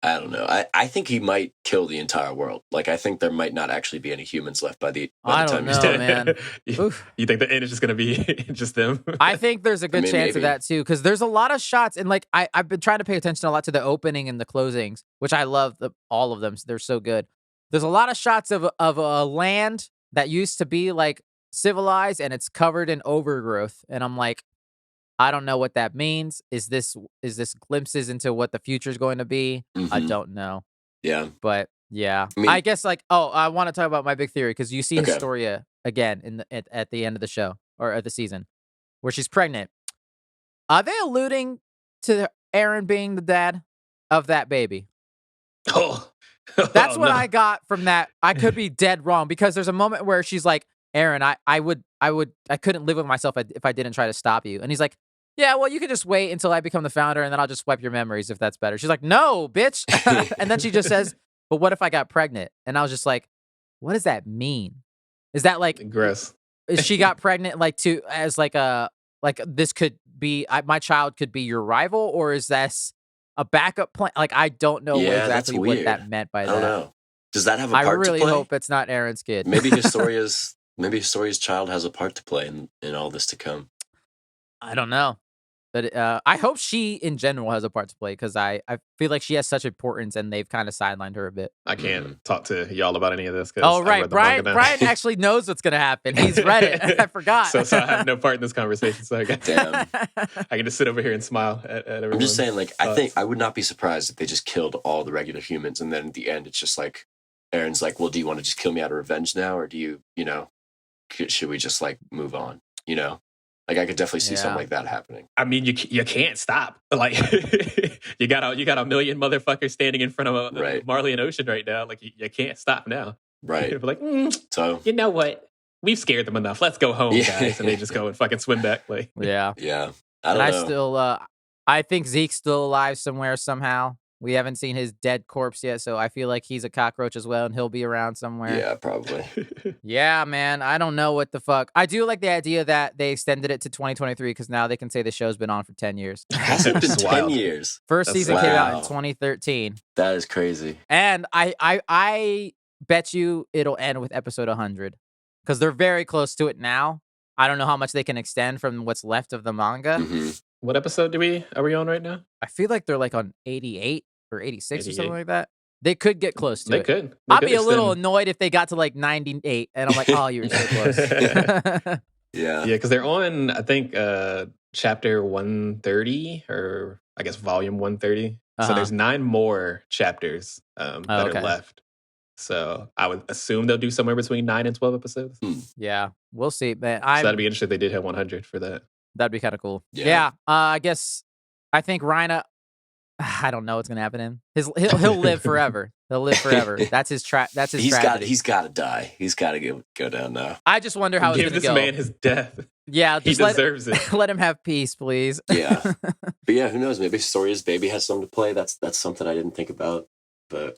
I don't know. I think he might kill the entire world. Like, I think there might not actually be any humans left by the time he's dead. Man. You think the end is just going to be just them? I think there's a good chance of that too, because there's a lot of shots, and like I've been trying to pay attention a lot to the opening and the closings, which I love all of them. They're so good. There's a lot of shots of a land that used to be like civilized, and it's covered in overgrowth, and I'm like, I don't know what that means. Is this glimpses into what the future is going to be? I don't know. Yeah. But yeah, I guess like, I want to talk about my big theory because you see Historia again at the end of the show or at the season where she's pregnant. Are they alluding to Eren being the dad of that baby? That's what I got from that. I could be dead wrong because there's a moment where she's like, Eren, I couldn't live with myself if I didn't try to stop you. And he's like, yeah, well, you can just wait until I become the founder and then I'll just wipe your memories if that's better. She's like, no, bitch. And then she just says, but what if I got pregnant? And I was just like, what does that mean? Is that like, gross? She got pregnant like this could be, my child could be your rival, or is this a backup plan? Like, I don't know exactly what that meant by that. I don't know. Does that have a part to play? I really hope it's not Eren's kid. Maybe Historia's child has a part to play in all this to come. I don't know. But I hope she, in general, has a part to play because I feel like she has such importance and they've kind of sidelined her a bit. I can't talk to y'all about any of this. Oh, right. Brian actually knows what's going to happen. He's read it. I forgot. So I have no part in this conversation. So I can just sit over here and smile at everyone. I'm just saying, like, I think I would not be surprised if they just killed all the regular humans. And then at the end, it's just like, Eren's like, well, do you want to just kill me out of revenge now? Or do you should we just like move on? Like, I could definitely see something like that happening. I mean, you can't stop. Like, you got a million motherfuckers standing in front of a Marleyan Ocean right now. Like, you can't stop now. Right. You're like, so you know what? We've scared them enough. Let's go home, guys. And they just go and fucking swim back. Like, yeah. I don't know. I think Zeke's still alive somewhere somehow. We haven't seen his dead corpse yet, so I feel like he's a cockroach as well, and he'll be around somewhere. Yeah, probably. Yeah, man. I don't know what the fuck. I do like the idea that they extended it to 2023 because now they can say the show's been on for 10 years. Has it been It's 10 wild. years? First That's season sick. came out in Wow. 2013. That is crazy. And I bet you it'll end with episode 100 because they're very close to it now. I don't know how much they can extend from what's left of the manga. hmm What episode are we on right now? I feel like they're like on 88 or 86 or 88. something like that. They could get close to They it. could. They I'd could be a little extend. annoyed if they got to like 98 and I'm like, oh, you're so close. Yeah. Yeah, because they're on, I think, chapter 130, or I guess volume 130. Uh-huh. So there's 9 more chapters that okay. are left. So I would assume they'll do somewhere between 9 and 12 episodes. Yeah, we'll see. Man, So that'd be interesting if they did hit 100 for that. that'd be kind of cool. Yeah. Yeah, I think Rhina. I don't know what's gonna happen to him. He'll live forever. He'll live forever. That's his That's his tragedy. He's got to die. He's got to go down now. I just wonder how it's Give gonna this go. man his death. Yeah, He just deserves it. let him have peace, please. Yeah. But yeah, who knows? Maybe Soria's baby has something to play. That's something I didn't think about. But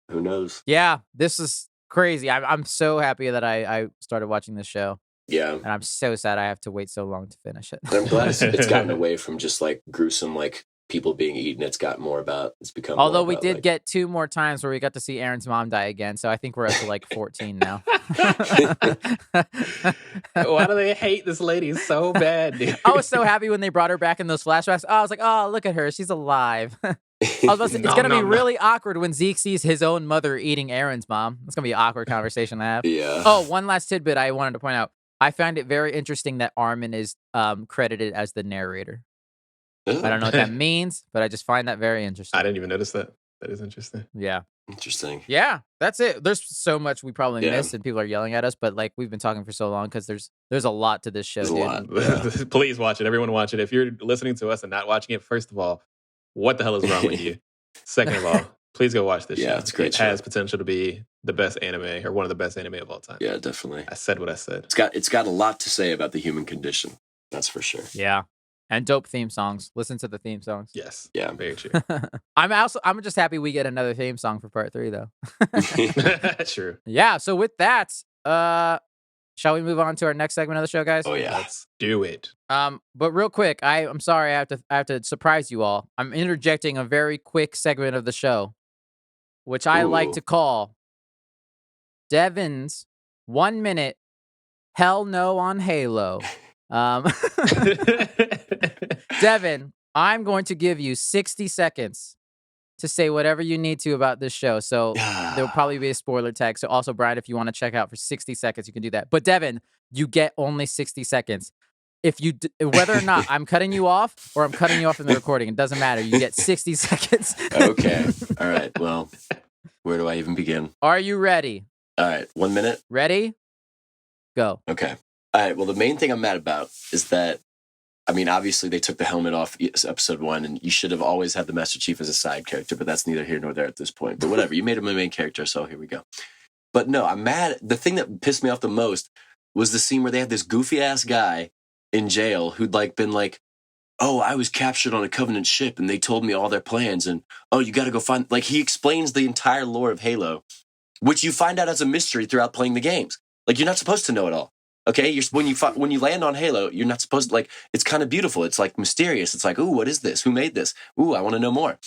who knows? Yeah, this is crazy. I'm so happy that I started watching this show, Yeah. and I'm so sad I have to wait so long to finish it. And I'm glad it's gotten away from just like gruesome, like people being eaten. It's got more about, it's become more Although we about, did like, get 2 more times where we got to see Aaron's mom die again, so I think we're up to like 14 now. Why do they hate this lady so bad, dude? I was so happy when they brought her back in those flashbacks. I was like, oh, look at her. She's alive. I was about to say, it's No, going to no, be no. really awkward when Zeke sees his own mother eating Aaron's mom. It's going to be an awkward conversation to have. Yeah. Oh, one last tidbit I wanted to point out. I find it very interesting that Armin is credited as the narrator. I don't know what that means, but I just find that very interesting. I didn't even notice that. That is interesting. Yeah. Interesting. Yeah, that's it. There's so much we probably Yeah. missed and people are yelling at us, but like we've been talking for so long because there's a lot to this show, There's a dude. lot. Yeah. Please watch it. Everyone watch it. If you're listening to us and not watching it, first of all, what the hell is wrong with you? Second of all, please go watch this show. Yeah, it's a great It show. has potential to be the best anime, or one of the best anime of all time. Yeah, definitely. I said what I said. It's got a lot to say about the human condition. That's for sure. Yeah. And dope theme songs. Listen to the theme songs. Yes. Yeah. Very true. I'm just happy we get another theme song for part 3 though. True. Yeah, so with that, shall we move on to our next segment of the show, guys? Oh yeah. Let's do it. But real quick, I'm sorry I have to surprise you all. I'm interjecting a very quick segment of the show, which I like Ooh. to call Devin's 1 minute hell no on Halo. Devin, I'm going to give you 60 seconds to say whatever you need to about this show. So there'll probably be a spoiler tag. So also, Brian, if you want to check out for 60 seconds, you can do that. But Devin, you get only 60 seconds. If you, whether or not I'm cutting you off or I'm cutting you off in the recording, it doesn't matter. You get 60 seconds. Okay. All right. Well, where do I even begin? Are you ready? All right. 1 minute. Ready? Go. Okay. All right. Well, the main thing I'm mad about is that, I mean, obviously they took the helmet off episode 1, and you should have always had the Master Chief as a side character, but that's neither here nor there at this point. But whatever, you made him a main character, so here we go. But no, I'm mad. The thing that pissed me off the most was the scene where they had this goofy ass guy in jail who'd like been like, oh, I was captured on a Covenant ship and they told me all their plans, and oh, you got to go find, like, he explains the entire lore of Halo, which you find out as a mystery throughout playing the games. Like, you're not supposed to know it all. Okay, when you land on Halo, you're not supposed to, like, it's kind of beautiful. It's like mysterious. It's like, ooh, what is this? Who made this? Ooh, I want to know more.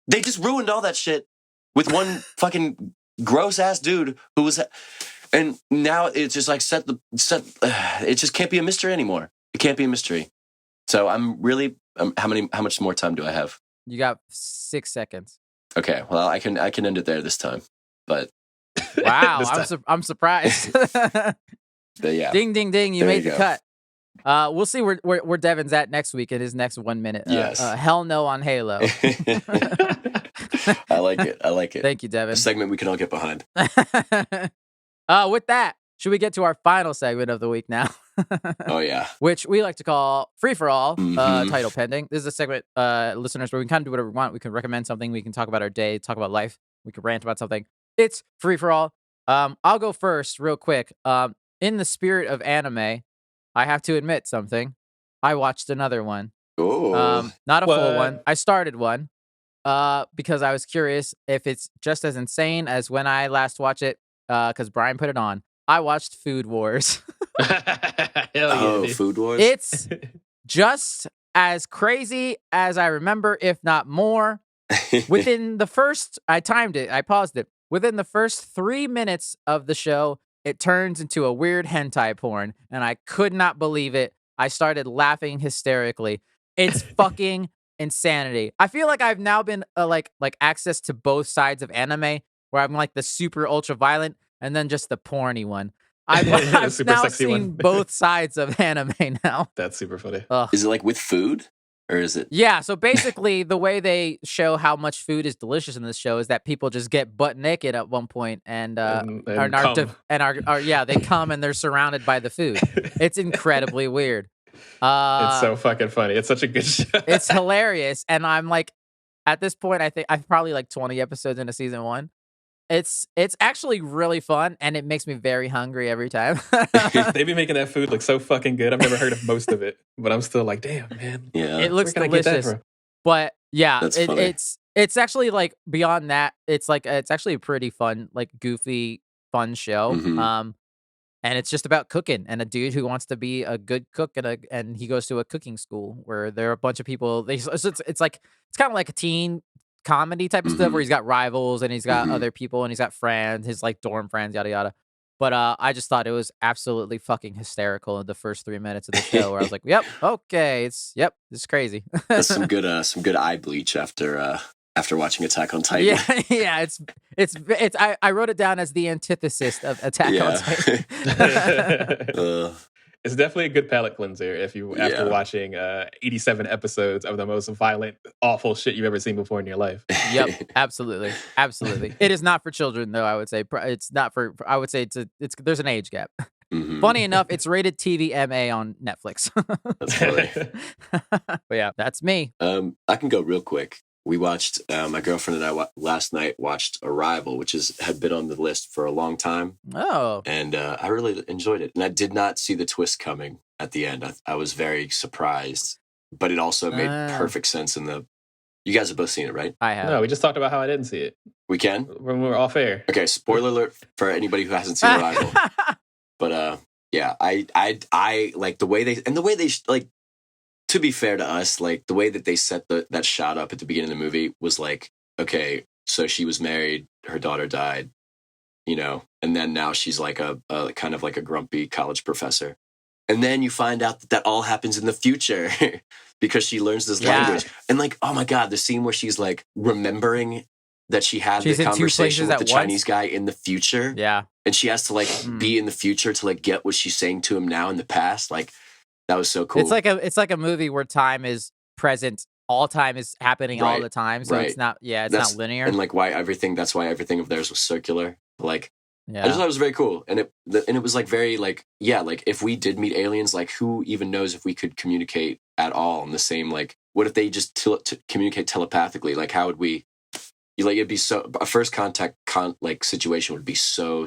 They just ruined all that shit with one fucking gross ass dude who was, and now it's just like it just can't be a mystery anymore. It can't be a mystery. So I'm really, how much more time do I have? You got 6 seconds. Okay, well, I can end it there this time, but Wow, This time. I'm surprised. yeah. Ding, ding, ding! You There made you the go. cut. We'll see where Devin's at next week in his next 1 minute. Yes. Hell no on Halo. I like it. I like it. Thank you, A Devin. segment we can all get behind. With that, should we get to our final segment of the week now? Oh yeah. Which we like to call Free for All, Mhm. title pending. This is a segment, listeners, where we can kind of do whatever we want. We can recommend something. We can talk about our day, talk about life. We can rant about something. It's Free for All. I'll go first real quick. In the spirit of anime, I have to admit something. I watched another one. Oh. Not a full What? one. I started one. because I was curious if it's just as insane as when I last watched it, because Brian put it on. I watched Food Wars. Hell yeah, Food Wars. It's just as crazy as I remember, if not more. Within the first, I timed it, I paused it. Within the first 3 minutes of the show, it turns into a weird hentai porn, and I could not believe it. I started laughing hysterically. It's fucking insanity. I feel like I've now been like access to both sides of anime, where I'm like the super ultra violent and then just the porny one. I've Super now sexy seen one. both sides of anime now. That's super funny. Ugh. Is it like with food, or is it? Yeah, so basically the way they show how much food is delicious in this show is that people just get butt naked at one point and And are yeah, they come and they're surrounded by the food. It's incredibly weird. It's so fucking funny. It's such a good show. It's hilarious, and I'm like, at this point, I think I'm probably like 20 episodes into season 1. It's actually really fun, and it makes me very hungry every time. They be making that food look so fucking good. I've never heard of most of it, but I'm still like, damn, man. Yeah. It looks Where can I get that delicious. from? But yeah, That's funny. it's actually like beyond that. It's actually a pretty fun, like goofy, fun show. Mhm. And it's just about cooking and a dude who wants to be a good cook and he goes to a cooking school where there are a bunch of people. It's kind of like a teen comedy type of stuff where he's got rivals and he's got other people and he's got friends, his like dorm friends, yada yada. But I just thought it was absolutely fucking hysterical in the first 3 minutes of the show where I was like, yep, okay, this is crazy. That's some good eye bleach after watching Attack on Titan. Yeah, I wrote it down as the antithesis of Attack on Titan. It's definitely a good palate cleanser after watching 87 episodes of the most violent, awful shit you've ever seen before in your life. Yep, absolutely. It is not for children, though. I would say it's not for. I would say it's there's an age gap. Funny enough, it's rated TVMA on Netflix. That's funny. But yeah, that's me. I can go real quick. We watched, my girlfriend and I last night watched Arrival, which had been on the list for a long time. Oh. And I really enjoyed it. And I did not see the twist coming at the end. I was very surprised, but it also made perfect sense you guys have both seen it, right? I have. No, we just talked about how I didn't see it. We can? When we were off air. Okay, spoiler alert for anybody who hasn't seen Arrival. But yeah, I like the way they like, to be fair to us, like the way that they set that shot up at the beginning of the movie was like, okay, so she was married, her daughter died, and then now she's like a kind of like a grumpy college professor. And then you find out that all happens in the future because she learns this language. And like, oh my God, the scene where she's like remembering that she's the conversation with the Chinese guy in the future. Yeah. And she has to like be in the future to like get what she's saying to him now in the past. Like, that was so cool. It's like a movie where time is present. All time is happening all the time. So it's not not linear. And like that's why everything of theirs was circular. Like, yeah. I just thought it was very cool. And it was like very like, yeah, like if we did meet aliens, like who even knows if we could communicate at all in the same, like, what if they just communicate telepathically? Like, how would we, like, it'd be a first contact like situation would be so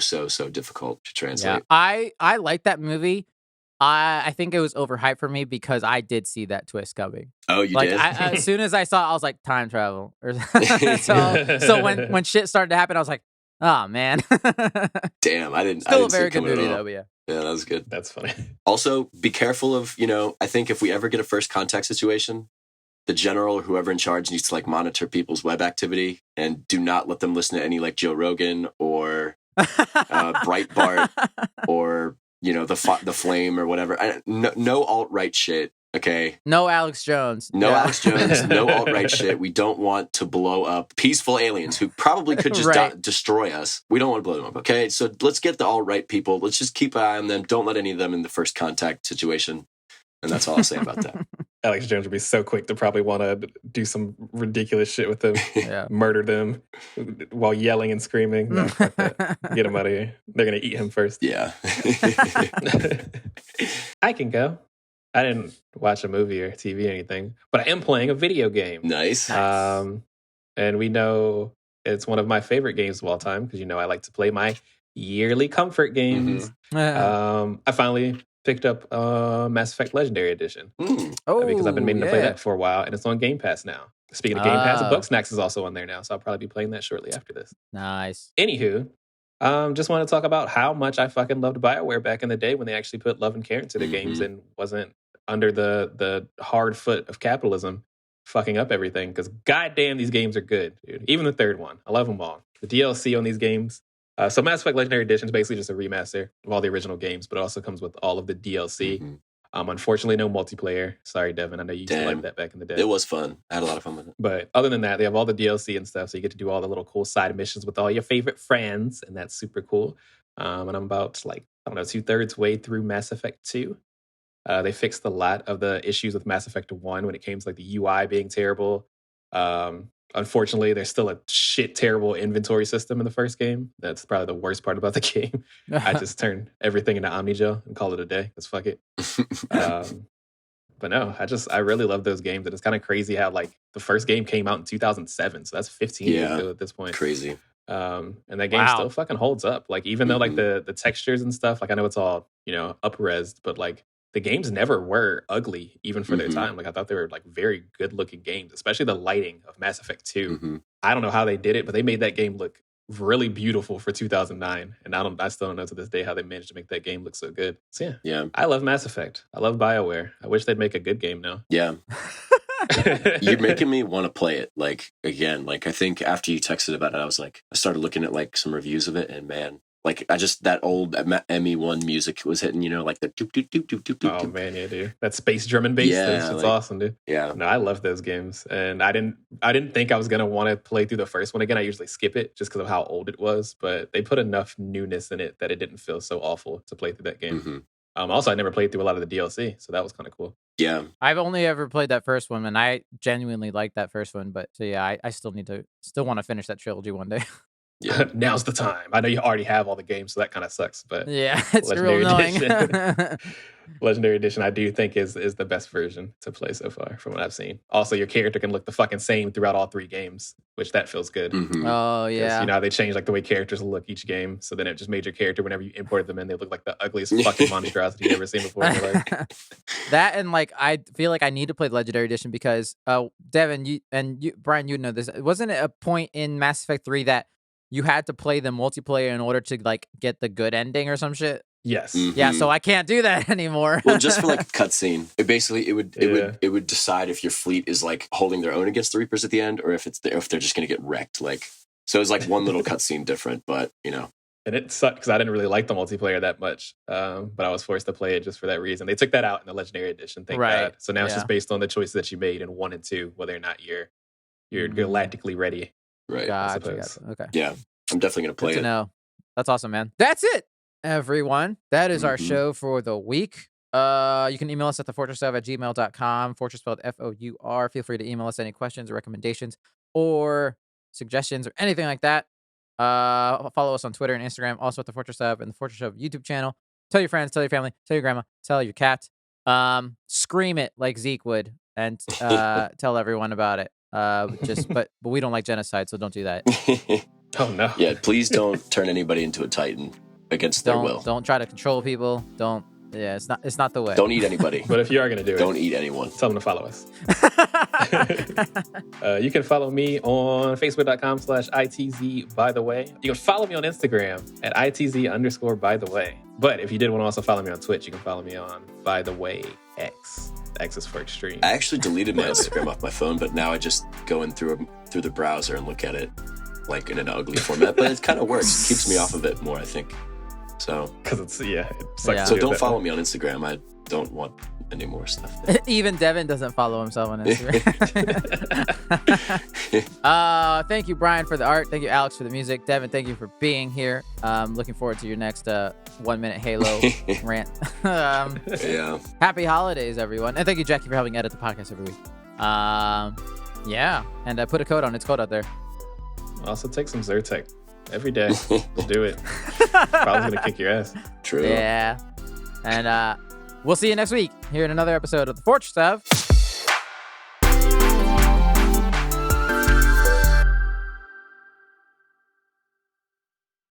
difficult to translate. Yeah. I like that movie. I think it was overhyped for me because I did see that twist coming. Oh, you did? As soon as I saw it, I was like, time travel. So when shit started to happen, I was like, oh, man. Damn, I didn't Still a very see it good movie, at all. though, but yeah. Yeah, that was good. That's funny. Also, be careful of, I think if we ever get a first contact situation, the general or whoever in charge needs to like monitor people's web activity and do not let them listen to any like Joe Rogan or Breitbart or the Flame or whatever. No alt-right shit, okay? No Alex Jones. Alex Jones, no alt-right shit. We don't want to blow up peaceful aliens who probably could just destroy us. We don't want to blow them up, okay? So let's get the alt-right people. Let's just keep an eye on them. Don't let any of them in the first contact situation. And that's all I'll say about that. Alex Jones would be so quick to probably want to do some ridiculous shit with them, murder them while yelling and screaming. No, fuck that. Get him out of here. They're going to eat him first. Yeah. I can go. I didn't watch a movie or TV or anything, but I am playing a video game. Nice. And we know it's one of my favorite games of all time because, I like to play my yearly comfort games. I finally picked up Mass Effect Legendary Edition. Oh, because I've been meaning to play that for a while, and it's on Game Pass now. Speaking of Game Pass, Oh. Bugsnax is also on there now, so I'll probably be playing that shortly after this. Nice. Anywho, just want to talk about how much I fucking loved BioWare back in the day when they actually put love and care into their games and wasn't under the hard foot of capitalism fucking up everything. Because goddamn, these games are good, dude. Even the third one, I love them all. The DLC on these games. So Mass Effect Legendary Edition is basically just a remaster of all the original games, but it also comes with all of the DLC. Unfortunately, no multiplayer. Sorry, Devin. I know you used to like that back in the day. It was fun. I had a lot of fun with it. But other than that, they have all the DLC and stuff, so you get to do all the little cool side missions with all your favorite friends, and that's super cool. And I'm about 2/3 way through Mass Effect 2. They fixed a lot of the issues with Mass Effect 1 when it came to the UI being terrible. Unfortunately, there's still a shit terrible inventory system in the first game. That's probably the worst part about the game. I just turned everything into Omnigel and call it a day. Because fuck it. But no, I really love those games. And it's kind of crazy how the first game came out in 2007. So that's 15 years ago at this point. Crazy. And that game still fucking holds up. Even though the textures and stuff, I know it's all, up-resed, but the games never were ugly, even for their time. I thought they were very good looking games, especially the lighting of Mass Effect 2. I don't know how they did it, but they made that game look really beautiful for 2009. And I still don't know to this day how they managed to make that game look so good. So yeah. I love Mass Effect. I love BioWare. I wish they'd make a good game now. Yeah. You're making me want to play it again. I think after you texted about it, I started looking at some reviews of it, and man, that old ME1 music was hitting, the doop doop doop doop doop doop. Oh man, yeah, dude, that space drum and bass. Yeah, it's awesome, dude. Yeah, no, I love those games, and I didn't think I was gonna want to play through the first one again. I usually skip it just because of how old it was, but they put enough newness in it that it didn't feel so awful to play through that game. Also, I never played through a lot of the DLC, so that was kind of cool. Yeah, I've only ever played that first one, and I genuinely liked that first one. But so yeah, I still want to finish that trilogy one day. Yeah, now's the time. I know you already have all the games, so that kind of sucks. But yeah, it's real annoying. Legendary Edition, I do think is the best version to play so far from what I've seen. Also, your character can look the fucking same throughout all 3 games, which that feels good. Oh yeah, how they change the way characters look each game, so then it just made your character whenever you imported them in, they look like the ugliest fucking monstrosity you've ever seen before in your life. That and I feel like I need to play Legendary Edition because Devin, you Brian, you know this. Wasn't it a point in Mass Effect 3 that you had to play the multiplayer in order to get the good ending or some shit? Yes. Yeah, so I can't do that anymore. Well, just for a cutscene, it would decide if your fleet is holding their own against the Reapers at the end, or if they're just gonna get wrecked. So it's one little cutscene different, but And it sucked because I didn't really like the multiplayer that much, but I was forced to play it just for that reason. They took that out in the Legendary Edition, thank God. So now it's just based on the choices that you made in 1 and 2, whether or not you're galactically ready. Right. Gotcha. Okay. Yeah, I'm definitely gonna play Good to it. know. That's awesome, man. That's it, everyone. That is our show for the week. You can email us at thefortress@gmail.com. Fortress spelled FOUR. Feel free to email us any questions or recommendations or suggestions or anything like that. Follow us on Twitter and Instagram, also at the Fortress and the Fortress Hub YouTube channel. Tell your friends, tell your family, tell your grandma, tell your cat. Scream it like Zeke would, and tell everyone about it. But we don't like genocide, so don't do that. Oh no. Yeah, please don't turn anybody into a Titan against their will. Don't try to control people. Don't. Yeah, it's not the way. Don't eat anybody. But if you are gonna do it, don't eat anyone. Tell them to follow us. You can follow me on Facebook.com/ITZ by the way. You can follow me on Instagram at ITZ_by the way. But if you did want to also follow me on Twitch, you can follow me on by the way X. The X is for extreme. I actually deleted my Instagram off my phone, but now I just go in through the browser and look at it in an ugly format. But it kind of works. It keeps me off of it more, I think. So because it sucks. So don't follow me on Instagram. I don't want any more stuff. Even Devin doesn't follow himself on Instagram. Thank you, Brian, for the art. Thank you, Alex, for the music. Devin, thank you for being here. Looking forward to your next 1 minute Halo rant. Yeah. Happy holidays, everyone, and thank you, Jackie, for helping edit the podcast every week. Yeah, and put a code on. It's cold out there. Also, take some Zyrtec every day. Just do it. Probably gonna kick your ass. True. Yeah, and we'll see you next week here in another episode of the Fortress of